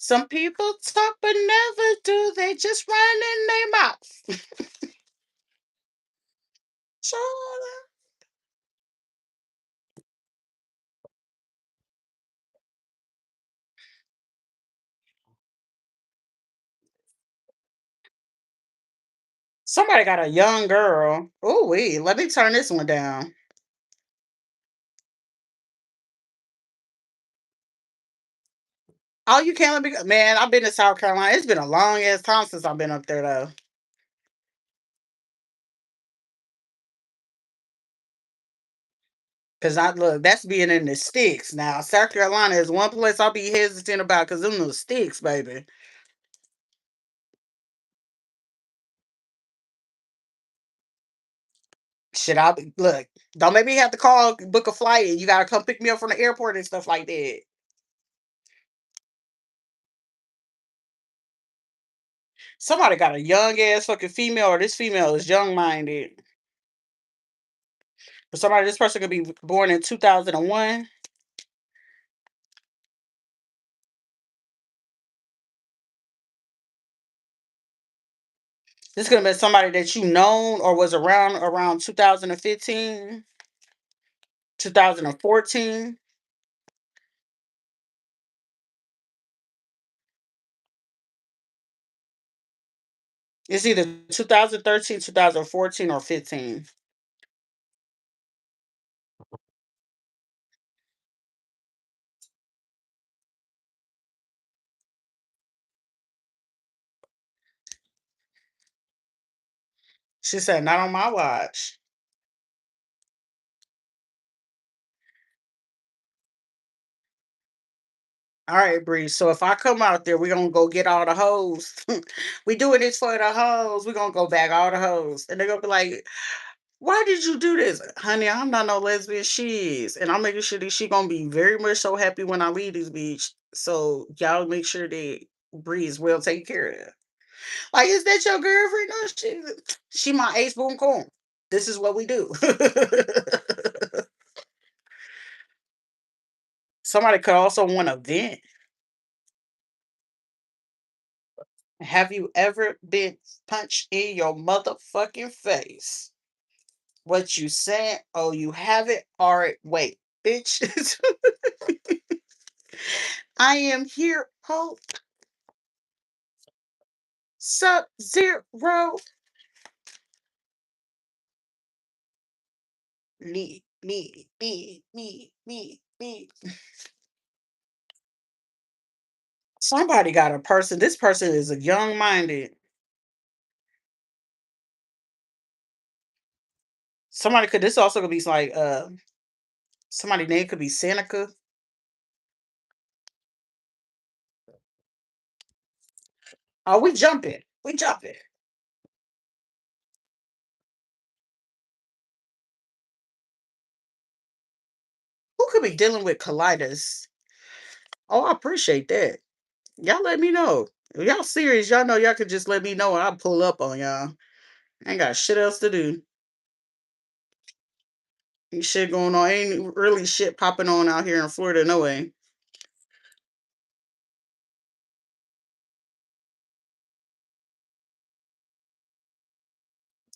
Some people talk but never do. They just run in their mouth. So somebody got a young girl. Oh wait, let me turn this one down. Oh, you can't let me go. Man, I've been to South Carolina. It's been a long ass time since I've been up there though. Cause I look, that's being in the sticks. Now, South Carolina is one place I'll be hesitant about because them the sticks, baby. Shit, I'll be look. Don't make me have to call, book a flight, and you gotta come pick me up from the airport and stuff like that. Somebody got a young ass fucking female, or this female is young minded. But somebody, this person could be born in 2001. This could have been somebody that you known or was around 2015, 2014. It's either 2013, 2014, or 15. She said, not on my watch. All right, Bree. So if I come out there, we're gonna go get all the hoes. We doing this for the hoes. We're gonna go back all the hoes. And they're gonna be like, why did you do this? Honey, I'm not no lesbian. She is. And I'm making sure that she gonna be very much so happy when I leave this beach. So y'all make sure that Bree is well taken care of. Like, is that your girlfriend? No, she my ace boom coon. This is what we do. Somebody could also want to vent. Have you ever been punched in your motherfucking face? What you saying? Oh, you haven't? All right, wait, bitch. I am here, ho. Sub Zero. Me. Somebody got a person. This person is a young minded. Somebody could. This also could be like somebody name could be Seneca. Oh, we jumping. We jumping. Who could be dealing with colitis? Oh, I appreciate that. Y'all let me know. If y'all serious, y'all know y'all could just let me know and I'll pull up on y'all. I ain't got shit else to do. Ain't shit going on. Ain't really shit popping on out here in Florida, no way.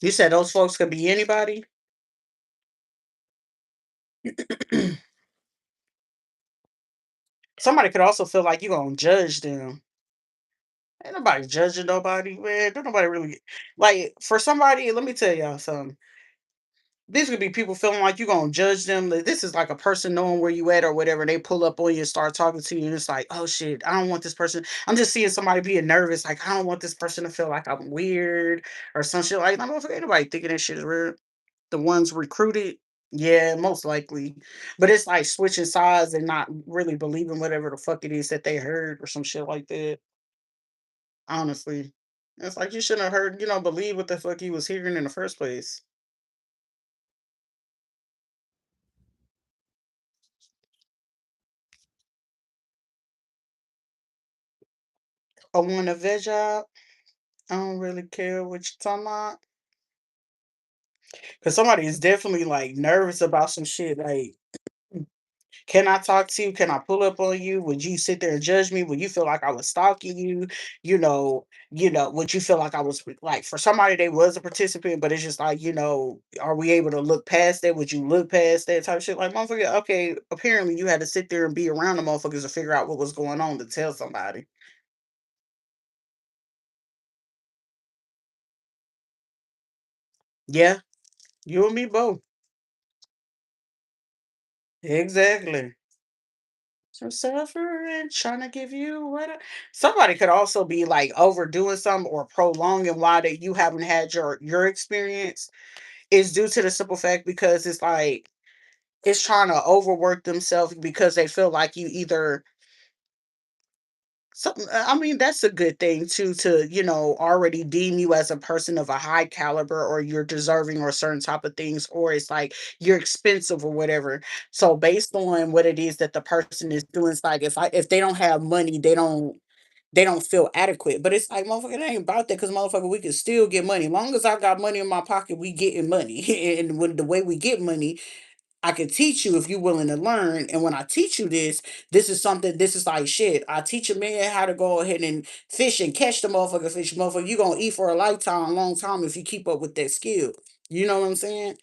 You said those folks could be anybody? Somebody could also feel like you gonna judge them. Ain't nobody judging nobody, man. Don't nobody really like for somebody. Let me tell y'all something. This could be people feeling like you gonna judge them. That this is like a person knowing where you at or whatever. They pull up on you and start talking to you, and it's like, oh shit, I don't want this person. I'm just seeing somebody being nervous. Like I don't want this person to feel like I'm weird or some shit. Like I don't ain't nobody thinking that shit is weird. The ones recruited, yeah, most likely. But it's like switching sides and not really believing whatever the fuck it is that they heard or some shit like that. Honestly. It's like you shouldn't have heard, believe what the fuck you was hearing in the first place. I want a veg job. I don't really care what you're talking about. Cause somebody is definitely like nervous about some shit. Like, can I talk to you? Can I pull up on you? Would you sit there and judge me? Would you feel like I was stalking you? Would you feel like I was like for somebody they was a participant, but it's just like, are we able to look past that? Would you look past that type of shit? Like, motherfucker, okay, apparently you had to sit there and be around the motherfuckers to figure out what was going on to tell somebody. Yeah, you and me both. Exactly. So suffering, trying to give you somebody could also be like overdoing something or prolonging why that you haven't had your experience is due to the simple fact because it's like it's trying to overwork themselves because they feel like you either something I mean that's a good thing too to already deem you as a person of a high caliber or you're deserving or certain type of things or it's like you're expensive or whatever. So based on what it is that the person is doing, it's like if they don't have money, they don't feel adequate. But it's like, motherfucker, it ain't about that because motherfucker, we can still get money. Long as I got money in my pocket, we getting money. And when the way we get money, I can teach you if you're willing to learn. And when I teach you this is like shit. I teach a man how to go ahead and fish and catch the motherfucker fish. Motherfucker, you gonna eat for a lifetime, a long time if you keep up with that skill. You know what I'm saying?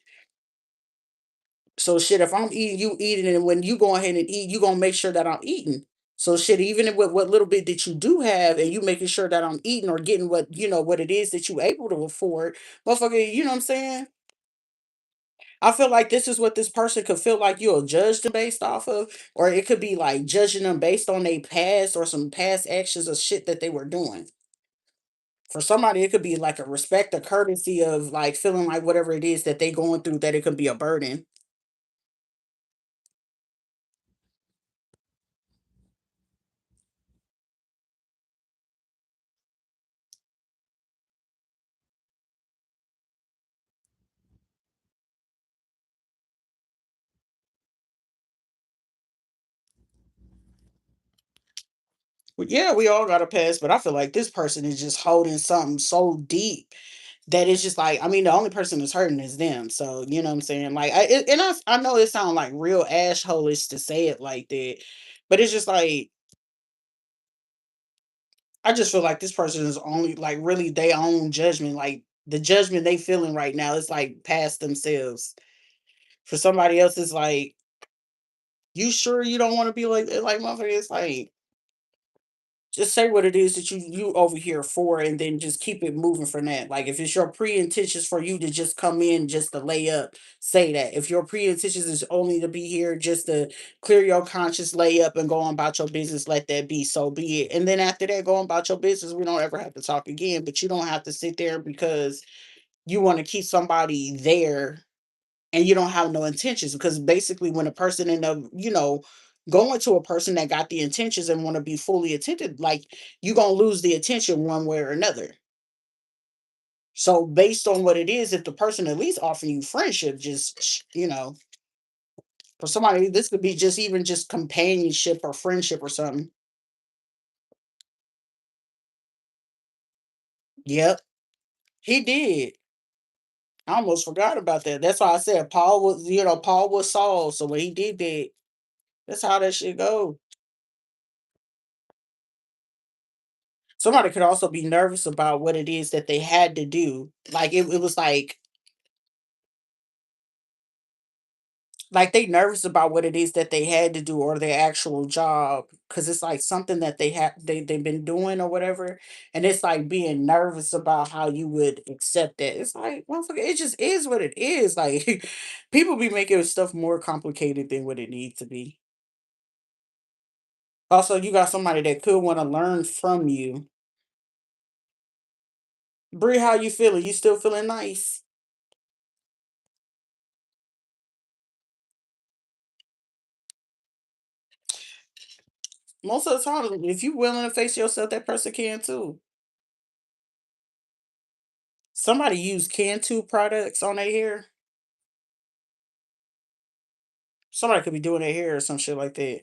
So shit, if I'm eating, you eating, and when you go ahead and eat, you gonna make sure that I'm eating. So shit, even with what little bit that you do have, and you making sure that I'm eating or getting what it is that you able to afford, motherfucker. You know what I'm saying? I feel like this is what this person could feel like you'll judge them based off of, or it could be like judging them based on their past or some past actions of shit that they were doing. For somebody, it could be like a respect, a courtesy of like feeling like whatever it is that they going through, that it could be a burden. Well, yeah, we all got a past, but I feel like this person is just holding something so deep that it's just like, I mean, the only person that's hurting is them. So you know what I'm saying? Like, I know it sounds like real ashholish to say it like that, but it's just like I just feel like this person is only like really their own judgment. Like the judgment they feeling right now is like past themselves. For somebody else, it's like, you sure you don't want to be like that? Like motherfucker, it's like just say what it is that you over here for and then just keep it moving from that. Like if it's your pre-intentions for you to just come in just to lay up, say that. If your pre-intentions is only to be here just to clear your conscience, lay up and go on about your business, let that be, so be it. And then after that, go on about your business. We don't ever have to talk again, but you don't have to sit there because you want to keep somebody there and you don't have no intentions, because basically when a person end up going to a person that got the intentions and want to be fully attentive, like you gonna lose the attention one way or another. So based on what it is, if the person at least offering you friendship, just for somebody, this could be just even just companionship or friendship or something. Yep, he did. I almost forgot about that. That's why I said Paul was Saul. So when he did that, that's how that shit go. Somebody could also be nervous about what it is that they had to do. Like it was like they nervous about what it is that they had to do or their actual job because it's like something that they've been doing or whatever, and it's like being nervous about how you would accept that. It's like, motherfucker, it just is what it is. Like people be making stuff more complicated than what it needs to be. Also, you got somebody that could want to learn from you. Bree, how you feeling? You still feeling nice? Most of the time, if you willing to face yourself, that person can too. Somebody use Cantu products on their hair. Somebody could be doing their hair or some shit like that.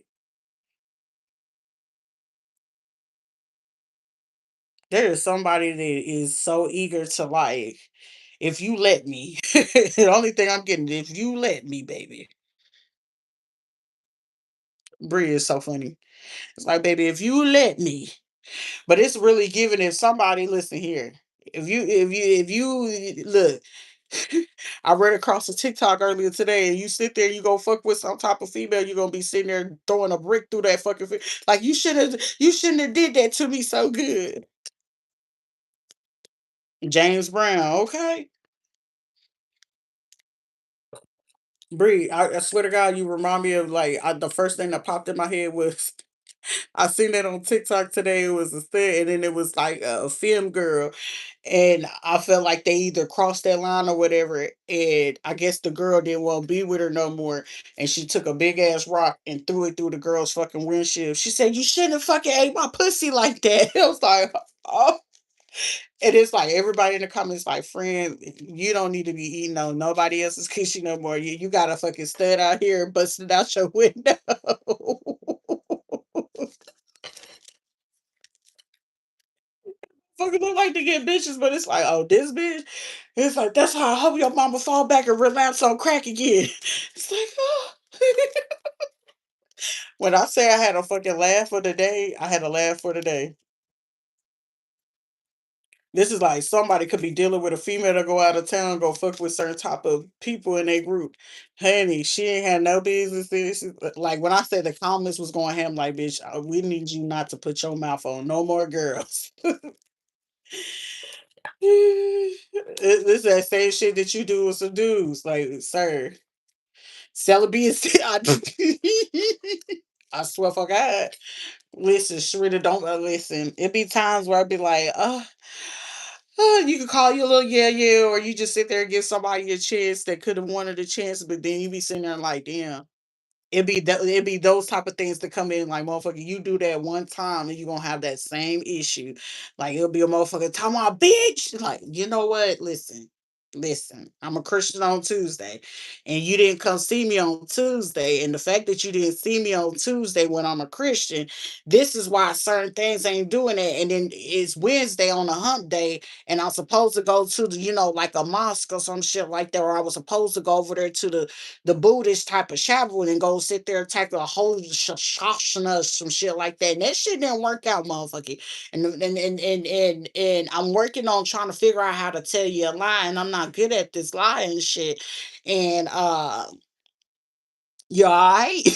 There is somebody that is so eager to like, if you let me. The only thing I'm getting, if you let me, baby. Brie is so funny. It's like, baby, if you let me. But it's really giving if somebody listen here. If you look, I read across a TikTok earlier today, and you sit there, you go fuck with some type of female, you're gonna be sitting there throwing a brick through that fucking like you shouldn't have did that to me so good. James Brown, okay. Bree, I swear to God, you remind me of like the first thing that popped in my head was I seen that on TikTok today. It was a thing, and then it was like a film girl, and I felt like they either crossed that line or whatever. And I guess the girl didn't want to be with her no more, and she took a big ass rock and threw it through the girl's fucking windshield. She said, "You shouldn't have fucking ate my pussy like that." I was like, "Oh." And it's like everybody in the comments like, friend, you don't need to be eating on nobody else's coochie no more. You got a fucking stud out here busting out your window. Fucking look like to get bitches, but it's like, oh, this bitch. It's like that's how I hope your mama fall back and relapse on crack again. It's like, oh. When I say I had a fucking laugh for the day, I had a laugh for the day. This is like somebody could be dealing with a female to go out of town, go fuck with certain type of people in their group. Honey, she ain't had no business. Like when I said the comments was going ham, like, bitch, we need you not to put your mouth on no more girls. This that same shit that you do with some dudes. Like, sir, celebrate. I swear for God. Listen, Sharita, don't listen. It be times where I be like, you can call your little yeah, yeah, or you just sit there and give somebody a chance that could have wanted a chance, but then you be sitting there like, damn. It'd be those type of things that come in like motherfucker. You do that one time and you gonna have that same issue. Like it'll be a motherfucker talking about bitch. Like you know what? Listen. I'm a Christian on Tuesday, and you didn't come see me on Tuesday. And the fact that you didn't see me on Tuesday when I'm a Christian, this is why certain things ain't doing it. And then it's Wednesday on a hump day, and I'm supposed to go to the, like a mosque or some shit like that, or I was supposed to go over there to the Buddhist type of chapel and go sit there and take a whole shashana, some shit like that. And that shit didn't work out, motherfucker. And I'm working on trying to figure out how to tell you a lie, and I'm not good at this lying shit. And you alright?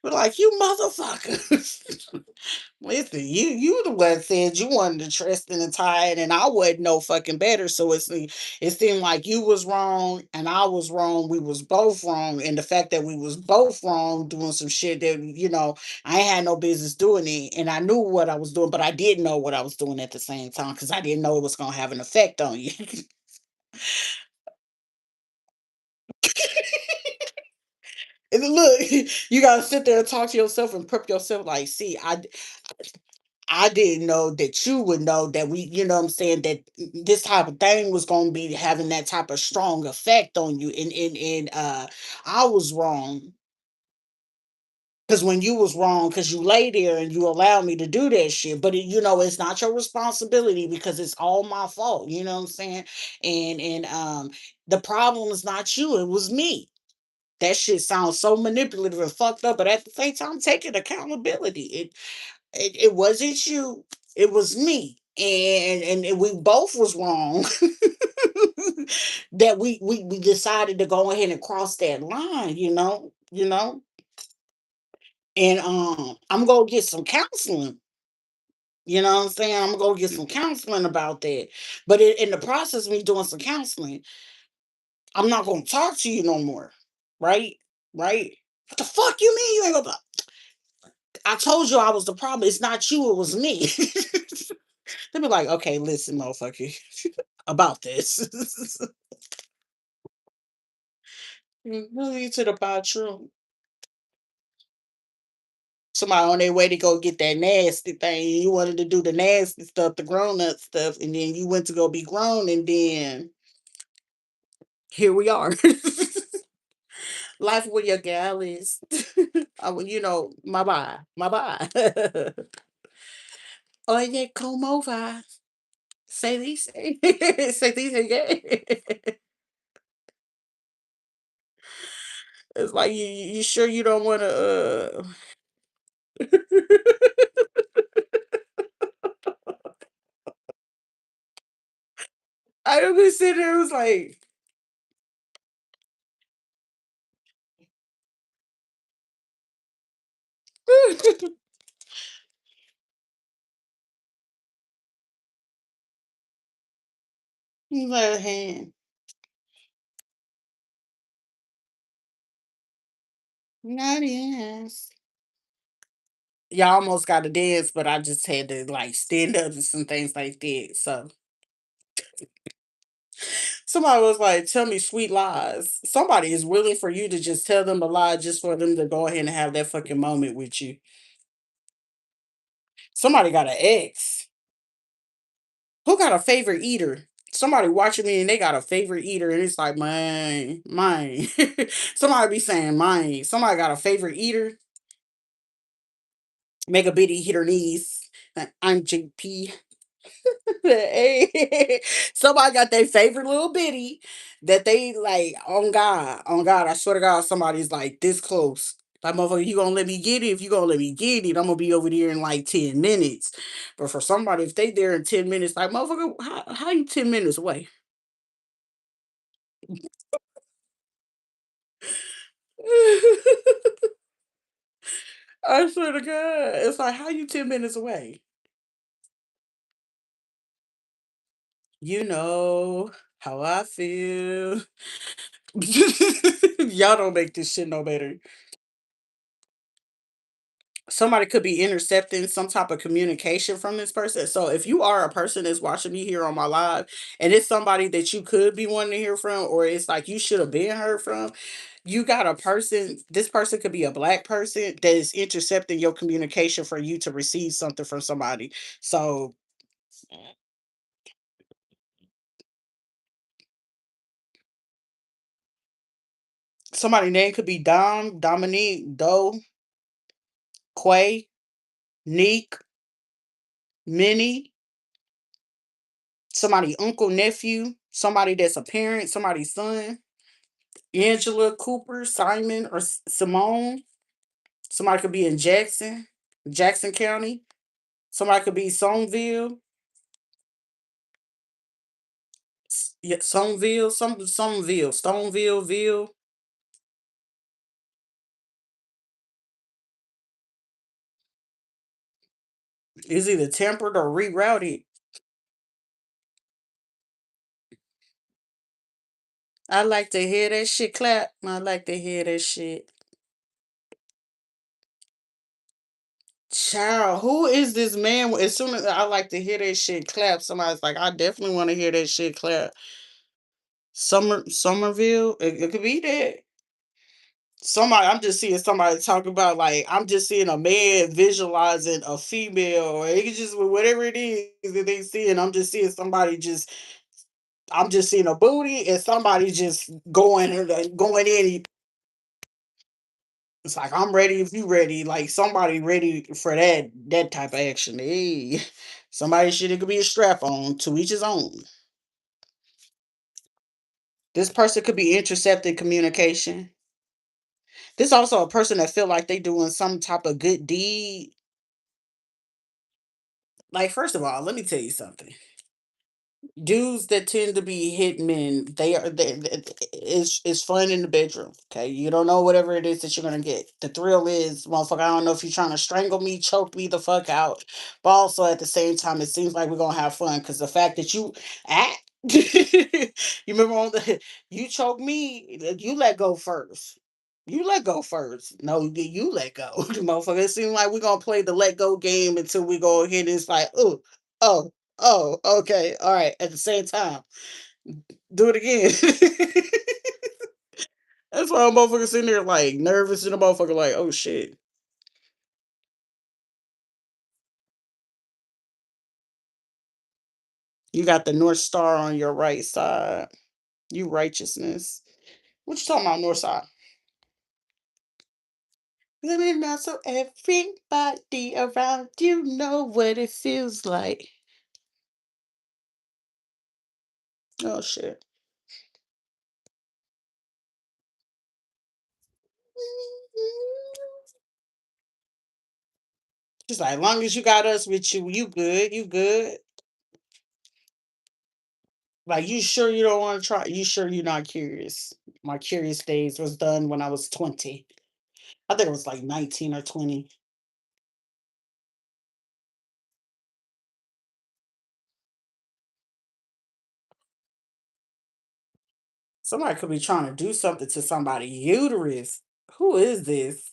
But like you motherfuckers. Listen, you the one said you wanted to trust in the tide, and I wasn't no fucking better. So it seemed like you was wrong and I was wrong. We was both wrong, and the fact that we was both wrong doing some shit that I ain't had no business doing it, and I knew what I was doing, but I didn't know what I was doing at the same time because I didn't know it was gonna have an effect on you. And then look, you gotta sit there and talk to yourself and prep yourself. Like, see, I didn't know that you would know that you know what I'm saying, that this type of thing was going to be having that type of strong effect on you. And I was wrong. Because when you was wrong, because you lay there and you allow me to do that shit, but it's not your responsibility because it's all my fault. You know what I'm saying? And the problem is not you; it was me. That shit sounds so manipulative and fucked up, but at the same time, taking accountability. It wasn't you. It was me. And we both was wrong that we decided to go ahead and cross that line, and I'm gonna get some counseling. You know what I'm saying? I'm gonna go get some counseling about that. But in the process of me doing some counseling, I'm not gonna talk to you no more. Right? Right? What the fuck you mean you ain't gonna I told you I was the problem. It's not you, it was me. They be like, okay, listen, motherfucker, about this. Move you to the bathroom. Somebody on their way to go get that nasty thing. You wanted to do the nasty stuff, the grown up stuff, and then you went to go be grown, and then here we are. Life with your gal is, my bye, my bye. Oye, como va? Say these, say these again. It's like you sure you don't want to. I was sitting there, it was like, let hand, not yes. Y'all almost got to dance, but I just had to like stand up and some things like that. So somebody was like, "Tell me sweet lies." Somebody is willing for you to just tell them a lie just for them to go ahead and have that fucking moment with you. Somebody got an ex. Who got a favorite eater? Somebody watching me and they got a favorite eater, and it's like, mine. Somebody be saying mine. Somebody got a favorite eater. Make a bitty hit her knees. I'm JP. Hey, somebody got their favorite little bitty that they like. On God, I swear to God, somebody's like this close. Like, motherfucker, you gonna let me get it? If you gonna let me get it, I'm gonna be over there in like 10 minutes. But for somebody, if they there in 10 minutes, like, motherfucker, how you 10 minutes away? I swear to God, it's like, how you 10 minutes away? You know how I feel. Y'all don't make this shit no better. Somebody could be intercepting some type of communication from this person. So if you are a person that's watching me here on my live and it's somebody that you could be wanting to hear from, or it's like you should have been heard from, you got a person, this person could be a black person that is intercepting your communication for you to receive something from somebody. So somebody name could be Dom, Dominique, Doe, Quay, Neek, Minnie, somebody uncle, nephew, somebody that's a parent, somebody's son. Angela, Cooper, Simon, or Simone. Somebody could be in Jackson County. Somebody could be Soneville, yeah, Soneville, Soneville, Stoneville, Ville. Is either tempered or rerouted. I like to hear that shit clap. I like to hear that shit. Child, who is this man? As soon as I like to hear that shit clap, somebody's like, I definitely want to hear that shit clap. Somerville, it could be that. Somebody, I'm just seeing somebody talk about like I'm just seeing a man visualizing a female, or it could just whatever it is that they see, and I'm just seeing somebody just I'm just seeing a booty and somebody just going in. It's like I'm ready if you ready, like somebody ready for that type of action. Hey, somebody should it could be a strap on to each his own. This person could be intercepting communication. This also a person that feel like they doing some type of good deed Like, first of all, let me tell you something. Dudes that tend to be hitmen, it's fun in the bedroom. Okay, you don't know whatever it is that you're gonna get. The thrill is, motherfucker. I don't know if you're trying to strangle me, choke me the fuck out, but also at the same time, it seems like we're gonna have fun because the fact that you act, you remember on the you choke me, you let go first. You let go first. No, you let go, motherfucker. It seems like we're gonna play the let go game until we go ahead and it's like, oh, oh, okay. All right. At the same time, do it again. That's why I'm motherfucker sitting there like nervous and a motherfucker like, oh shit. You got the North Star on your right side. You righteousness. What you talking about, North Side? Let me know so everybody around you know what it feels like. Oh shit. Just like, long as you got us with you, you good, you good. Like, you sure you don't want to try? You sure you're not curious? My curious days was done when I was 20. I think it was like 19 or 20. Somebody could be trying to do something to somebody's uterus. Who is this?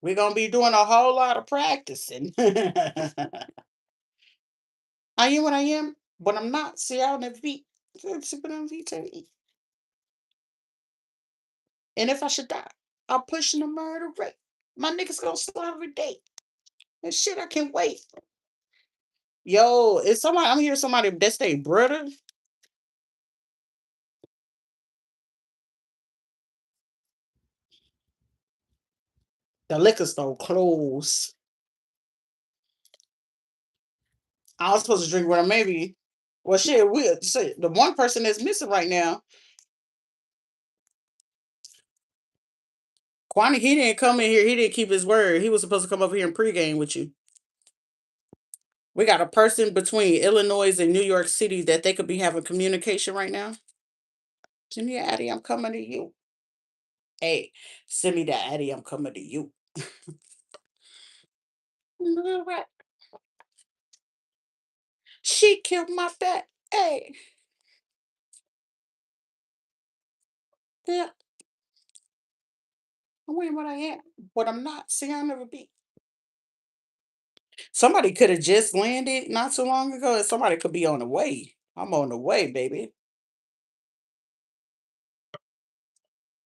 We're gonna be doing a whole lot of practicing. I am what I am, but I'm not. See, I'll never be. And if I should die, I'm pushing the murder rate. My niggas gonna slaughter every day. And shit, I can't wait. Yo, is somebody? I'm hearing somebody that's their brother. The liquor store closed. I was supposed to drink with him, maybe. Well, shit, we shit, the one person that's missing right now, Kwani, he didn't come in here. He didn't keep his word. He was supposed to come over here and pregame with you. We got a person between Illinois and New York City that they could be having communication right now. Send me an Addy, I'm coming to you. Hey, send me the Addy, I'm coming to you. Right. She killed my fat. Hey, yeah, I'm winning what I am, what I'm not. See, I'll never be. Somebody could have just landed not too long ago, and somebody could be on the way. I'm on the way, baby.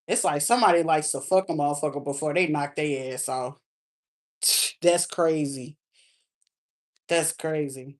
It's like somebody likes to fuck a motherfucker before they knock their ass off. That's crazy. That's crazy.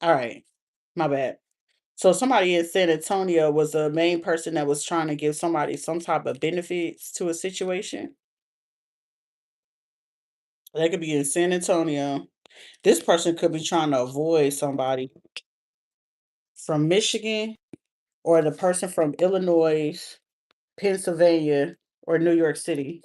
All right. My bad. So somebody in San Antonio was the main person that was trying to give somebody some type of benefits to a situation. They could be in San Antonio. This person could be trying to avoid somebody from Michigan or the person from Illinois, Pennsylvania, or New York City.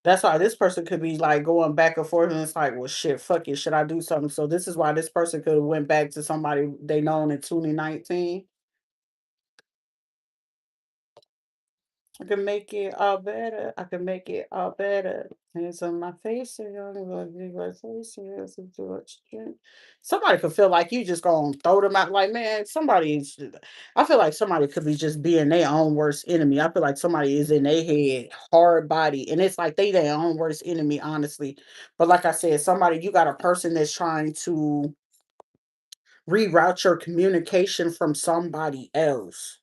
That's why this person could be like going back and forth, and it's like, well, shit, fuck it. Should I do something? So this is why this person could have went back to somebody they known in 2019. I can make it all better. I can make it all better. Hands on my face, so you only gonna be my face. Hands into a strength. Somebody could feel like you just gonna throw them out. Like, man, somebody's. I feel like somebody could be just being their own worst enemy. I feel like somebody is in their head, hard body, and it's like they their own worst enemy, honestly. But like I said, somebody you got a person that's trying to reroute your communication from somebody else.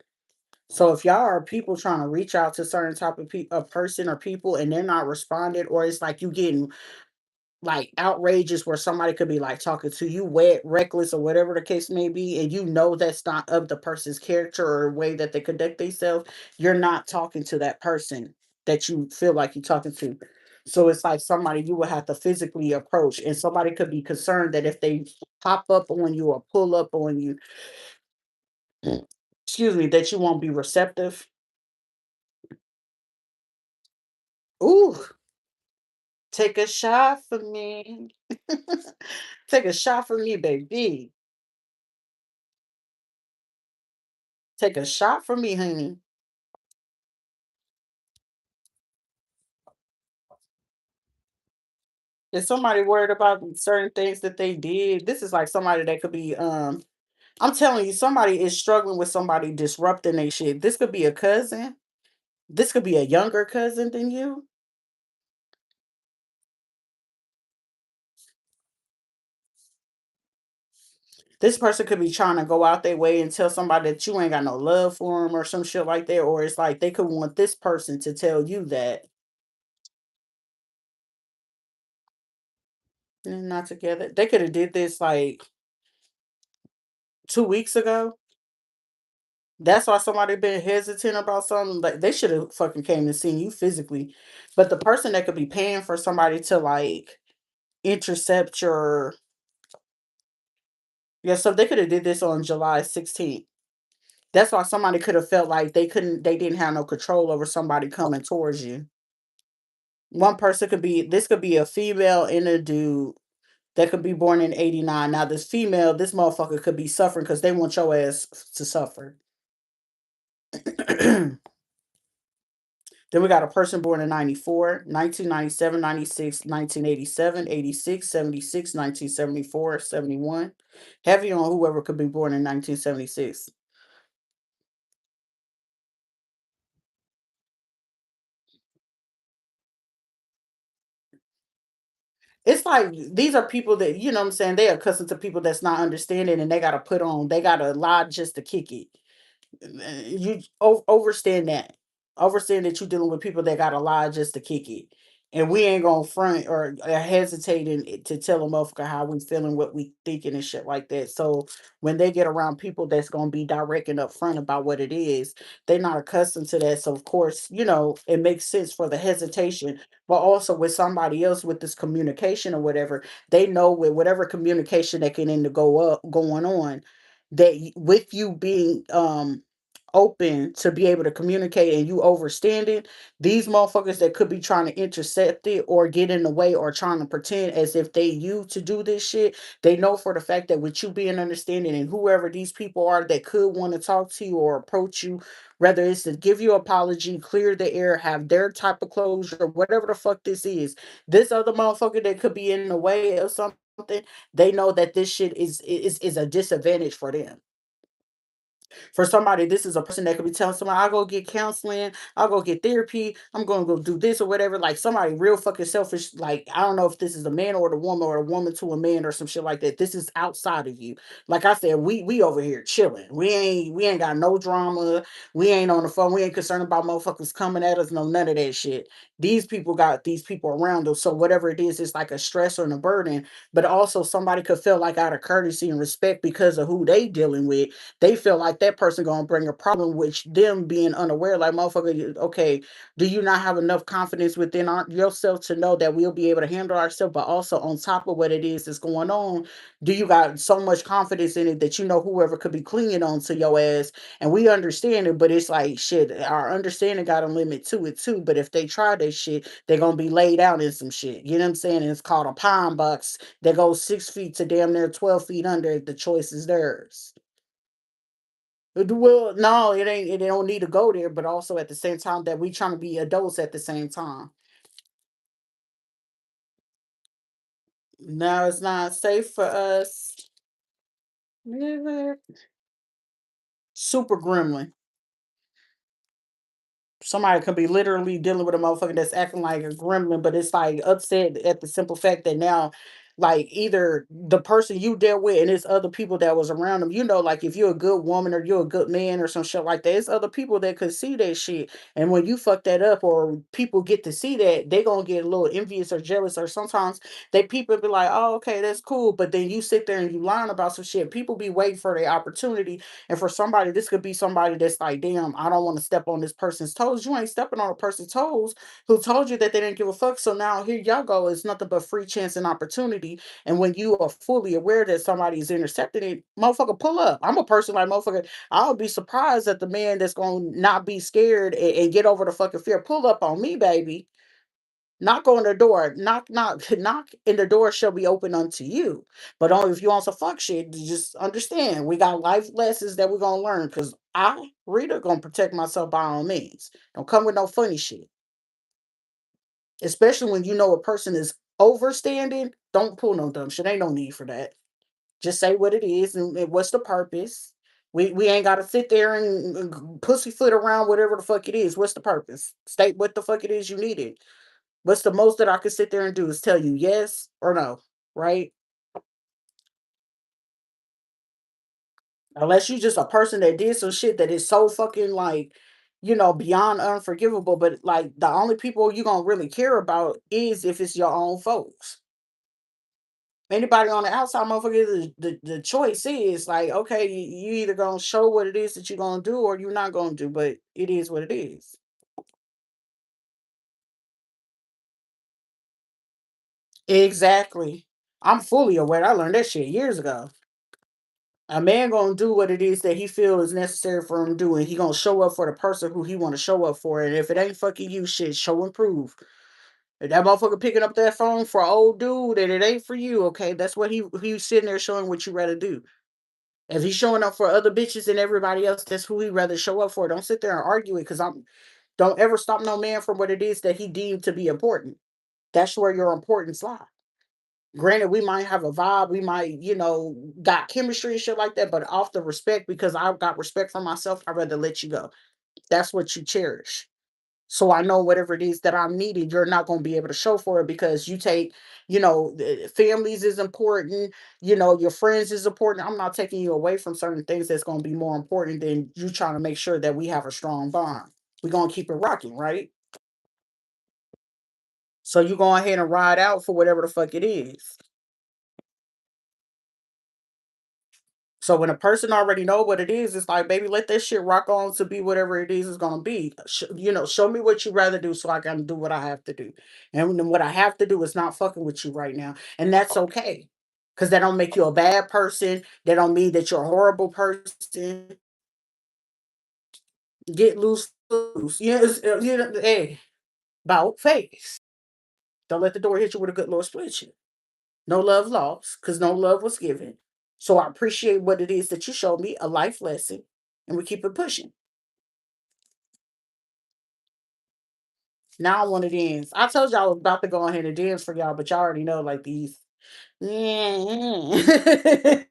So if y'all are people trying to reach out to certain type of a person or people and they're not responding, or it's like you getting like outrageous where somebody could be like talking to you wet, reckless, or whatever the case may be, and you know that's not of the person's character or way that they conduct themselves, you're not talking to that person that you feel like you're talking to. So it's like somebody you would have to physically approach, and somebody could be concerned that if they pop up on you or pull up on you, excuse me, that you won't be receptive. Ooh, take a shot for me. Take a shot for me, baby. Take a shot for me, honey. Is somebody worried about certain things that they did? This is like somebody that could be I'm telling you, somebody is struggling with somebody disrupting their shit. This could be a cousin. This could be a younger cousin than you. This person could be trying to go out their way and tell somebody that you ain't got no love for them or some shit like that. Or it's like they could want this person to tell you that they're not together. They could have did this like 2 weeks ago. That's why somebody been hesitant about something. Like they should have fucking came and seen you physically. But the person that could be paying for somebody to like intercept your so they could have did this on July 16th. That's why somebody could have felt like they didn't have no control over somebody coming towards you. One person could be this could be a female and a dude that could be born in 89. Now this female, this motherfucker could be suffering because they want your ass to suffer. Then we got a person born in 94, 1997, 96, 1987, 86, 76, 1974, 71. Heavy on whoever could be born in 1976. It's like these are people that, you know what I'm saying, they're accustomed to people that's not understanding and they got to put on, they got to lie just to kick it. You overstand that. Overstand that you're dealing with people that got a lie just to kick it. And we ain't gonna front or hesitating to tell them motherfucker how we feeling, what we thinking and shit like that. So when they get around people that's gonna be direct and upfront about what it is, they're not accustomed to that. So of course, it makes sense for the hesitation, but also with somebody else with this communication or whatever, they know with whatever communication that can end to go up going on, that with you being open to be able to communicate and you understanding these motherfuckers that could be trying to intercept it or get in the way or trying to pretend as if they you to do this shit, they know for the fact that with you being understanding and whoever these people are that could want to talk to you or approach you, whether it's to give you apology, clear the air, have their type of closure, whatever the fuck this is, this other motherfucker that could be in the way of something, they know that this shit is a disadvantage for them. For somebody, this is a person that could be telling somebody, I'll go get counseling, I'll go get therapy, I'm gonna go do this or whatever. Like somebody real fucking selfish. Like, I don't know if this is a man or a woman to a man or some shit like that. This is outside of you. Like I said, we over here chilling. We ain't got no drama. We ain't on the phone. We ain't concerned about motherfuckers coming at us. No, none of that shit. These people got these people around us. So whatever it is, it's like a stress or a burden. But also somebody could feel like out of courtesy and respect because of who they dealing with, they feel like that person gonna bring a problem, which them being unaware, like motherfucker, okay, do you not have enough confidence within yourself to know that we'll be able to handle ourselves? But also on top of what it is that's going on, do you got so much confidence in it that you know whoever could be clinging on to your ass? And we understand it, but it's like shit. Our understanding got a limit to it too. But if they try that shit, they're gonna be laid out in some shit. You know what I'm saying? And it's called a pine box that goes 6 feet to damn near 12 feet under. The choice is theirs. Well, no, it ain't. It don't need to go there, but also at the same time that we trying to be adults at the same time. No, it's not safe for us. Super gremlin. Somebody could be literally dealing with a motherfucker that's acting like a gremlin, but it's like upset at the simple fact that now, like either the person you dealt with and it's other people that was around them, like if you're a good woman or you're a good man or some shit like that, it's other people that could see that shit. And when you fuck that up or people get to see that, they gonna get a little envious or jealous, or sometimes they people be like, oh, okay, that's cool. But then you sit there and you lying about some shit. People be waiting for their opportunity, and for somebody, this could be somebody that's like, damn, I don't want to step on this person's toes. You ain't stepping on a person's toes who told you that they didn't give a fuck. So now here y'all go. It's nothing but free chance and opportunity. And when you are fully aware that somebody is intercepting it, motherfucker, pull up. I'm a person like motherfucker. I'll be surprised at the man that's gonna not be scared and get over the fucking fear. Pull up on me, baby. Knock on the door. Knock, knock, knock, and the door shall be open unto you. But only if you want some fuck shit, just understand we got life lessons that we're gonna learn. Cause I, Rita, gonna protect myself by all means. Don't come with no funny shit. Especially when you know a person is overstanding. Don't pull no dumb shit. Ain't no need for that. Just say what it is and what's the purpose. We ain't gotta sit there and pussyfoot around whatever the fuck it is. What's the purpose? State what the fuck it is you needed. What's the most that I could sit there and do is tell you yes or no, right? Unless you just a person that did some shit that is so fucking like, beyond unforgivable. But like the only people you gonna really care about is if it's your own folks. Anybody on the outside, motherfucker, the choice is like, okay, you either gonna show what it is that you're gonna do or you're not gonna do, but it is what it is. Exactly. I'm fully aware. I learned that shit years ago. A man gonna do what it is that he feel is necessary for him to do, and he gonna show up for the person who he want to show up for. And if it ain't fucking you, shit, show and prove. If that motherfucker picking up that phone for an old dude and it ain't for you, okay, that's what he's sitting there showing what you rather do. If he's showing up for other bitches and everybody else, that's who he rather show up for. Don't sit there and argue it, because don't ever stop no man from what it is that he deemed to be important. That's where your importance lie. Granted, we might have a vibe, we might, got chemistry and shit like that, but off the respect, because I've got respect for myself, I'd rather let you go. That's what you cherish. So I know whatever it is that I'm needing, you're not going to be able to show for it, because you take, families is important, your friends is important. I'm not taking you away from certain things that's going to be more important than you trying to make sure that we have a strong bond. We're going to keep it rocking, right? So you go ahead and ride out for whatever the fuck it is. So when a person already know what it is, it's like, baby, let that shit rock on to be whatever it is gonna be. Show me what you rather do so I can do what I have to do. And then what I have to do is not fucking with you right now, and that's okay. Cause that don't make you a bad person. That don't mean that you're a horrible person. Get loose, loose. Hey, about face. Don't let the door hit you with a good Lord split you. No love lost, cause no love was given. So I appreciate what it is that you showed me, a life lesson, and we keep it pushing. Now I want to dance. I told y'all I was about to go ahead and dance for y'all, but y'all already know like these. Yeah.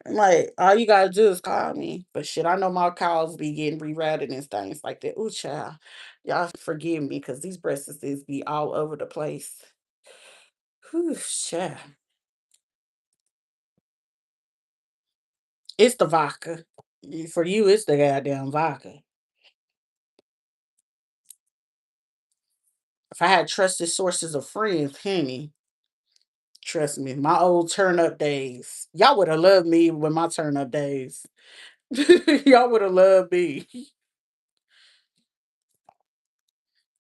Like, all you gotta do is call me. But shit, I know my cows be getting rerouted and things like that. Ooh, child. Y'all forgive me because these breasts be all over the place. Whew, child. It's the vodka. For you, it's the goddamn vodka. If I had trusted sources of friends, honey, trust me, my old turn up days. Y'all would have loved me with my turn up days. Y'all would have loved me.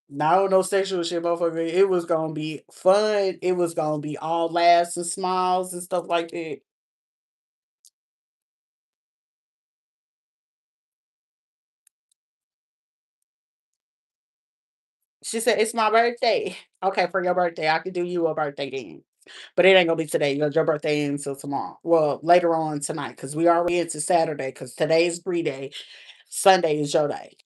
No sexual shit, motherfucker. It was gonna be fun. It was gonna be all laughs and smiles and stuff like that. She said, "It's my birthday." Okay, for your birthday, I could do you a birthday then. But it ain't gonna be today. Your birthday ain't until tomorrow. Well, later on tonight, because we already into Saturday, because today's free day. Sunday is your day.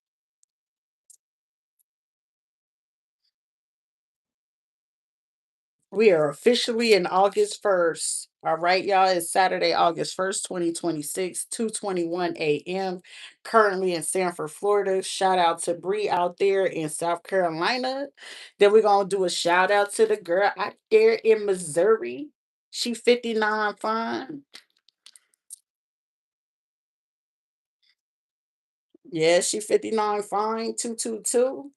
We are officially in August 1st. All right, y'all. It's Saturday, August 1st, 2026, 2:21 a.m. Currently in Sanford, Florida. Shout out to Bree out there in South Carolina. Then we're gonna do a shout out to the girl out there in Missouri. She 59 fine. Yeah, she 59 fine, 222.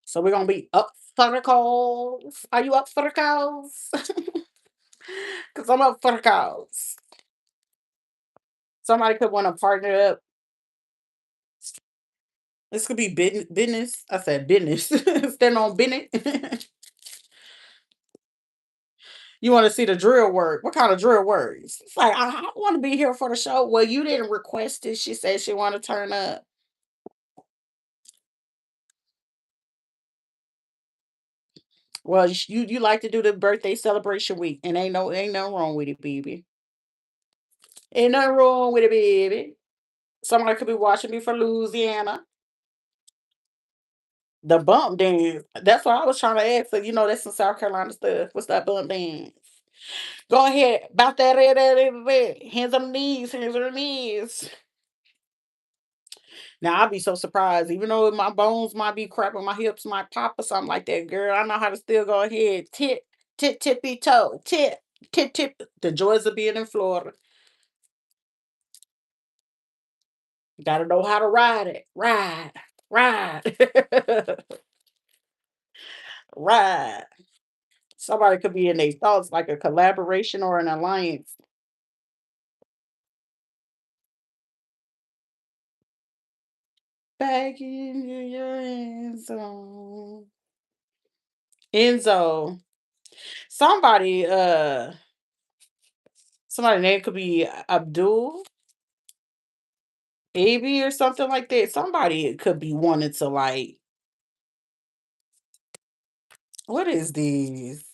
So we're gonna be up for the calls. Are you up for the calls? Because I'm up for the calls. Somebody could want to partner up. This could be business. I said business. Stand on business. You want to see the drill work? What kind of drill works? It's like I want to be here for the show. Well, you didn't request it. She said she want to turn up. Well, you like to do the birthday celebration week, and ain't no wrong with it, baby. Ain't nothing wrong with it, baby. Somebody could be watching me from Louisiana. The bump dance. That's what I was trying to ask. So, that's some South Carolina stuff. What's that bump dance? Go ahead. About that. Hands on the knees. Hands on the knees. Now, I'd be so surprised. Even though my bones might be crapping, my hips might pop or something like that, girl. I know how to still go ahead. Tippy toe. Tip. The joys of being in Florida. Gotta know how to ride it. Ride. Ride. Somebody could be in their thoughts like a collaboration or an alliance. Back in your end zone. Enzo. Somebody, somebody name could be Abdul, Ab or something like that. Somebody could be wanting to like, what is these?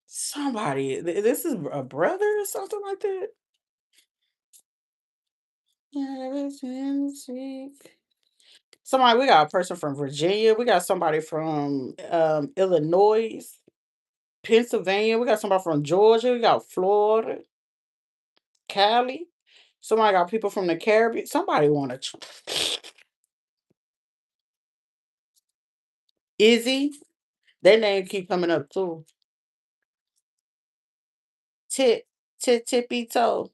Somebody, this is a brother or something like that. Yeah, somebody, we got a person from Virginia. We got somebody from Illinois, Pennsylvania. We got somebody from Georgia. We got Florida, Cali. Somebody got people from the Caribbean. Somebody want to. Izzy, their name keep coming up too. Tip, tippy toe.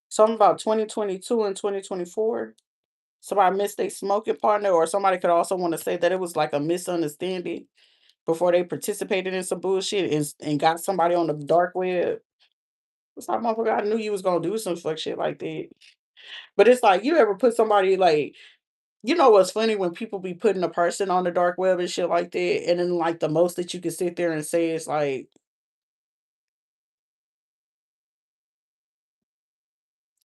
Something about 2022 and 2024. Somebody missed their smoking partner, or somebody could also want to say that it was like a misunderstanding before they participated in some bullshit and got somebody on the dark web. It's like, motherfucker, I knew you was gonna do some fuck shit like that. But it's like, you ever put somebody like, what's funny when people be putting a person on the dark web and shit like that, and then like the most that you can sit there and say is like,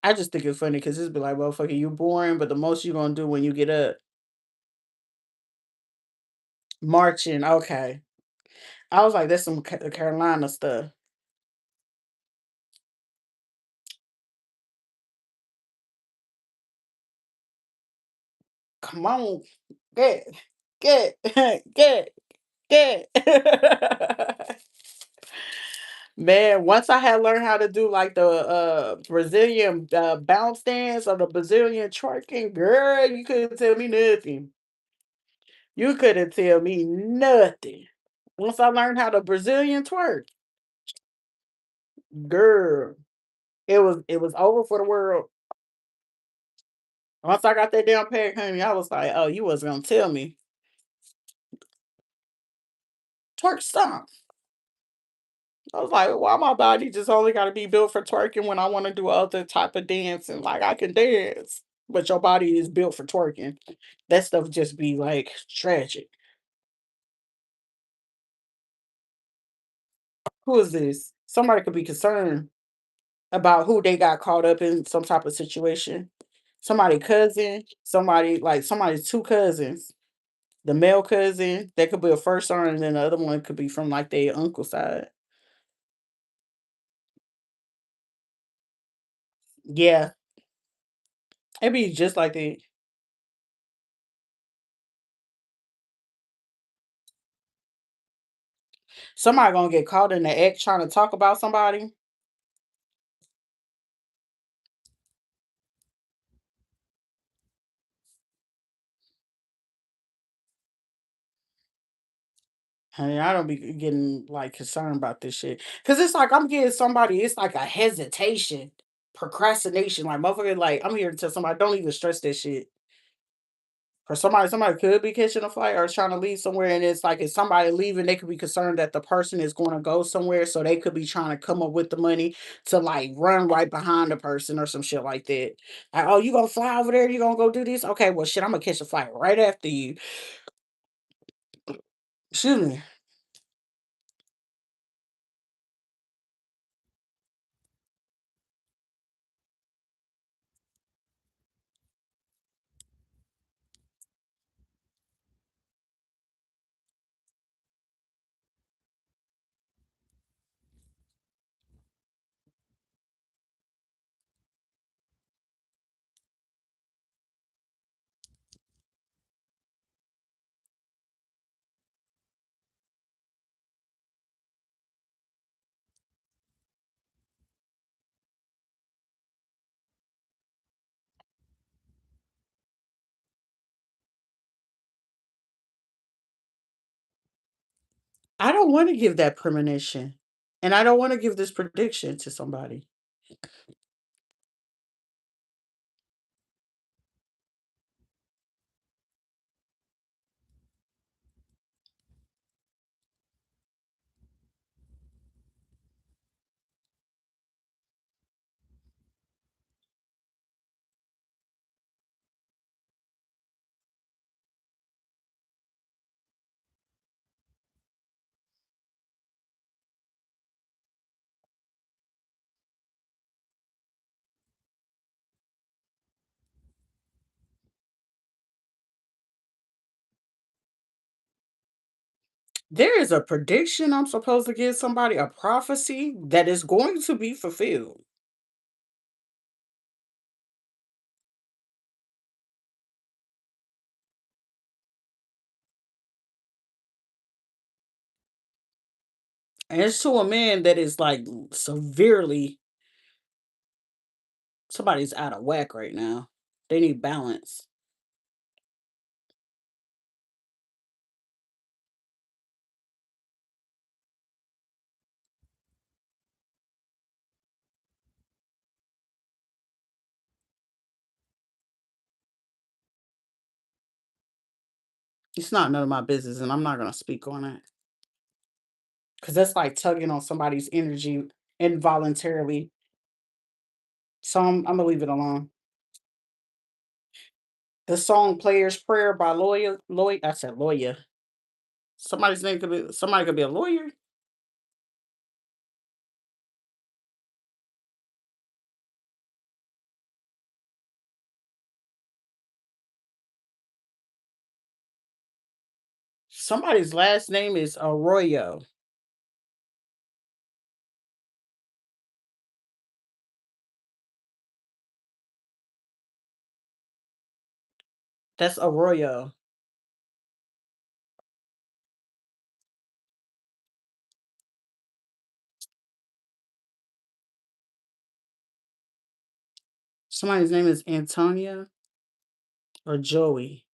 I just think it's funny because it's be like, motherfucker, you boring, but the most you gonna do when you get up, marching. Okay. I was like, that's some Carolina stuff. come on, get, get, get, get. Man, once I had learned how to do like the Brazilian bounce dance or the Brazilian twerking, girl, you couldn't tell me nothing. You couldn't tell me nothing. Once I learned how to Brazilian twerk, girl, it was over for the world. Once I got that damn peg, honey, I was like, oh, you wasn't gonna tell me. Twerk stomp. I was like, why my body just only gotta be built for twerking when I wanna do other type of dancing? Like I can dance, but your body is built for twerking. That stuff just be like tragic. Who is this? Somebody could be concerned about who they got caught up in some type of situation. Somebody cousin, somebody like somebody's two cousins. The male cousin, that could be a first son, and then the other one could be from like their uncle side. Yeah, it'd be just like that. Somebody gonna get caught in the act trying to talk about somebody. Honey, I don't be getting like concerned about this shit. Cause it's like I'm getting somebody, it's like a hesitation, procrastination. Like motherfucker, like I'm here to tell somebody, don't even stress that shit. For somebody could be catching a flight or trying to leave somewhere, and it's like if somebody leaving, they could be concerned that the person is going to go somewhere, so they could be trying to come up with the money to like run right behind the person or some shit like that. Like, oh, you gonna fly over there? You gonna go do this? Okay, well, shit, I'm gonna catch a flight right after you. Excuse me. I don't want to give that premonition, and I don't want to give this prediction to somebody. There is a prediction I'm supposed to give somebody, a prophecy that is going to be fulfilled. And it's to a man that is like severely, somebody's out of whack right now. They need balance. It's not none of my business, and I'm not gonna speak on it. Cause that's like tugging on somebody's energy involuntarily. So I'm gonna leave it alone. The song "Player's Prayer" by Lawyer Lloyd. I said lawyer. Somebody could be a lawyer. Somebody's last name is Arroyo. That's Arroyo. Somebody's name is Antonia or Joey.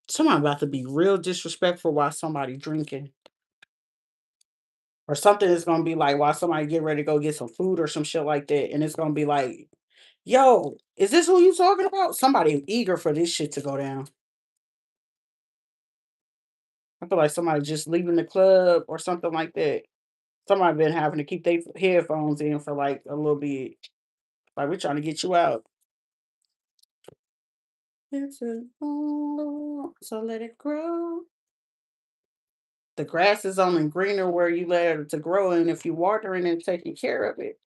Somebody about to be real disrespectful while somebody drinking. Or something is gonna be like while somebody get ready to go get some food or some shit like that. And it's gonna be like, yo, is this who you talking about? Somebody eager for this shit to go down. I feel like somebody just leaving the club or something like that. Somebody been having to keep their headphones in for like a little bit. Like we're trying to get you out. It's a so let it grow. The grass is only greener where you let it to grow, and if you watering and taking care of it,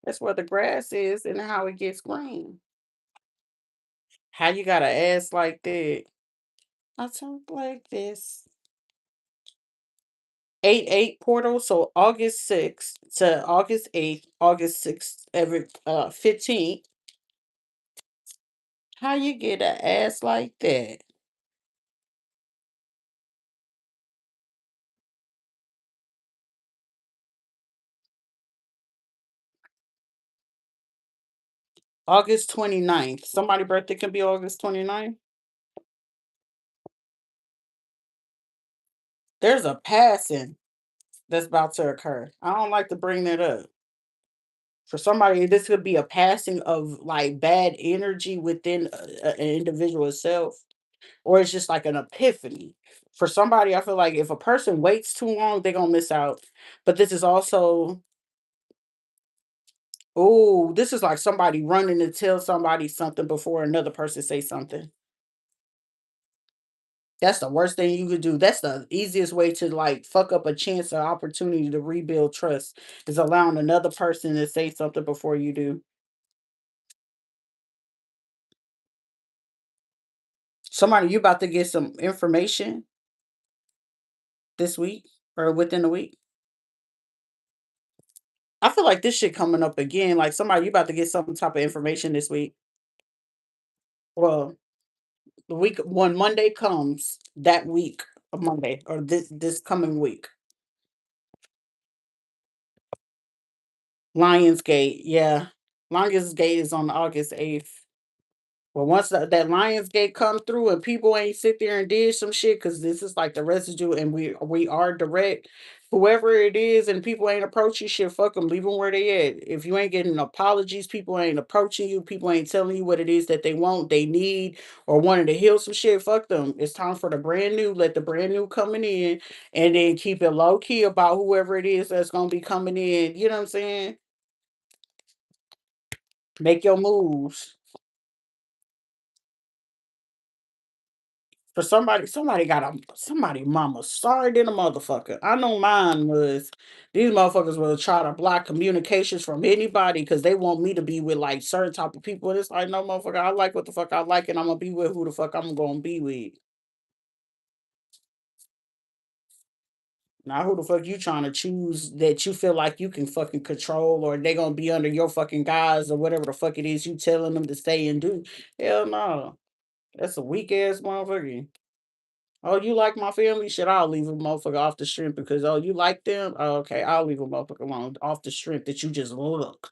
that's where the grass is and how it gets green. How you got to ass like that? I talk like this. 8-8 portal, so August 6th to August 8th, August 6th, every 15th. How you get an ass like that? August 29th. Somebody birthday can be August 29th. There's a passing that's about to occur. I don't like to bring that up. For somebody, this could be a passing of like bad energy within an individual itself, or it's just like an epiphany. For somebody, I feel like if a person waits too long, they're gonna miss out. But this is also, oh, this is like somebody running to tell somebody something before another person say something. That's the worst thing you could do. That's the easiest way to like fuck up a chance or opportunity to rebuild trust is allowing another person to say something before you do. Somebody, you about to get some information this week or within the week. I feel like this shit coming up again. Like somebody, you about to get some type of information this week. Well, the week when Monday comes, that week of Monday or this coming week. Lionsgate, yeah. Lionsgate is on August 8th. Well, once that Lionsgate come through and people ain't sit there and did some shit, because this is like the residue, and we are direct. Whoever it is, and people ain't approaching shit, fuck them. Leave them where they at. If you ain't getting apologies, people ain't approaching you. People ain't telling you what it is that they want, they need, or wanting to heal some shit. Fuck them. It's time for the brand new. Let the brand new coming in, and then keep it low key about whoever it is that's gonna be coming in. You know what I'm saying? Make your moves. For somebody got somebody mama sorry than a motherfucker. I know mine was these motherfuckers will try to block communications from anybody because they want me to be with like certain type of people. And it's like no motherfucker, I like what the fuck I like and I'm gonna be with who the fuck I'm gonna be with. Now who the fuck you trying to choose that you feel like you can fucking control or they gonna be under your fucking guise or whatever the fuck it is you telling them to say and do. Hell no. That's a weak ass motherfucker. Oh, you like my family? Shit, I'll leave a motherfucker off the strength because oh, you like them? Oh, okay, I'll leave a motherfucker alone off the strength that you just look.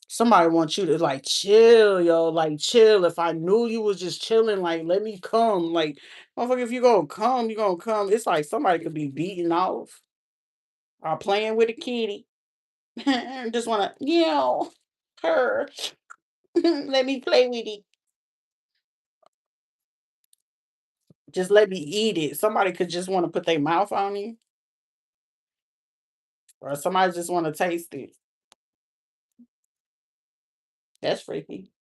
Somebody wants you to like chill, yo, like chill. If I knew you was just chilling, like let me come, like motherfucker. If you gonna come, you gonna come. It's like somebody could be beating off or playing with a kitty. Just wanna, her. Let me play with it. Just let me eat it. Somebody could just want to put their mouth on you, or somebody just want to taste it. That's freaky.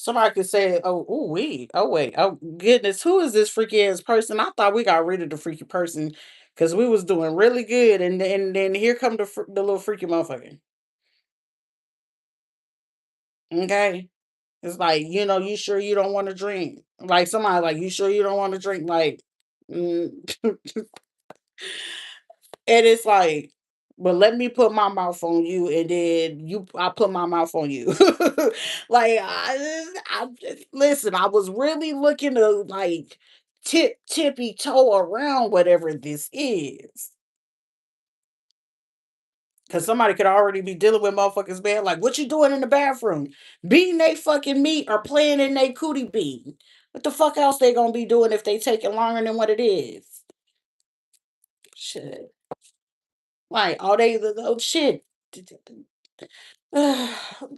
Somebody could say, "Oh, ooh, wait, oh wait, oh goodness, who is this freaky ass person? I thought we got rid of the freaky person because we was doing really good, and then here come the little freaky motherfucker." Okay, it's like you sure you don't want to drink? Like somebody like, you sure you don't want to drink? Like, mm, and it's like, but let me put my mouth on you, and then I put my mouth on you. Like I listen. I was really looking to like tippy toe around whatever this is, because somebody could already be dealing with motherfuckers bad. Like, what you doing in the bathroom? Beating they fucking meat or playing in they cootie bean? What the fuck else they gonna be doing if they taking longer than what it is? Shit. Like, all they oh shit.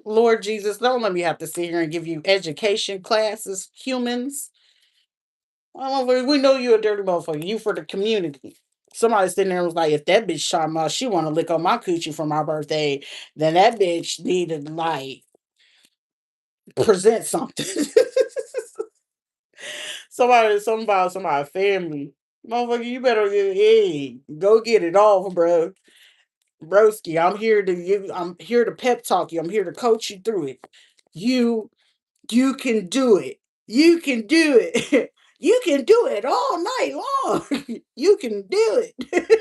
Lord Jesus, don't let me have to sit here and give you education classes, humans. Well, we know you a dirty motherfucker. You for the community. Somebody sitting there was like, if that bitch shot my, she want to lick on my coochie for my birthday, then that bitch need to like present something. Somebody family. Motherfucker, you better hey, go get it off, bro. Broski, I'm here to pep talk you. I'm here to coach you through it. You you can do it. You can do it. You can do it all night long. You can do it.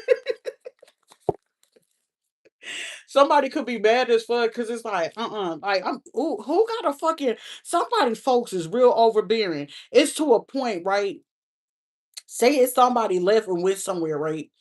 Somebody could be mad as fuck because it's like, like I'm ooh, who got a fucking somebody folks is real overbearing. It's to a point, right? Say it's somebody left and went somewhere, right?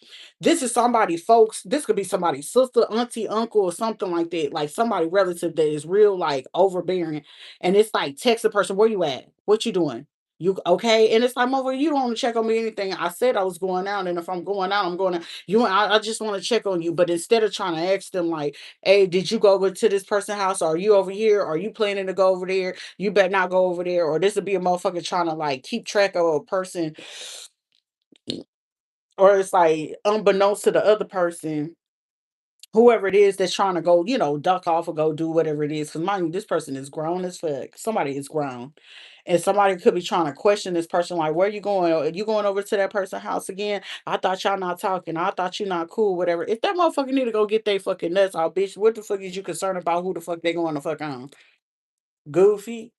This is somebody, folks. This could be somebody's sister, auntie, uncle, or something like that. Like somebody relative that is real, like overbearing. And it's like, text the person, where you at? What you doing? You okay? And it's like, mother, you don't want to check on me anything. I said I was going out, and if I'm going out, I'm going to you. I just want to check on you. But instead of trying to ask them, like, hey, did you go over to this person's house? Are you over here? Are you planning to go over there? You better not go over there. Or this would be a motherfucker trying to like keep track of a person, or it's like unbeknownst to the other person, whoever it is that's trying to go, duck off or go do whatever it is. Because mind you, this person is grown as fuck. Somebody is grown. And somebody could be trying to question this person, like, where you going? Are you going over to that person's house again? I thought y'all not talking. I thought you not cool, whatever. If that motherfucker need to go get they fucking nuts out, bitch, what the fuck is you concerned about who the fuck they going to fuck on? Goofy.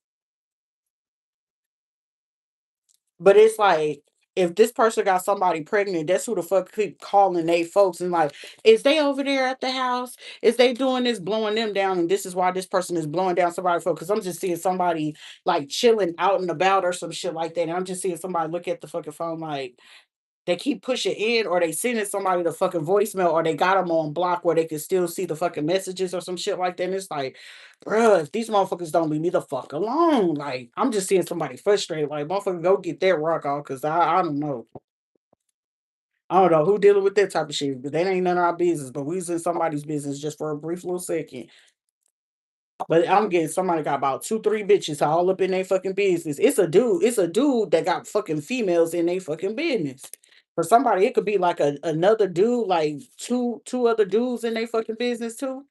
But it's like, if this person got somebody pregnant, that's who the fuck keep calling they folks and like, is they over there at the house? Is they doing this, blowing them down? And this is why this person is blowing down somebody for, because I'm just seeing somebody like chilling out and about or some shit like that. And I'm just seeing somebody look at the fucking phone like, they keep pushing in, or they sending somebody the fucking voicemail, or they got them on block where they can still see the fucking messages or some shit like that. And it's like, bruh, if these motherfuckers don't leave me the fuck alone, like I'm just seeing somebody frustrated, like motherfucker, go get that rock off, cause I don't know. I don't know who dealing with that type of shit, but that ain't none of our business. But we was in somebody's business just for a brief little second. But I'm getting somebody got about two, three bitches all up in their fucking business. It's a dude. It's a dude that got fucking females in their fucking business. For somebody, it could be like another dude, like two other dudes in their fucking business too.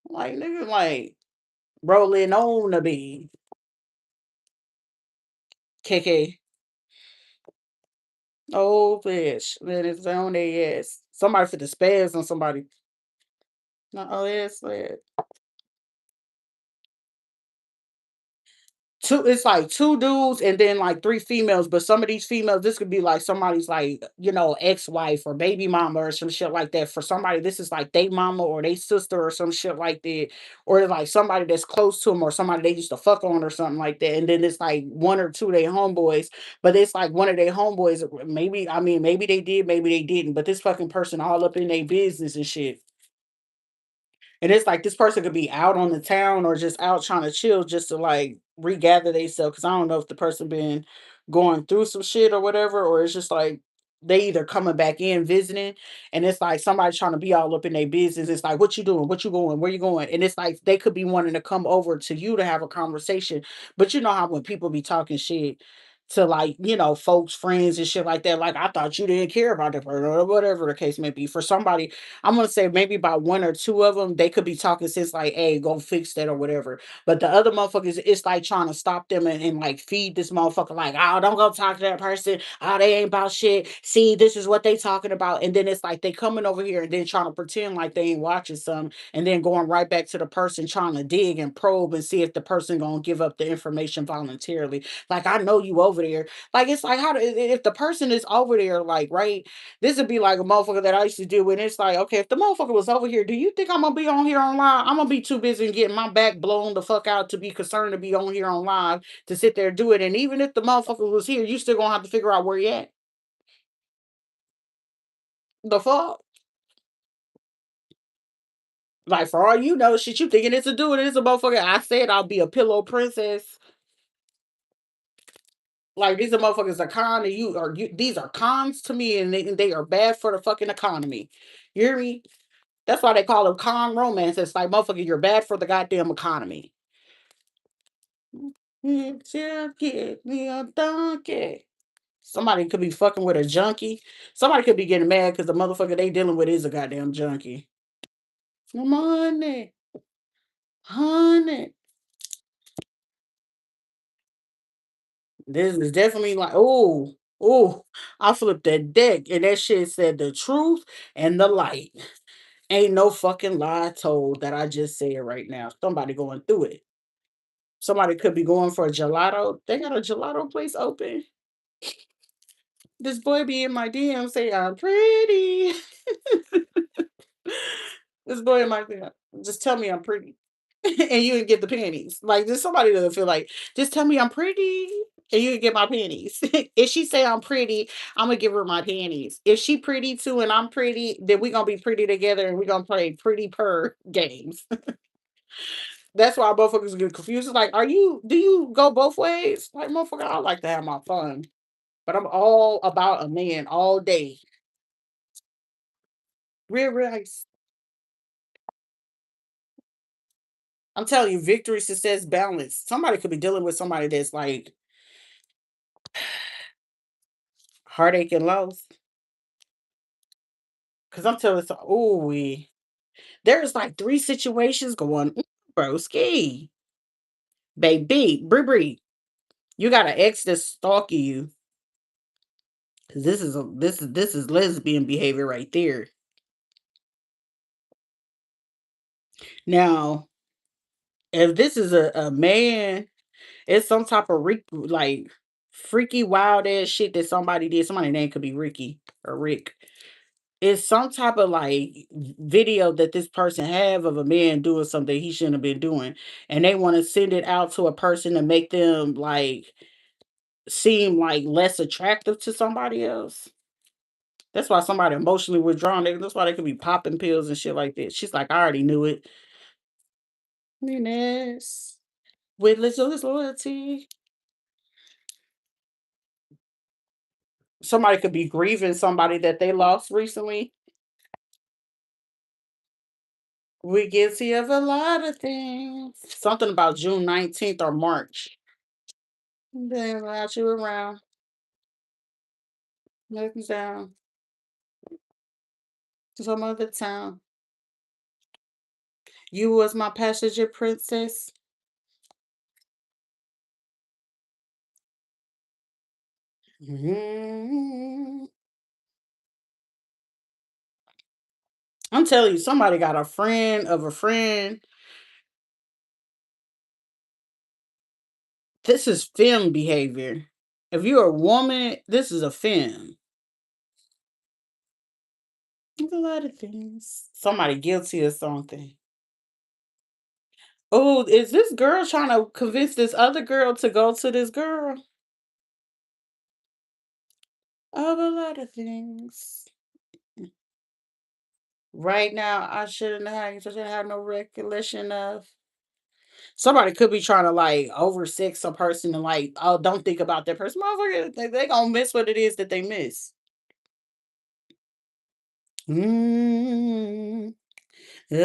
Like nigga, like rolling on the beat. KK. Oh bitch. Then it's on their ass. Somebody for the spaz on somebody. No, oh yes, two, it's like two dudes and then like three females, but some of these females, this could be like somebody's like, ex-wife or baby mama or some shit like that. For somebody, this is like they mama or they sister or some shit like that, or like somebody that's close to them or somebody they used to fuck on or something like that. And then it's like one or two of their homeboys, but it's like one of their homeboys, maybe, I mean, maybe they did, maybe they didn't, but this fucking person all up in their business and shit. And it's like this person could be out on the town or just out trying to chill just to like regather themselves. Cause I don't know if the person been going through some shit or whatever, or it's just like they either coming back in visiting and it's like somebody trying to be all up in their business. It's like, what you doing? What you going? Where you going? And it's like they could be wanting to come over to you to have a conversation. But you know how when people be talking shit to like, folks, friends and shit like that. Like, I thought you didn't care about the person or whatever the case may be. For somebody, I'm gonna say maybe about one or two of them, they could be talking since like, hey, go fix that or whatever. But the other motherfuckers, it's like trying to stop them and like feed this motherfucker, like, oh, don't go talk to that person. Oh, they ain't about shit. See, this is what they talking about. And then it's like they coming over here and then trying to pretend like they ain't watching something and then going right back to the person trying to dig and probe and see if the person gonna give up the information voluntarily. Like, I know you over there. Like, it's like, if the person is over there, like, right, this would be like a motherfucker that I used to deal with. It's like, okay, if the motherfucker was over here, do you think I'm gonna be on here online? I'm gonna be too busy getting my back blown the fuck out to be concerned to be on here online to sit there and do it. And even if the motherfucker was here, you still gonna have to figure out where he at. The fuck? Like, for all you know, shit, you thinking it's a dude, it's a motherfucker. I said I'll be a pillow princess. Like, these are motherfuckers are con to you, or these are cons to me, and they are bad for the fucking economy. You hear me? That's why they call them con romance. It's like, motherfucker, you're bad for the goddamn economy. Yeah, give me a donkey. Somebody could be fucking with a junkie. Somebody could be getting mad because the motherfucker they dealing with is a goddamn junkie. Money, honey. This is definitely like, oh, I flipped that deck and that shit said the truth and the light. Ain't no fucking lie told that I just said right now. Somebody going through it. Somebody could be going for a gelato. They got a gelato place open. This boy be in my DM say I'm pretty. This boy in my DM. Just tell me I'm pretty. And you can get the panties. Like, there's somebody that feel like, just tell me I'm pretty and you can get my panties. If she say I'm pretty, I'm gonna give her my panties. If she pretty too and I'm pretty, then we gonna be pretty together and we gonna play pretty per games. That's why motherfuckers get confused. It's like, do you go both ways? Like, motherfucker, I like to have my fun. But I'm all about a man all day. Real nice. I'm telling you, victory, success, balance. Somebody could be dealing with somebody that's like heartache and loss. Cause I'm telling you, oh, there's like three situations going, broski, baby, Bree. You got an ex that's stalking you. Cause this is lesbian behavior right there. Now, if this is a man, it's some type of like freaky wild ass shit that somebody did. Somebody's name could be Ricky or Rick. It's some type of like video that this person have of a man doing something he shouldn't have been doing, and they want to send it out to a person to make them like seem like less attractive to somebody else. That's why somebody emotionally withdrawn. That's why they could be popping pills and shit like that. She's like, I already knew it. Yes. With little loyalty. Somebody could be grieving somebody that they lost recently. We guilty of a lot of things. Something about June 19th or March. Then without you around, looking down to some other town. You was my passenger princess. Mhm. I'm telling you, somebody got a friend of a friend. This is femme behavior. If you're a woman, this is a femme. There's a lot of things. Somebody guilty of something. Oh, is this girl trying to convince this other girl to go to this girl? Of a lot of things. Right now, I shouldn't have no recollection of. Somebody could be trying to like oversex a person and like, oh, don't think about that person. Motherfucker, they gonna miss what it is that they miss. Mm. Uh,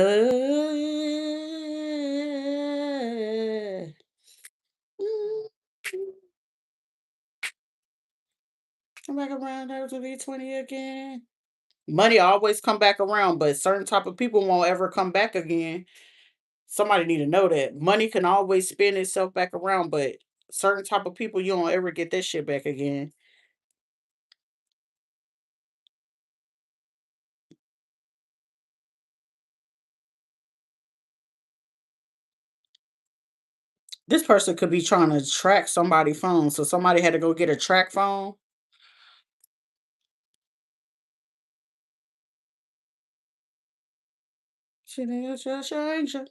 mm. back around never to be 20 again. Money always come back around, but certain type of people won't ever come back again. Somebody need to know that. Money can always spin itself back around, but certain type of people you don't ever get that shit back again. This person could be trying to track somebody's phone, so somebody had to go get a track phone. Shit is just changing.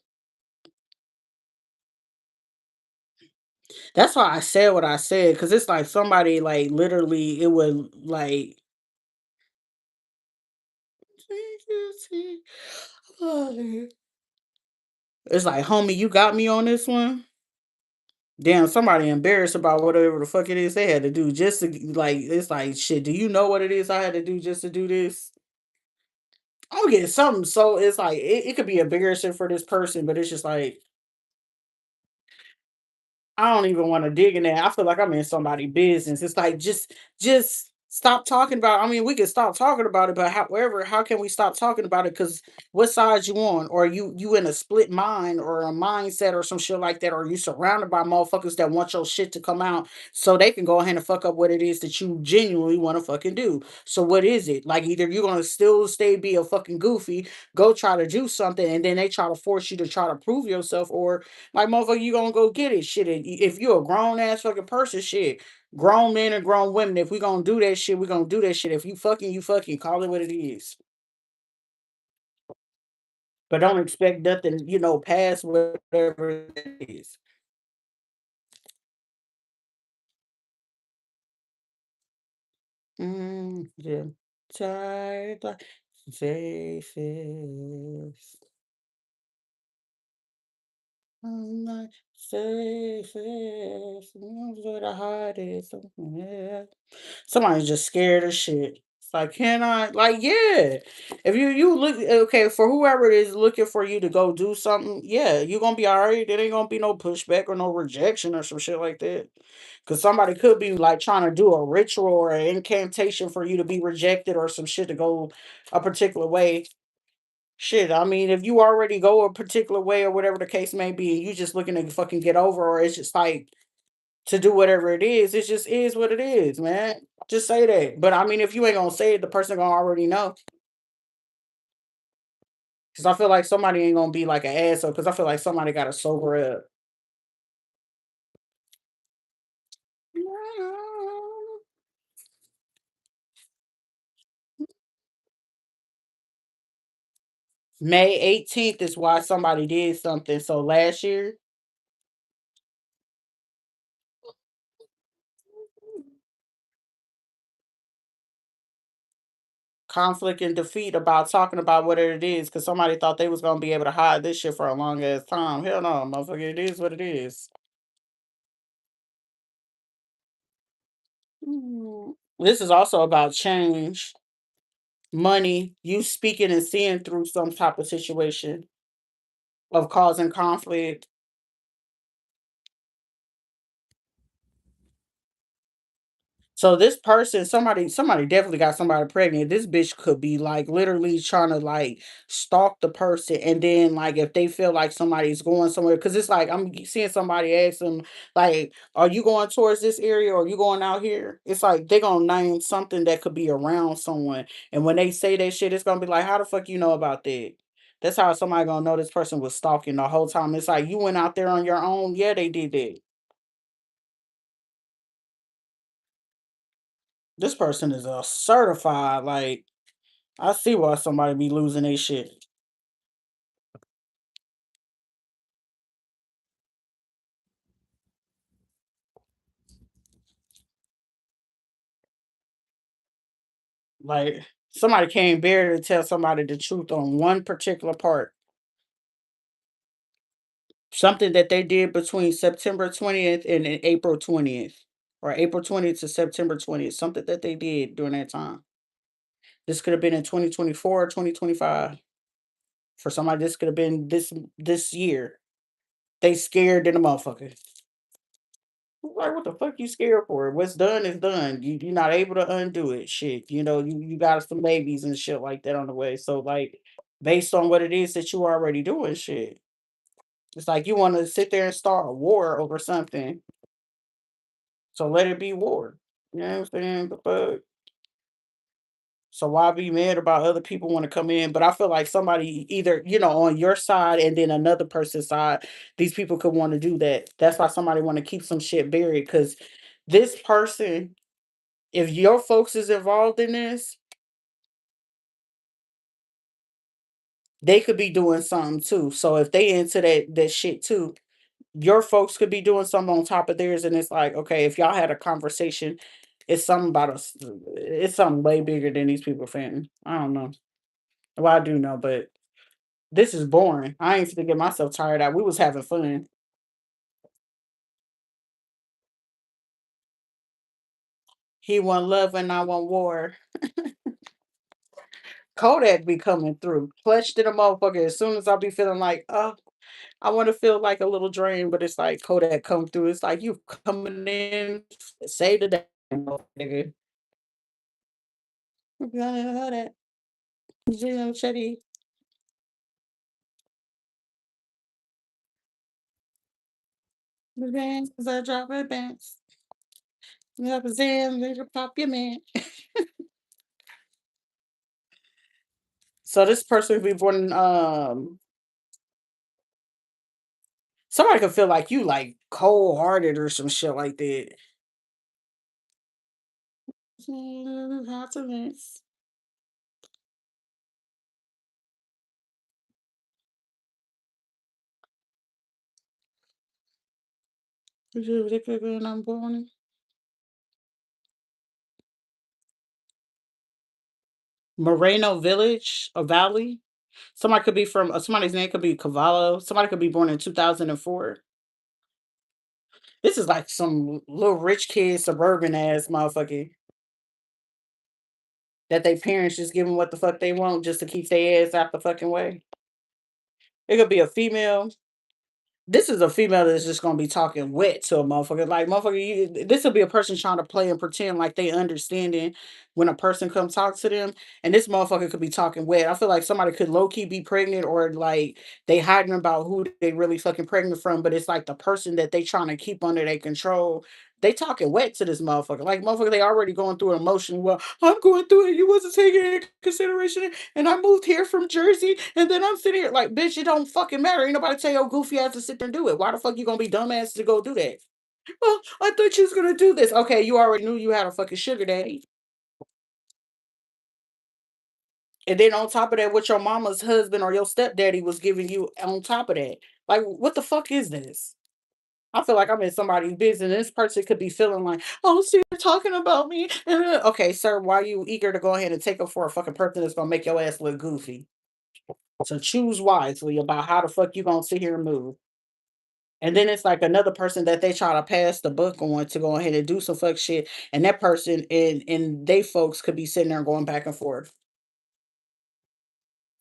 That's why I said what I said, because it's like somebody like literally it would like it's like, homie, you got me on this one. Damn, somebody embarrassed about whatever the fuck it is they had to do just to like. It's like shit. Do you know what it is I had to do just to do this? I'm getting something. So it's like it could be embarrassing for this person, but it's just like I don't even want to dig in there. I feel like I'm in somebody's business. It's like just stop talking about. I mean, we can stop talking about it, but however, how can we stop talking about it? Because what side you on, or you in a split mind or a mindset or some shit like that, or you surrounded by motherfuckers that want your shit to come out so they can go ahead and fuck up what it is that you genuinely want to fucking do. So what is it? Like either you're gonna still stay be a fucking goofy, go try to do something, and then they try to force you to try to prove yourself, or like, motherfucker, you gonna go get it. Shit. If you a grown ass fucking person, shit. Grown men and grown women, if we gonna do that shit, we gonna do that shit. If you fucking, you fucking. Call it what it is. But don't expect nothing, past whatever it is. Yeah. Tired like faces. I'm not safest. Where the heart is. Yeah. Somebody's just scared of shit. It's like, can I? Like, yeah. If you look okay for whoever it is looking for you to go do something, yeah, you gonna be all right. There ain't gonna be no pushback or no rejection or some shit like that. Cause somebody could be like trying to do a ritual or an incantation for you to be rejected or some shit to go a particular way. Shit, I mean, if you already go a particular way or whatever the case may be, and you just looking to fucking get over, or it's just like to do whatever it just is what it is, man. Just say that. But I mean, if you ain't gonna say it, the person gonna already know. Cause I feel like somebody ain't gonna be like an asshole. Cause I feel like somebody gotta sober up. May 18th is why somebody did something. So last year, conflict and defeat about talking about what it is. Cause somebody thought they was gonna be able to hide this shit for a long ass time. Hell no, motherfucker. It is what it is. This is also about change, money, you speaking and seeing through some type of situation of causing conflict. So this person, somebody definitely got somebody pregnant. This bitch could be like literally trying to like stalk the person, and then like if they feel like somebody's going somewhere, because it's like I'm seeing somebody ask them like, "Are you going towards this area or are you going out here?" It's like they gonna name something that could be around someone, and when they say that shit, it's gonna be like, "How the fuck you know about that?" That's how somebody gonna know this person was stalking the whole time. It's like you went out there on your own. Yeah, they did that. This person is a certified like I see why somebody be losing their shit. Like somebody can't bear to tell somebody the truth on one particular part. Something that they did between September 20th and April 20th. Or April 20th to September 20th. Something that they did during that time. This could have been in 2024 or 2025. For somebody, this could have been this year. They scared in a motherfucker. Like, what the fuck you scared for? What's done is done. You're not able to undo it. Shit. You got some babies and shit like that on the way. So like based on what it is that you already doing, shit. It's like you want to sit there and start a war over something. So let it be war. You know what I'm saying? But so why be mad about other people want to come in? But I feel like somebody either, on your side and then another person's side, these people could want to do that. That's why somebody want to keep some shit buried because this person, if your folks is involved in this, they could be doing something too. So if they into that shit too, your folks could be doing something on top of theirs, and it's like, okay, if y'all had a conversation, it's something about us. It's something way bigger than these people fanning. I don't know. Well, I do know, but this is boring. I ain't finna get myself tired out. We was having fun. He want love and I want war. Kodak be coming through, clutched in a motherfucker. As soon as I be feeling like, oh, I want to feel like a little drain, but it's like Kodak come through. It's like you coming in, save the day, nigga. That. Chetty. Advance, 'cause I drop advance. Represent, little pop your man. So this person be born somebody could feel like you like cold hearted or some shit like that. Continents. I'm born. Moreno Village, a valley. Somebody could be from somebody's name could be Cavallo. Somebody could be born in 2004. This is like some little rich kid suburban ass motherfucker that they parents just give them what the fuck they want just to keep their ass out the fucking way. It could be a female. This is a female that's just gonna be talking wet to a motherfucker. Like motherfucker, this will be a person trying to play and pretend like they understanding when a person comes talk to them, and this motherfucker could be talking wet. I feel like somebody could low key be pregnant, or like they hiding about who they really fucking pregnant from, but it's like the person that they trying to keep under their control. They talking wet to this motherfucker. Like motherfucker, they already going through an emotion. Well, I'm going through it. You wasn't taking it into consideration, and I moved here from Jersey, and then I'm sitting here like, bitch, it don't fucking matter. Ain't nobody tell your goofy ass to sit there and do it. Why the fuck you gonna be dumbass to go do that? Well, I thought you was gonna do this. Okay, you already knew you had a fucking sugar daddy. And then on top of that, what your mama's husband or your stepdaddy was giving you on top of that. Like, what the fuck is this? I feel like I'm in somebody's business. This person could be feeling like, oh, see, you're talking about me. Okay, sir, why are you eager to go ahead and take up for a fucking person that's gonna make your ass look goofy? So choose wisely about how the fuck you gonna sit here and move. And then it's like another person that they try to pass the buck on to go ahead and do some fuck shit. And that person and they folks could be sitting there going back and forth.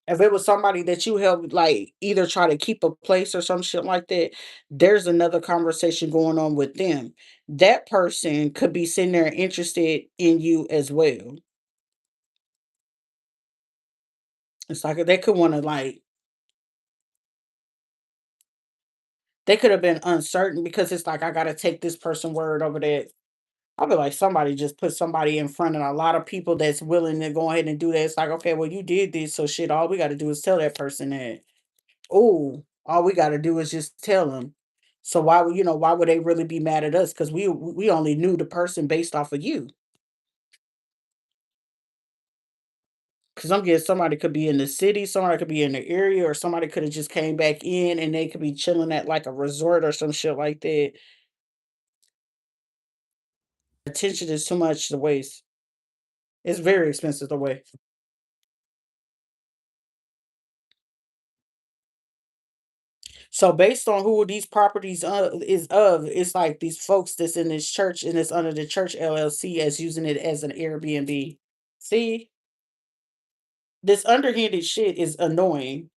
If it was somebody that you helped like either try to keep a place or some shit like that, there's another conversation going on with them. That person could be sitting there interested in you as well. It's like they could want to like they could have been uncertain because it's like I gotta take this person word over that. I feel like somebody just put somebody in front of a lot of people that's willing to go ahead and do that. It's like, okay, well, you did this, so shit, all we got to do is tell that person that. Oh, all we got to do is just tell them. So why would they really be mad at us? Because we only knew the person based off of you. Because I'm getting somebody could be in the city, somebody could be in the area, or somebody could have just came back in and they could be chilling at like a resort or some shit like that. Attention is too much to waste. It's very expensive to waste. So based on who these properties is of, it's like these folks that's in this church and it's under the church LLC as using it as an Airbnb. See, this underhanded shit is annoying.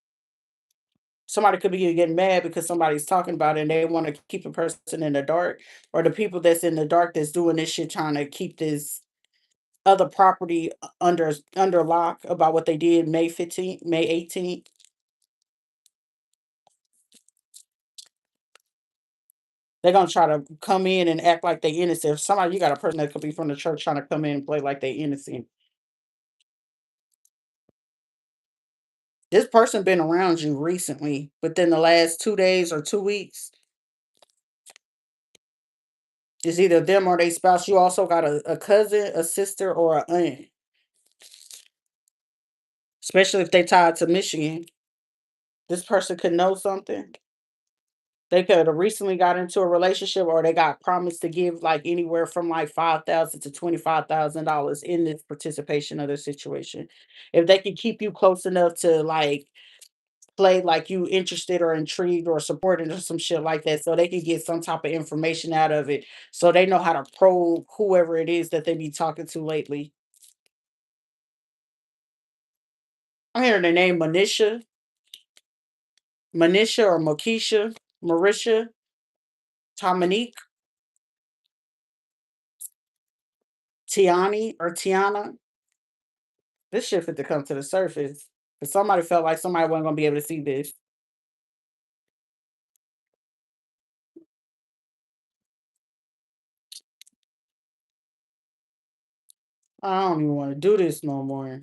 Somebody could be getting mad because somebody's talking about it and they want to keep a person in the dark, or the people that's in the dark that's doing this shit trying to keep this other property under lock about what they did May 15th, May 18th. They're gonna try to come in and act like they innocent. If somebody you got a person that could be from the church trying to come in and play like they innocent. This person been around you recently, within the last 2 days or 2 weeks. It's either them or they spouse. You also got a cousin, a sister, or a aunt. Especially if they tied to Michigan. This person could know something. They could have recently got into a relationship or they got promised to give like anywhere from like 5,000 to $25,000 in this participation of the situation. If they can keep you close enough to like play like you interested or intrigued or supported or some shit like that so they can get some type of information out of it so they know how to probe whoever it is that they be talking to lately. I'm hearing the name Manisha or Mokisha, Marisha, Dominique, Tiani or Tiana. This shit fit to come to the surface. Cause somebody felt like somebody wasn't gonna be able to see this. I don't even want to do this no more.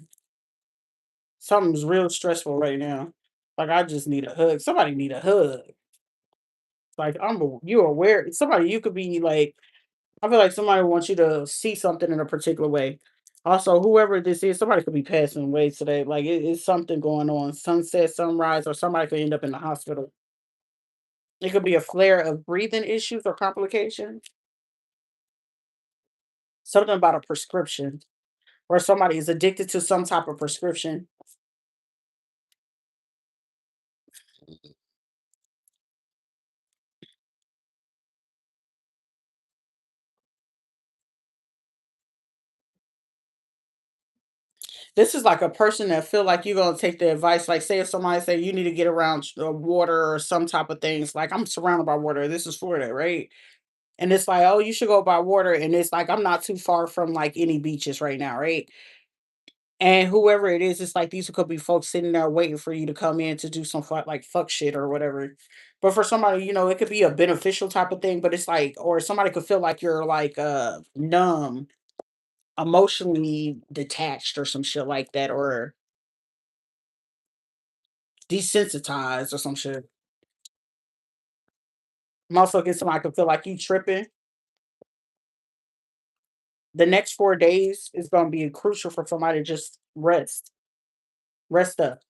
Something's real stressful right now. Like I just need a hug. Somebody need a hug. Like you're aware. Somebody you could be like. I feel like somebody wants you to see something in a particular way. Also, whoever this is, somebody could be passing away today. Like it's something going on. Sunset, sunrise, or somebody could end up in the hospital. It could be a flare of breathing issues or complications. Something about a prescription, or somebody is addicted to some type of prescription. This is like a person that feel like you're gonna take the advice. Like, say if somebody say you need to get around water or some type of things. Like I'm surrounded by water. This is Florida, right? And it's like, oh, you should go by water. And it's like I'm not too far from like any beaches right now, right? And whoever it is, it's like these could be folks sitting there waiting for you to come in to do some like fuck shit or whatever. But for somebody, it could be a beneficial type of thing. But it's like, or somebody could feel like you're like numb, emotionally detached, or some shit like that, or desensitized or some shit. I'm also get somebody could feel like you tripping. The next 4 days is gonna be crucial for somebody to just rest. Rest up.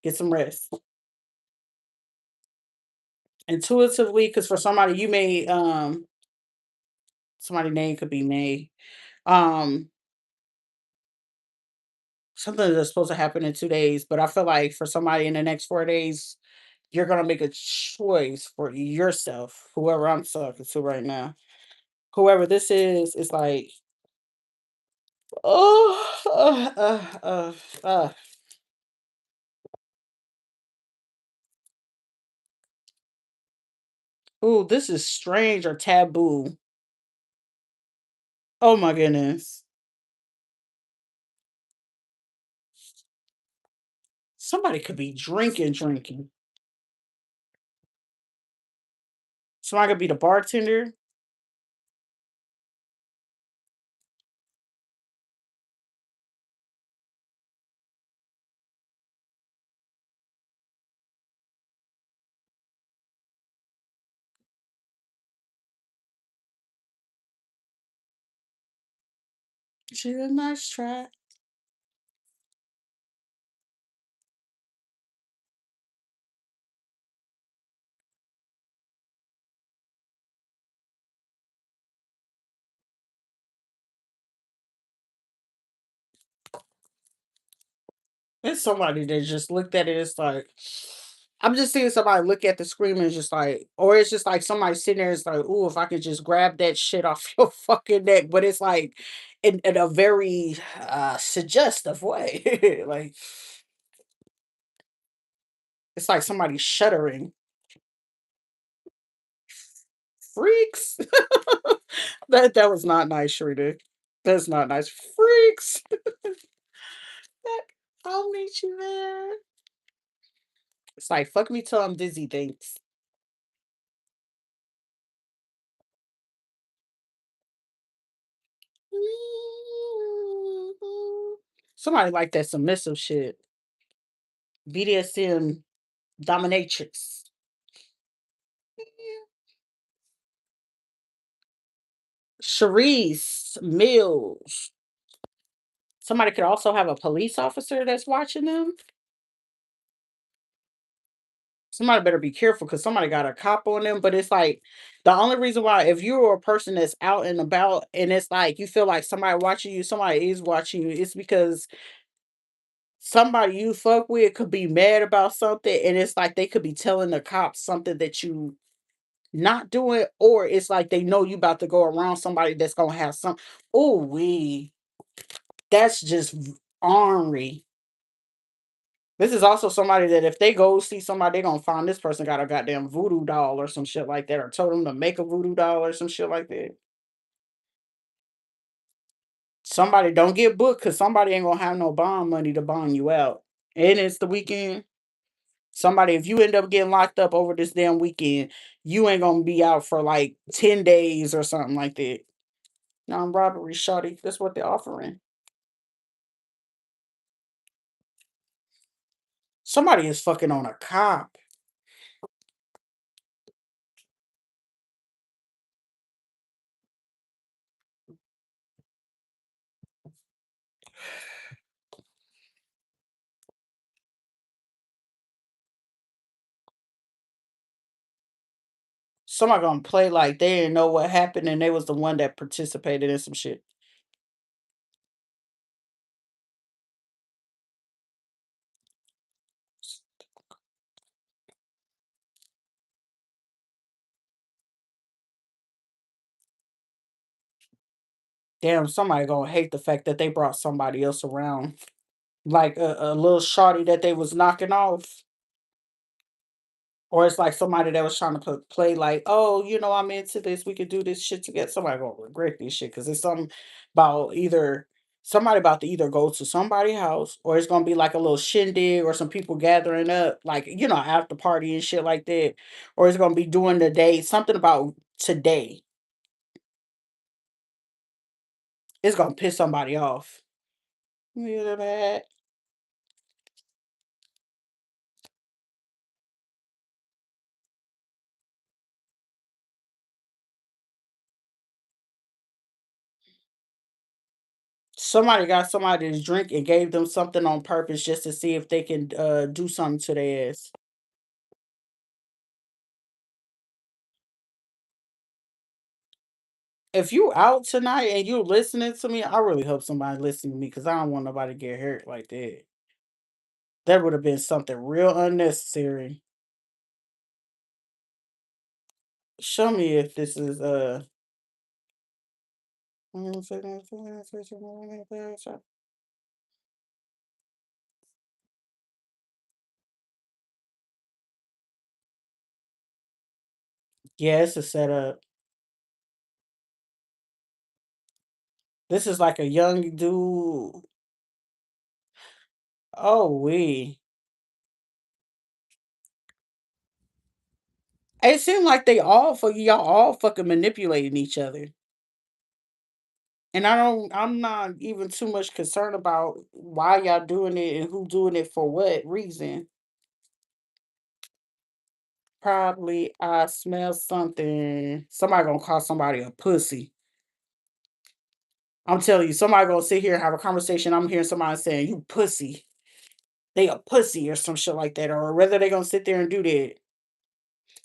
Get some rest. Intuitively, because for somebody you may somebody name could be May. Um Something that's supposed to happen in 2 days, but I feel like for somebody in the next 4 days, you're gonna make a choice for yourself, whoever I'm talking to right now. Whoever this is like, oh, ooh, this is strange or taboo. Oh my goodness. Somebody could be drinking. Somebody could be the bartender. She a nice try. It's somebody that just looked at it. It's like I'm just seeing somebody look at the screen and just like, or it's just like somebody sitting there. It's like, oh, if I could just grab that shit off your fucking neck. But it's like in a very suggestive way. Like It's like somebody shuddering. Freaks. That was not nice, Sharita. That's not nice. Freaks. That- I'll meet you there. It's like fuck me till I'm dizzy. Thanks. Somebody like that submissive shit. BDSM dominatrix. Charisse Mills. Somebody could also have a police officer that's watching them. Somebody better be careful because somebody got a cop on them. But it's like the only reason why, if you're a person that's out and about and it's like you feel like somebody watching you, somebody is watching you, it's because somebody you fuck with could be mad about something and it's like they could be telling the cops something that you not doing, or it's like they know you about to go around somebody that's gonna have some. Oh, that's just ornery. This is also somebody that if they go see somebody, they gonna find this person got a goddamn voodoo doll or some shit like that, or told them to make a voodoo doll or some shit like that. Somebody don't get booked because somebody ain't gonna have no bond money to bond you out. And it's the weekend. Somebody, if you end up getting locked up over this damn weekend, you ain't gonna be out for like 10 days or something like that. Non-robbery, shawty. That's what they're offering. Somebody is fucking on a cop. Somebody gonna play like they didn't know what happened and they was the one that participated in some shit. Damn, somebody gonna hate the fact that they brought somebody else around. Like a little shorty that they was knocking off. Or it's like somebody that was trying to play like, oh, I'm into this. We could do this shit together. Somebody gonna regret this shit because it's something about either somebody about to either go to somebody's house or it's gonna be like a little shindig or some people gathering up, like after party and shit like that. Or it's gonna be during the day, something about today. It's gonna piss somebody off. You know that? Somebody got somebody to drink and gave them something on purpose just to see if they can do something to their ass. If you out tonight and you listening to me, I really hope somebody listen to me because I don't want nobody to get hurt like that. That would have been something real unnecessary. Show me if this is yeah, it's a setup. This is like a young dude. Oh we. It seemed like they all y'all all fucking manipulating each other. And I'm not even too much concerned about why y'all doing it and who doing it for what reason. Probably I smell something. Somebody gonna call somebody a pussy. I'm telling you, somebody gonna sit here and have a conversation. I'm hearing somebody saying, you pussy. They a pussy or some shit like that. Or whether they gonna sit there and do that.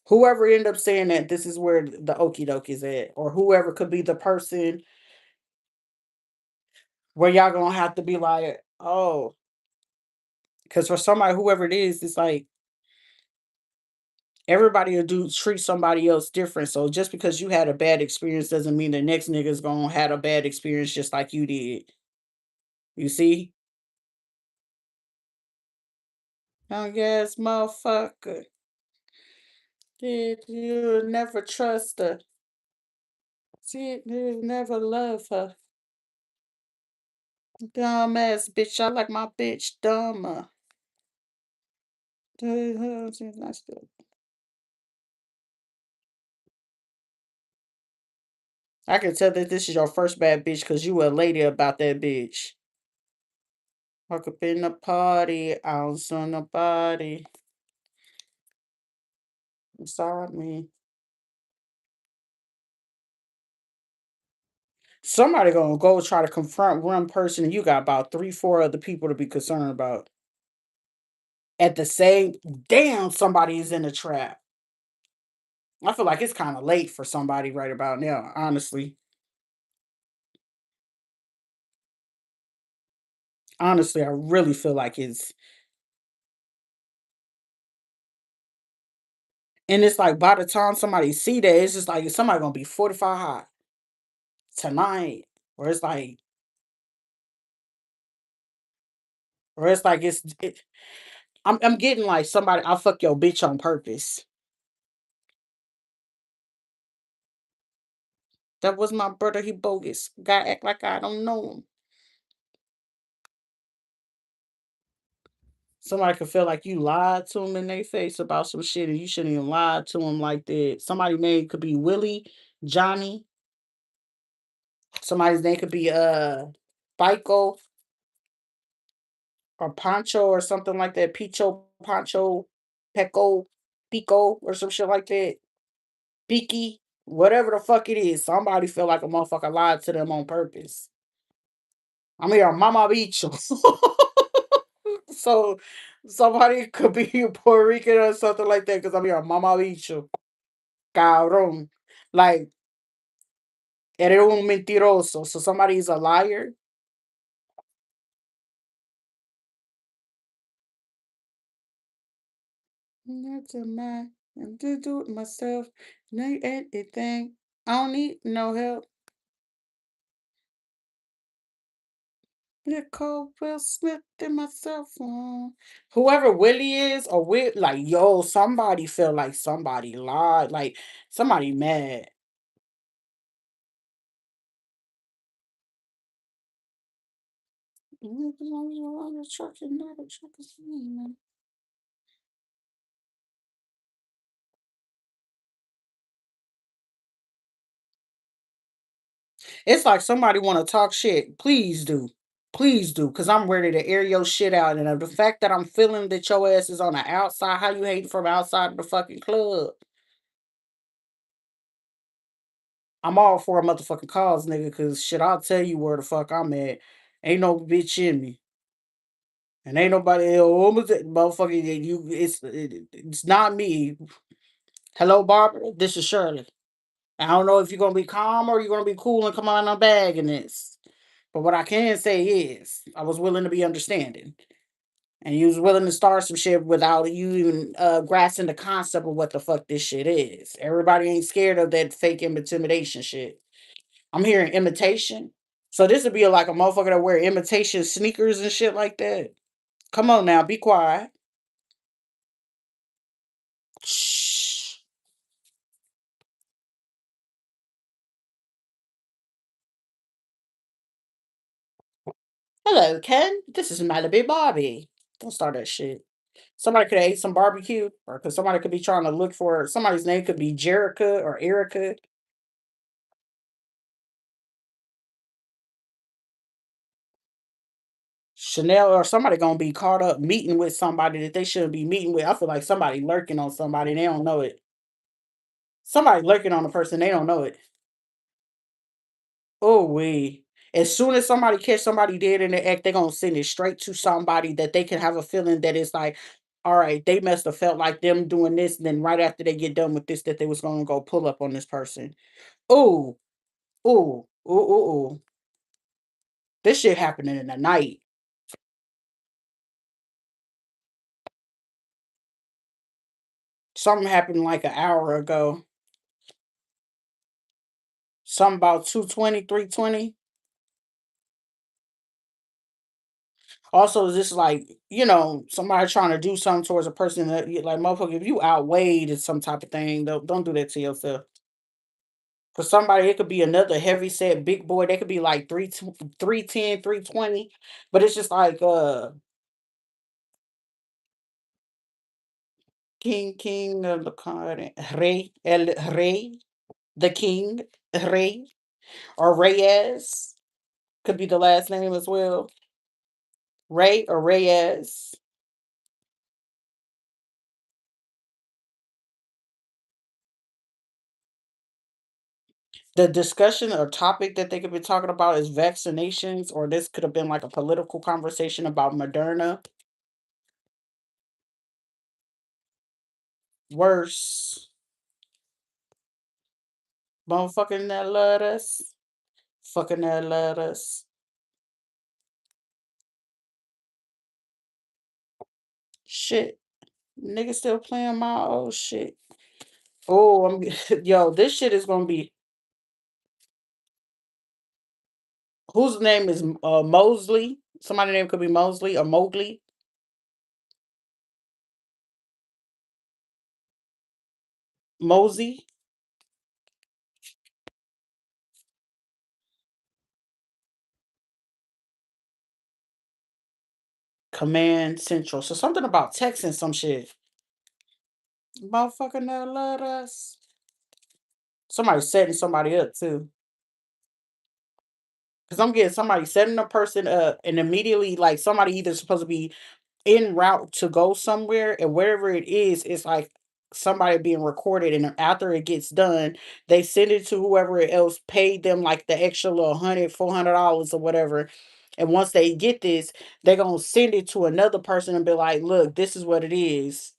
Whoever end up saying that, this is where the okie doke is at. Or whoever could be the person where y'all gonna have to be like, oh, because for somebody, whoever it is, it's like everybody will treat somebody else different. So just because you had a bad experience doesn't mean the next nigga's gonna have a bad experience just like you did. You see? Oh yes, motherfucker. Did you never trust her? Did you never love her? Dumb ass bitch. I like my bitch dumber. I can tell that this is your first bad bitch because you were a lady about that bitch. Walk up in the party, I don't saw nobody beside me. Somebody gonna go try to confront one person, and you got about three, four other people to be concerned about. At the same, damn, somebody is in a trap. I feel like it's kind of late for somebody right about now. Honestly, I really feel like it's, and it's like by the time somebody see that, it's just like somebody gonna be 45 hot tonight, or it's like, or it's like I'm getting like somebody. I fuck your bitch on purpose. That was my brother. He bogus. Guy act like I don't know him. Somebody could feel like you lied to them in their face about some shit, and you shouldn't even lie to them like that. Somebody name could be Willie, Johnny. Somebody's name could be Fico or Pancho or something like that. Picho, Pancho, Peco, Pico or some shit like that. Piki, whatever the fuck it is. Somebody feel like a motherfucker lied to them on purpose. I mean, Mama Bicho. So somebody could be Puerto Rican or something like that because I'm your Mama Bicho. Cabrón. Like, eres un mentiroso. So somebody's a liar. That's a man. I did do it myself. Need anything. I don't need no help. Nicole Will Smith in my cell phone. Whoever Willie is, or like, yo, somebody feel like somebody lied. Like, somebody mad. It's like somebody want to talk shit. Please do. Please do. Because I'm ready to air your shit out. And the fact that I'm feeling that your ass is on the outside, how you hating from outside of the fucking club? I'm all for a motherfucking cause, nigga. Because shit, I'll tell you where the fuck I'm at. Ain't no bitch in me. And ain't nobody else, motherfucker, it's not me. Hello, Barbara. This is Shirley. I don't know if you're gonna be calm or you're gonna be cool and come on a bag in this. But what I can say is, I was willing to be understanding, and you was willing to start some shit without you even grasping the concept of what the fuck this shit is. Everybody ain't scared of that fake intimidation shit. I'm hearing imitation, so this would be like a motherfucker that wear imitation sneakers and shit like that. Come on now, be quiet. Shh. Hello, Ken. This is Malibu Bobby. Don't start that shit. Somebody could have ate some barbecue, or because somebody could be trying to look for somebody's name could be Jerica or Erica. Chanel or somebody gonna be caught up meeting with somebody that they shouldn't be meeting with. I feel like somebody lurking on somebody and they don't know it. Somebody lurking on a person, they don't know it. Oh we. As soon as somebody catch somebody dead in the act, they gonna send it straight to somebody that they can have a feeling that it's like, all right, they must have felt like them doing this, and then right after they get done with this, that they was gonna go pull up on this person. Oh, oh, oh, oh, oh. This shit happening in the night. Something happened like an hour ago. Something about 220, 320. Also, just like, somebody trying to do something towards a person that like, motherfucker, if you outweighed in some type of thing, don't do that to yourself. For somebody, it could be another heavy set big boy. They could be like 310, 320. But it's just like King of the card, Rey, the King, Rey, or Reyes could be the last name as well. Ray or Reyes. The discussion or topic that they could be talking about is vaccinations, or this could have been like a political conversation about Moderna. Worse. Motherfucking that love us. Fucking that love us. Shit. Nigga still playing my old shit. Oh, yo, this shit is gonna be whose name is Mosley? Somebody's name could be Mosley or Mowgli. Mosey. Command Central. So something about texting some shit. Motherfucking that love us. Somebody setting somebody up too. Because I'm getting somebody setting a person up and immediately like somebody either supposed to be en route to go somewhere, and wherever it is, it's like somebody being recorded, and after it gets done, they send it to whoever else paid them like the extra little $100, $400 or whatever. And once they get this, they're gonna send it to another person and be like, look, this is what it is.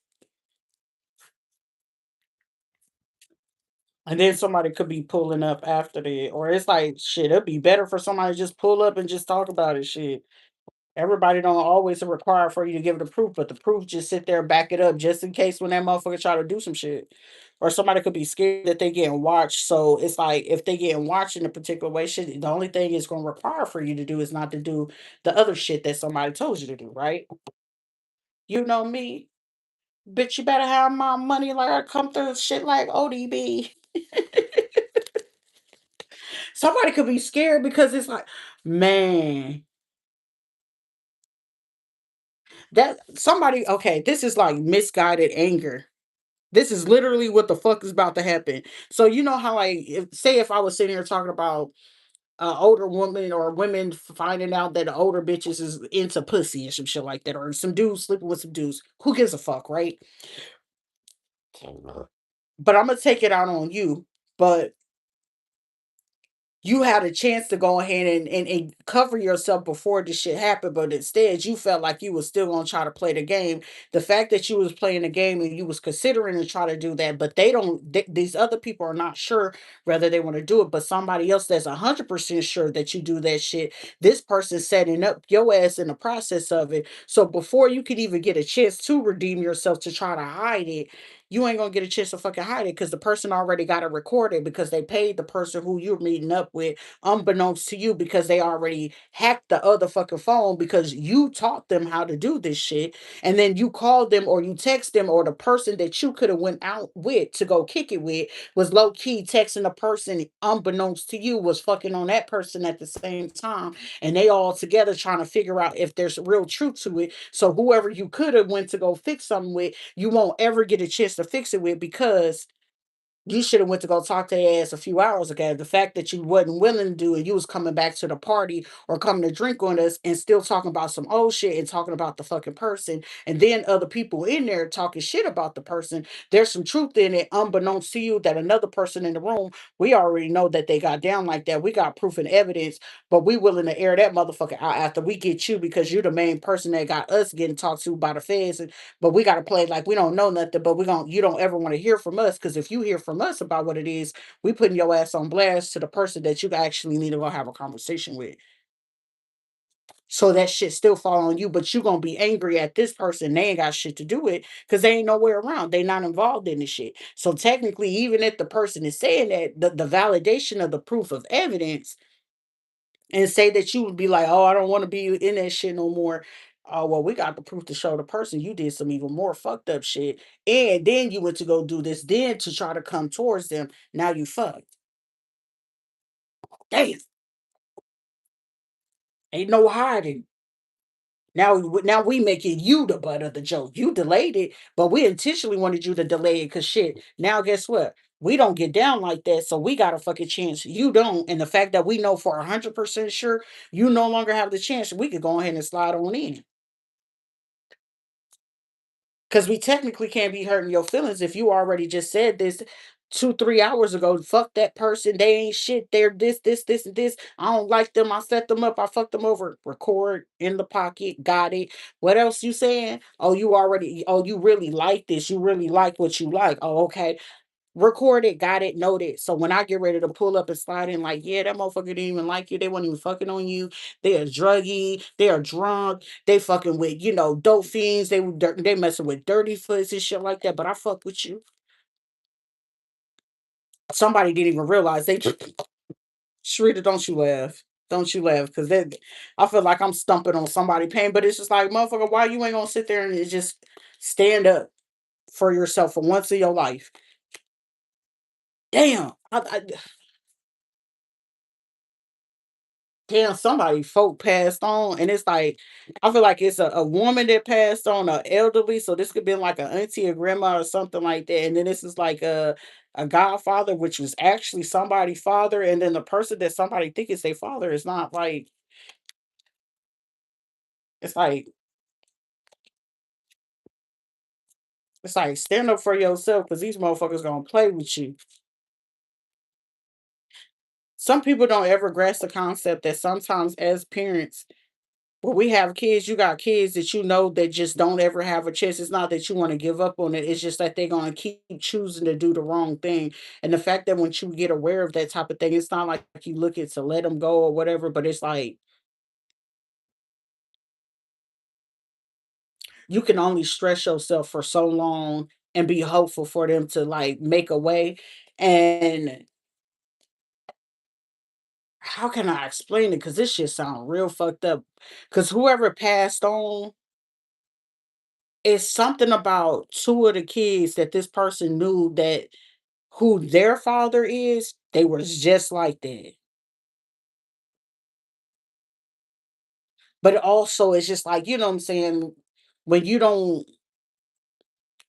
And then somebody could be pulling up after that. Or it's like, shit, it'd be better for somebody to just pull up and just talk about it. Shit. Everybody don't always require for you to give the proof, but the proof just sit there and back it up just in case when that motherfucker try to do some shit. Or somebody could be scared that they getting watched. So it's like if they getting watched in a particular way, shit, the only thing it's gonna require for you to do is not to do the other shit that somebody told you to do, right? You know me. Bitch, you better have my money like I come through shit like ODB. Somebody could be scared because it's like, man, that somebody, okay, this is like misguided anger. This is literally what the fuck is about to happen. So you know how like say if I was sitting here talking about older woman or women finding out that the older bitches is into pussy and some shit like that, or some dudes sleeping with some dudes. Who gives a fuck, right? But I'm gonna take it out on you. But you had a chance to go ahead and cover yourself before this shit happened, but instead you felt like you was still gonna try to play the game. The fact that you was playing the game and you was considering to try to do that, but they don't. These other people are not sure whether they want to do it. But somebody else that's 100% sure that you do that shit. This person setting up your ass in the process of it. So before you could even get a chance to redeem yourself to try to hide it, you ain't gonna get a chance to fucking hide it because the person already got it recorded because they paid the person who you're meeting up with, unbeknownst to you, because they already hacked the other fucking phone because you taught them how to do this shit. And then you called them or you text them, or the person that you could have went out with to go kick it with was low key texting the person unbeknownst to you was fucking on that person at the same time, and they all together trying to figure out if there's real truth to it. So whoever you could have went to go fix something with, you won't ever get a chance to fix it with because you should have went to go talk to their ass a few hours ago. The fact that you wasn't willing to do it, you was coming back to the party or coming to drink on us and still talking about some old shit and talking about the fucking person. And then other people in there talking shit about the person. There's some truth in it, unbeknownst to you, that another person in the room, we already know that they got down like that. We got proof and evidence, but we willing to air that motherfucker out after we get you because you're the main person that got us getting talked to by the feds. But we got to play like we don't know nothing, but you don't ever want to hear from us, because if you hear from us about what it is, we putting your ass on blast to the person that you actually need to go have a conversation with. So that shit still fall on you, but you gonna be angry at this person. They ain't got shit to do with because they ain't nowhere around. They not involved in the shit. So technically, even if the person is saying that, the validation of the proof of evidence and say that you would be like, "Oh, I don't want to be in that shit no more." Oh well, we got the proof to show the person you did some even more fucked up shit, and then you went to go do this, then to try to come towards them. Now you fucked. Damn, ain't no hiding. Now we making you the butt of the joke. You delayed it, but we intentionally wanted you to delay it because shit. Now guess what? We don't get down like that, so we got a fucking chance. You don't, and the fact that we know for 100% sure you no longer have the chance, we could go ahead and slide on in. Because we technically can't be hurting your feelings if you already just said this 2, 3 hours ago. Fuck that person. They ain't shit. They're this, and this. I don't like them. I set them up. I fucked them over. Record in the pocket. Got it. What else you saying? Oh, you already, oh, you really like this. You really like what you like. Oh, okay. Recorded, got it, noted. So when I get ready to pull up and slide in, like, yeah, that motherfucker didn't even like you. They weren't even fucking on you. They are druggy. They are drunk. They fucking with, dope fiends. They messing with dirty foots and shit like that. But I fuck with you. Somebody didn't even realize they Shrita, don't you laugh. Don't you laugh. Cause that I feel like I'm stumping on somebody pain, but it's just like, motherfucker, why you ain't gonna sit there and just stand up for yourself for once in your life? Damn. Damn, somebody folk passed on, and it's like I feel like it's a woman that passed on, a elderly, so this could be like an auntie or grandma or something like that, and then this is like a godfather, which was actually somebody's father, and then the person that somebody think is their father is not like it's like it's like stand up for yourself because these motherfuckers gonna play with you. Some people don't ever grasp the concept that sometimes as parents, when we have kids, you got kids that you know that just don't ever have a chance. It's not that you want to give up on it. It's just that they're going to keep choosing to do the wrong thing. And the fact that once you get aware of that type of thing, it's not like you look at to let them go or whatever, but it's like you can only stress yourself for so long and be hopeful for them to like make a way. And how can I explain it? Because this shit sound real fucked up. Because whoever passed on, it's something about two of the kids that this person knew that who their father is, they was just like that. But also, it's just like, you know what I'm saying? When you don't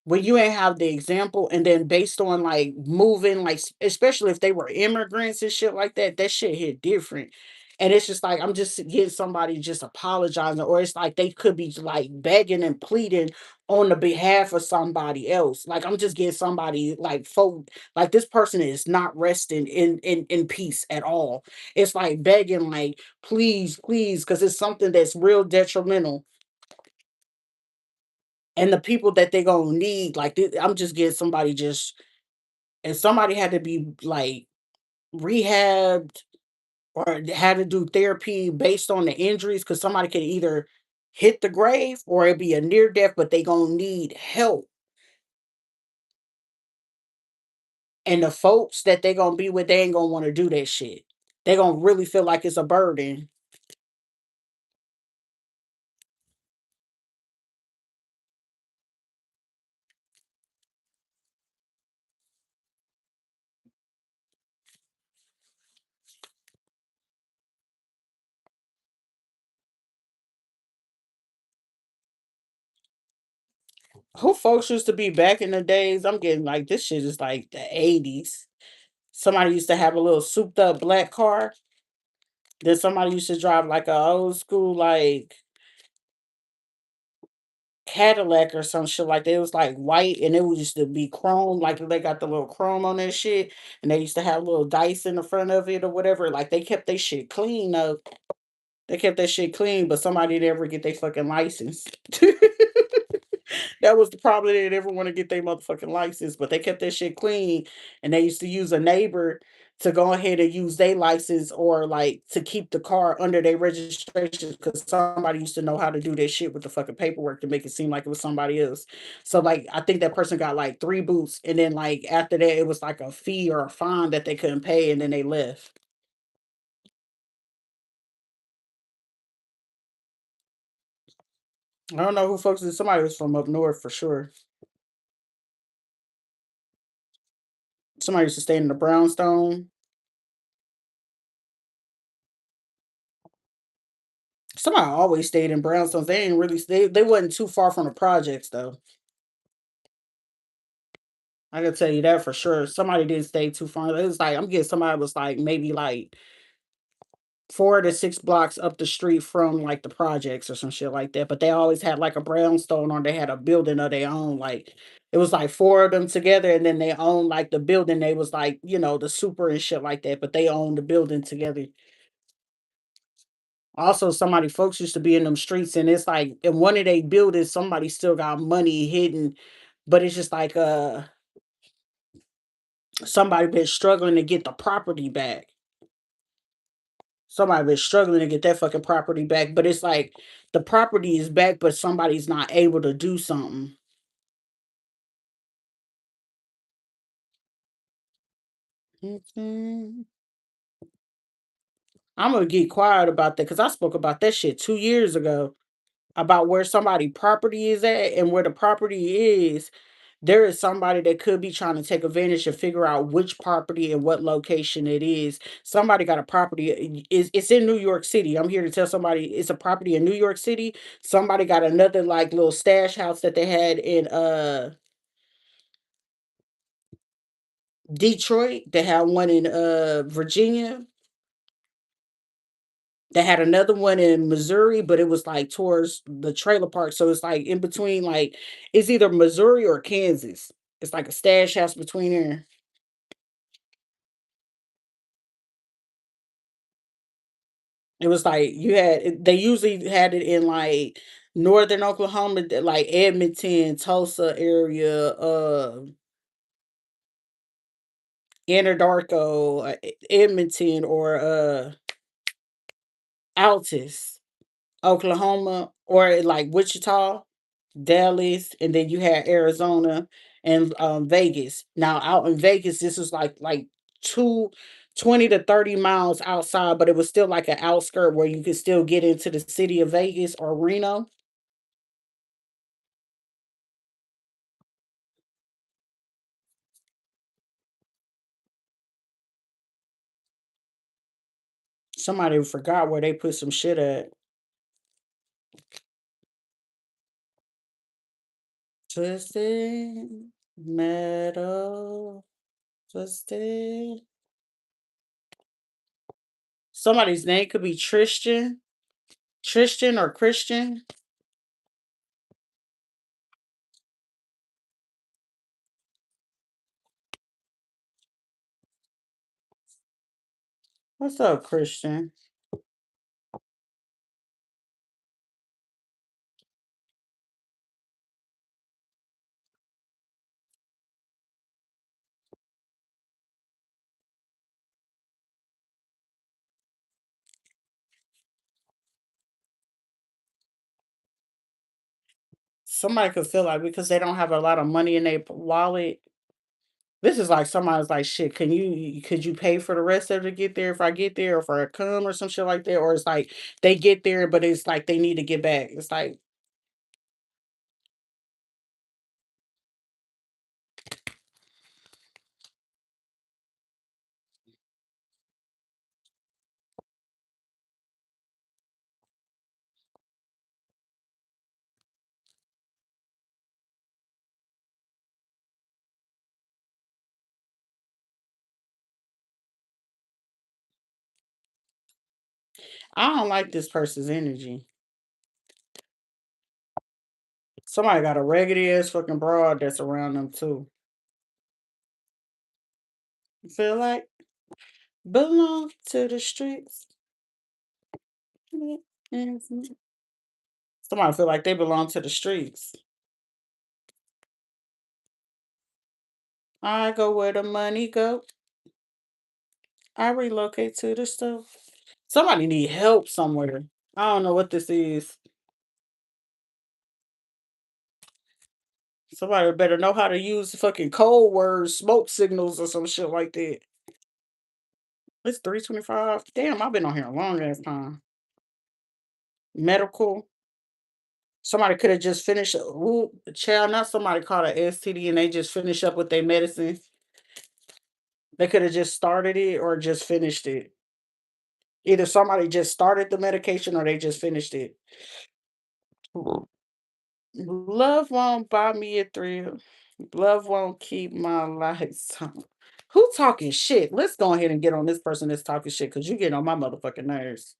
when you ain't have the example, and then based on like moving, like especially if they were immigrants and shit like that, that shit hit different. And it's just like I'm just getting somebody just apologizing, or it's like they could be like begging and pleading on the behalf of somebody else. Like I'm just getting somebody like folk, like this person is not resting in peace at all. It's like begging, like please, please, because it's something that's real detrimental, and the people that they gonna need, like I'm just getting somebody just, and somebody had to be like rehabbed or had to do therapy based on the injuries because somebody could either hit the grave or it be a near death, but they gonna need help. And the folks that they gonna be with, they ain't gonna want to do that shit. They gonna really feel like it's a burden. Who folks used to be back in the days? I'm getting like this shit is like the 80s. Somebody used to have a little souped up black car. Then somebody used to drive like a old school like Cadillac or some shit like that. It was like white and it was used to be chrome, like they got the little chrome on that shit, and they used to have little dice in the front of it or whatever. Like they kept their shit clean up. They kept that shit clean, but somebody didn't ever get their fucking license. That was the problem. They didn't ever want to get their motherfucking license, but they kept that shit clean. And they used to use a neighbor to go ahead and use their license or like to keep the car under their registration because somebody used to know how to do that shit with the fucking paperwork to make it seem like it was somebody else. So like I think that person got like 3 boots, and then like after that it was like a fee or a fine that they couldn't pay, and then they left. I don't know who folks is. Somebody was from up north for sure. Somebody used to stay in the brownstone. Somebody always stayed in brownstones. They ain't really they wasn't too far from the projects though. I can tell you that for sure. Somebody didn't stay too far. It was like I'm getting somebody was like maybe like 4 to 6 blocks up the street from like the projects or some shit like that. But they always had like a brownstone or they had a building of their own. Like it was like four of them together and then they owned like the building. They was like, the super and shit like that, but they owned the building together. Also, somebody folks used to be in them streets and it's like in one of they buildings, somebody still got money hidden, but it's just like somebody been struggling to get the property back. Somebody been struggling to get that fucking property back, but it's like the property is back, but somebody's not able to do something. Mhm. I'm gonna get quiet about that because I spoke about that shit 2 years ago about where somebody property is at and where the property is. There is somebody that could be trying to take advantage and figure out which property and what location it is. Somebody got a property. It's in New York City. I'm here to tell somebody it's a property in New York City. Somebody got another like little stash house that they had in Detroit. They had one in Virginia. They had another one in Missouri, but it was like towards the trailer park. So it's like in between, like it's either Missouri or Kansas. It's like a stash house between there. It was like they usually had it in like northern Oklahoma, like Edmonton, Tulsa area, Anadarko, Edmonton, or Altus, Oklahoma, or like Wichita, Dallas, and then you had Arizona and Vegas. Now out in Vegas, this was like two 20 to 30 miles outside, but it was still like an outskirt where you could still get into the city of Vegas or Reno. Somebody forgot where they put some shit at. Twisted metal, twisted. Somebody's name could be Tristan or Christian. What's up, Christian? Somebody could feel like because they don't have a lot of money in their wallet. This is like somebody's like, shit, could you pay for the rest of it to get there if I get there or if I come or some shit like that? Or it's like they get there, but it's like they need to get back. It's like, I don't like this person's energy. Somebody got a raggedy ass fucking broad that's around them too. You feel like belong to the streets. Somebody feel like they belong to the streets. I go where the money go. I relocate to the store. Somebody need help somewhere. I don't know what this is. Somebody better know how to use fucking code words, smoke signals, or some shit like that. It's 3:25. Damn, I've been on here a long ass time. Medical. Somebody could have just finished. Ooh, child, not somebody caught an STD and they just finish up with their medicine. They could have just started it or just finished it. Either somebody just started the medication or they just finished it. Love won't buy me a thrill. Love won't keep my lights on. Who talking shit? Let's go ahead and get on this person that's talking shit because you getting on my motherfucking nerves.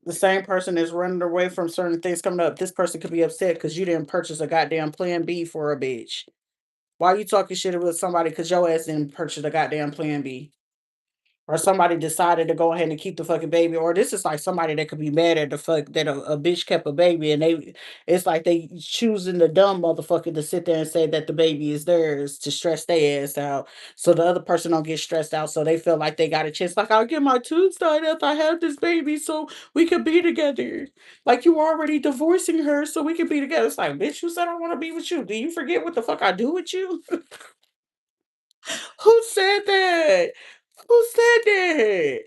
The same person that's running away from certain things coming up. This person could be upset because you didn't purchase a goddamn plan B for a bitch. Why you talking shit with somebody because your ass didn't purchase a goddamn plan B? Or somebody decided to go ahead and keep the fucking baby, or this is like somebody that could be mad at the fuck that a bitch kept a baby and it's like they choosing the dumb motherfucker to sit there and say that the baby is theirs to stress their ass out. So the other person don't get stressed out, so they feel like they got a chance. Like, I'll get my tubes tied after I have this baby so we could be together. Like, you already divorcing her so we could be together. It's like, bitch, you said I want to be with you. Do you forget what the fuck I do with you? Who said that? Who said that?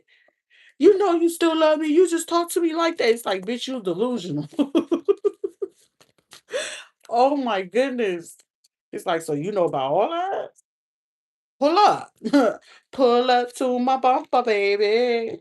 You know you still love me. You just talk to me like that. It's like, bitch, you delusional. Oh my goodness. It's like, so you know about all that? Pull up. Pull up to my bumper, baby.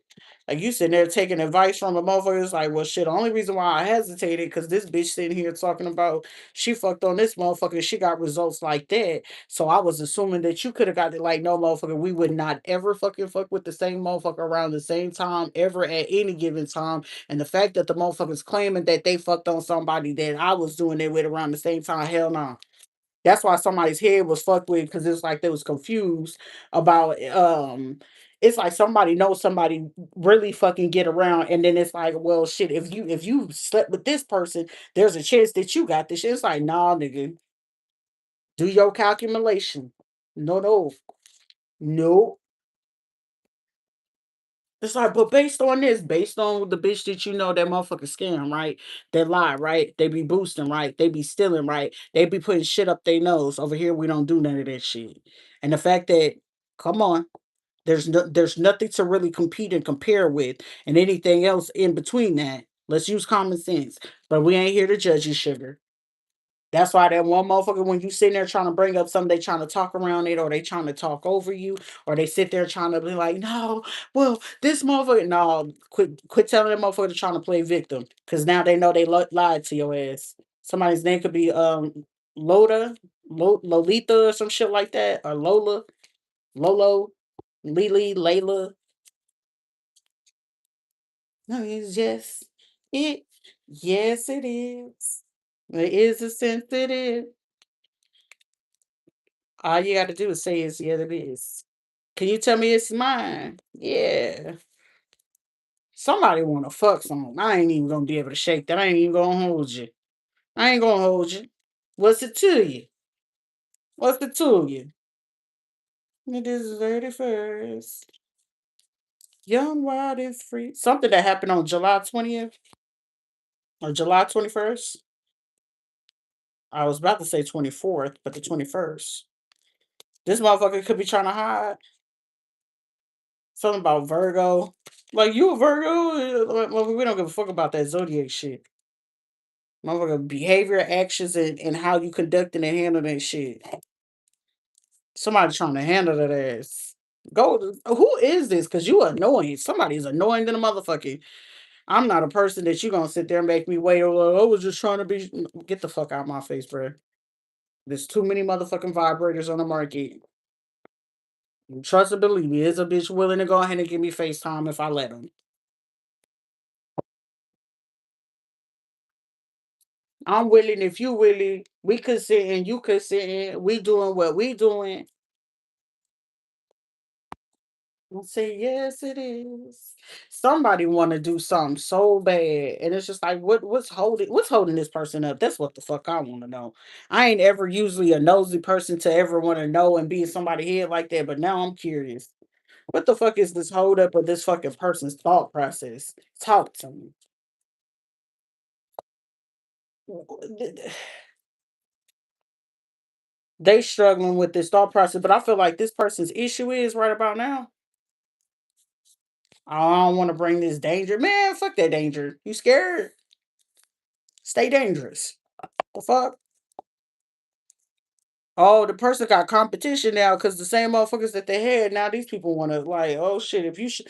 Like you sitting there taking advice from a motherfucker. It's like, well, shit, the only reason why I hesitated, because this bitch sitting here talking about she fucked on this motherfucker, she got results like that. So I was assuming that you could have got it. Like, no, motherfucker, we would not ever fucking fuck with the same motherfucker around the same time, ever at any given time. And the fact that the motherfuckers claiming that they fucked on somebody that I was doing it with around the same time, hell no. That's why somebody's head was fucked with because it's like they was confused about it's like somebody knows somebody really fucking get around and then it's like, well shit, if you slept with this person, there's a chance that you got this shit. It's like, nah, nigga, do your calculation. No, no, no. It's like, but based on this, based on the bitch that you know that motherfucker scam, right? They lie, right? They be boosting, right? They be stealing, right? They be putting shit up their nose. Over here, we don't do none of that shit. And the fact that, come on, there's nothing to really compete and compare with, and anything else in between that. Let's use common sense. But we ain't here to judge you, sugar. That's why that one motherfucker, when you sitting there trying to bring up something, they trying to talk around it, or they trying to talk over you, or they sit there trying to be like, no, well, this motherfucker, no, quit telling that motherfucker to trying to play victim, because now they know they lied to your ass. Somebody's name could be Loda, Lolita, or some shit like that, or Lola, Lolo, Lily, Layla. No, it's just it. Yes, it is. It is a sensitive. All you gotta do is say it's yeah, it is. Can you tell me it's mine? Yeah. Somebody wanna fuck some. I ain't even gonna be able to shake that. I ain't even gonna hold you. I ain't gonna hold you. What's it to you? What's it to you? It is 31st. Young, wild, and free. Something that happened on July 20th or July 21st. I was about to say 24th, but the 21st. This motherfucker could be trying to hide something about Virgo. Like, you a Virgo? Like, we don't give a fuck about that zodiac shit. Motherfucker, behavior, actions, and how you conducting and handling shit. Somebody trying to handle that ass. Who is this? Because you annoying. Somebody's annoying than a motherfucker. I'm not a person that you gonna sit there and make me wait. Or I was just trying to be. Get the fuck out of my face, bro. There's too many motherfucking vibrators on the market. Trust and believe me, is a bitch willing to go ahead and give me FaceTime if I let him. I'm willing if you willing. We could sit and you could sit and we doing what we doing. I say, yes, it is. Somebody want to do something so bad, and it's just like, what's holding this person up? That's what the fuck I want to know. I ain't ever usually a nosy person to ever want to know and be in somebody's head like that, but now I'm curious. What the fuck is this hold up of this fucking person's thought process? Talk to me. They struggling with this thought process, but I feel like this person's issue is right about now. I don't want to bring this danger. Man, fuck that danger. You scared? Stay dangerous. The fuck? Oh, the person got competition now because the same motherfuckers that they had, now these people want to like, oh shit, if you should.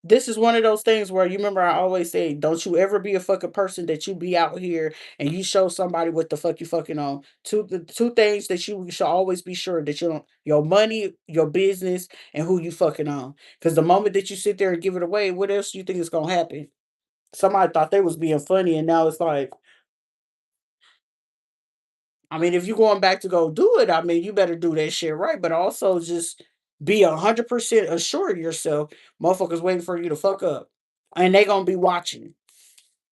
This is one of those things where you remember I always say, don't you ever be a fucking person that you be out here and you show somebody what the fuck you fucking on. The two things that you should always be sure that you don't, your money, your business, and who you fucking on. Because the moment that you sit there and give it away, what else do you think is gonna happen? Somebody thought they was being funny, and now it's like, I mean, if you're going back to go do it, I mean, you better do that shit right, but also just be 100% assured yourself, motherfuckers waiting for you to fuck up, and they gonna be watching.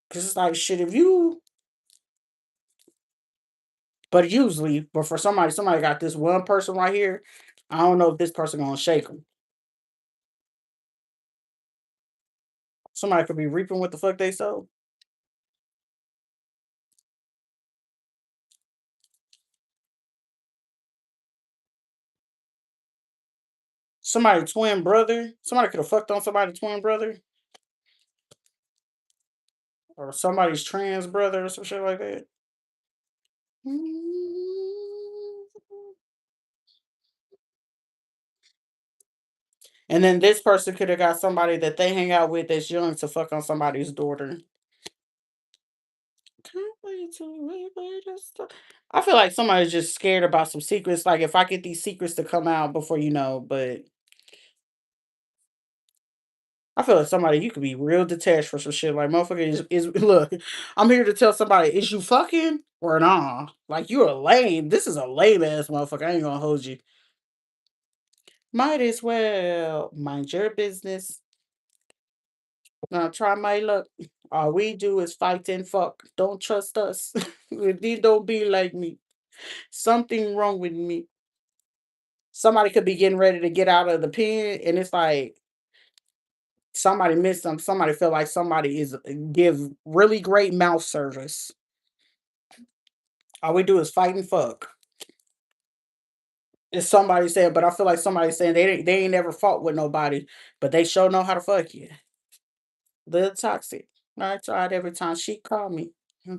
Cause it's like shit. If you, but usually, but for somebody got this one person right here. I don't know if this person gonna shake them. Somebody could be reaping what the fuck they sow. Somebody twin brother. Somebody could have fucked on somebody's twin brother, or somebody's trans brother, or some shit like that. And then this person could have got somebody that they hang out with that's young to fuck on somebody's daughter. Can't wait to replay this stuff. I feel like somebody's just scared about some secrets. Like if I get these secrets to come out before you know, but I feel like somebody you could be real detached for some shit. Like motherfucker is look, I'm here to tell somebody, is you fucking or nah? Like you're a lame. This is a lame ass motherfucker. I ain't gonna hold you. Might as well mind your business. Now try my luck. All we do is fight and fuck. Don't trust us. They don't be like me. Something wrong with me. Somebody could be getting ready to get out of the pen, and it's like somebody missed them. Somebody feel like somebody is give really great mouth service. All we do is fight and fuck. It's somebody saying, but I feel like somebody saying they ain't never fought with nobody, but they sure know how to fuck you. Little toxic. I tried every time she called me. Hmm.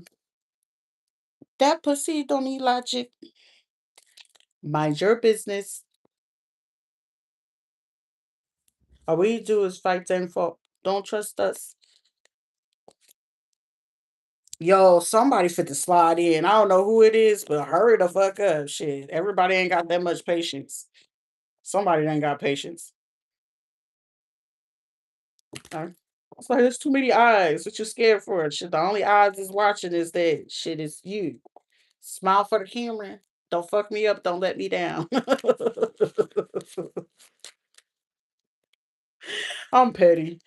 That pussy don't need logic. Mind your business. All we do is fight and fuck. Don't trust us. Yo, somebody fit to slide in. I don't know who it is, but hurry the fuck up. Shit. Everybody ain't got that much patience. Somebody ain't got patience. Okay. It's like there's too many eyes. What you scared for? Shit, the only eyes is watching is that shit is you. Smile for the camera. Don't fuck me up. Don't let me down. I'm petty.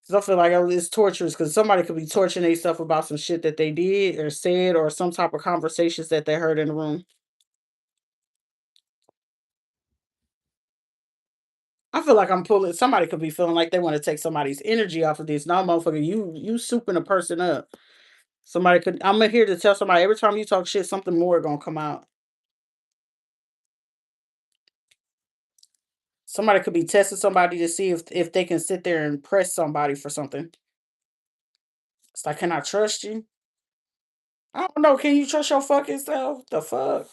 'Cause I feel like it's torturous because somebody could be torturing themselves about some shit that they did or said or some type of conversations that they heard in the room. I feel like I'm pulling. Somebody could be feeling like they want to take somebody's energy off of this. No, motherfucker, you souping a person up. Somebody could. I'm here to tell somebody every time you talk shit, something more gonna come out. Somebody could be testing somebody to see if they can sit there and press somebody for something. It's like, can I trust you? I don't know. Can you trust your fucking self? The fuck?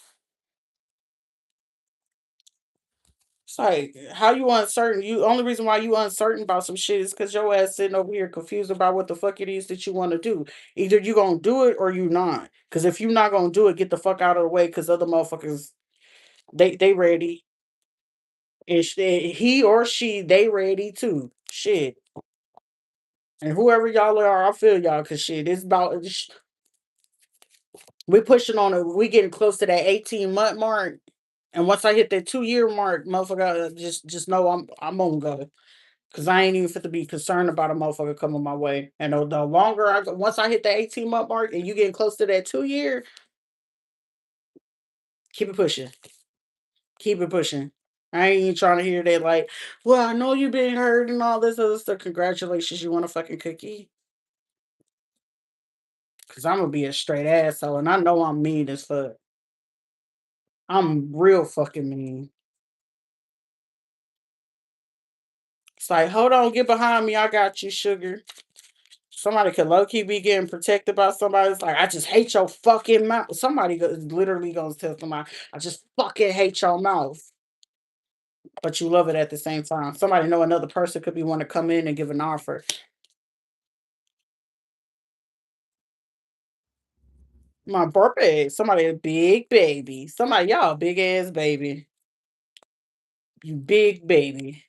It's like how you uncertain. You only reason why you uncertain about some shit is because your ass sitting over here confused about what the fuck it is that you want to do. Either you gonna do it or you not. Because if you not gonna do it, get the fuck out of the way. Because other motherfuckers, they ready. And he or she, they ready too. Shit. And whoever y'all are, I feel y'all. Cause shit, it's about we pushing on it. We getting close to that 18-month mark. And once I hit that 2 year mark, motherfucker, just know I'm on go. Cause I ain't even fit to be concerned about a motherfucker coming my way. And the longer I go, once I hit the 18-month mark and you getting close to that 2 year, keep it pushing. Keep it pushing. I ain't even trying to hear that like, well, I know you've been hurt and all this other stuff. Congratulations, you want a fucking cookie? Cause I'm gonna be a straight asshole and I know I'm mean as fuck. I'm real fucking mean. It's like, hold on, get behind me. I got you, sugar. Somebody could low key be getting protected by somebody. It's like, I just hate your fucking mouth. Somebody is literally gonna tell somebody, I just fucking hate your mouth. But you love it at the same time. Somebody know another person could be want to come in and give an offer. My birthday, somebody a big baby. Somebody, y'all big ass baby. You big baby.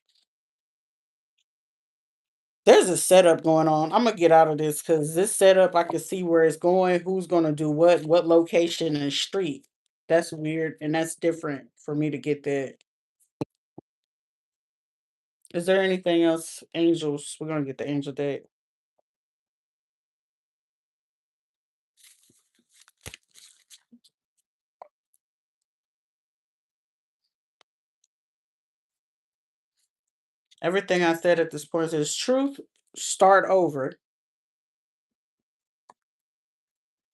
There's a setup going on. I'm gonna get out of this because this setup, I can see where it's going, who's gonna do what location and street. That's weird and that's different for me to get that. Is there anything else? Angels. We're gonna get the angel deck. Everything I said at this point is truth. Start over.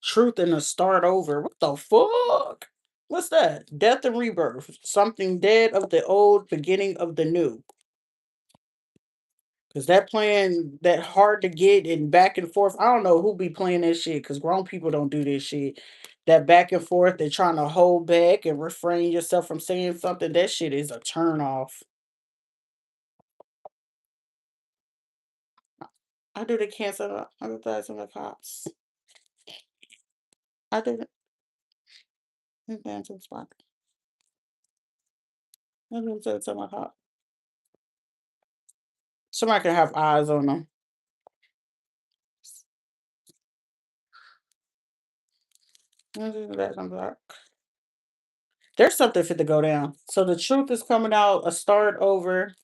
Truth and a start over. What the fuck? What's that? Death and rebirth. Something dead of the old, beginning of the new. Cause that playing that hard to get and back and forth. I don't know who be playing that shit. Cause grown people don't do this shit. That back and forth, they're trying to hold back and refrain yourself from saying something. That shit is a turn off. I do the cancel 100,000 the cops. I did it. Cancel spot. I didn't say it to my cop. Somebody can have eyes on them. There's something fit to go down. So the truth is coming out, a start over.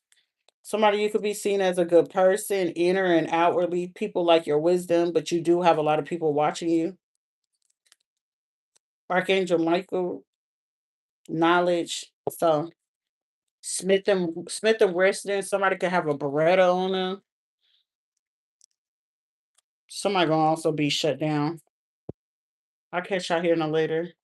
Somebody you could be seen as a good person, inner and outwardly. People like your wisdom, but you do have a lot of people watching you. Archangel Michael, knowledge. So Smith and Weston, somebody could have a Beretta on them. Somebody gonna also be shut down. I'll catch y'all here no later.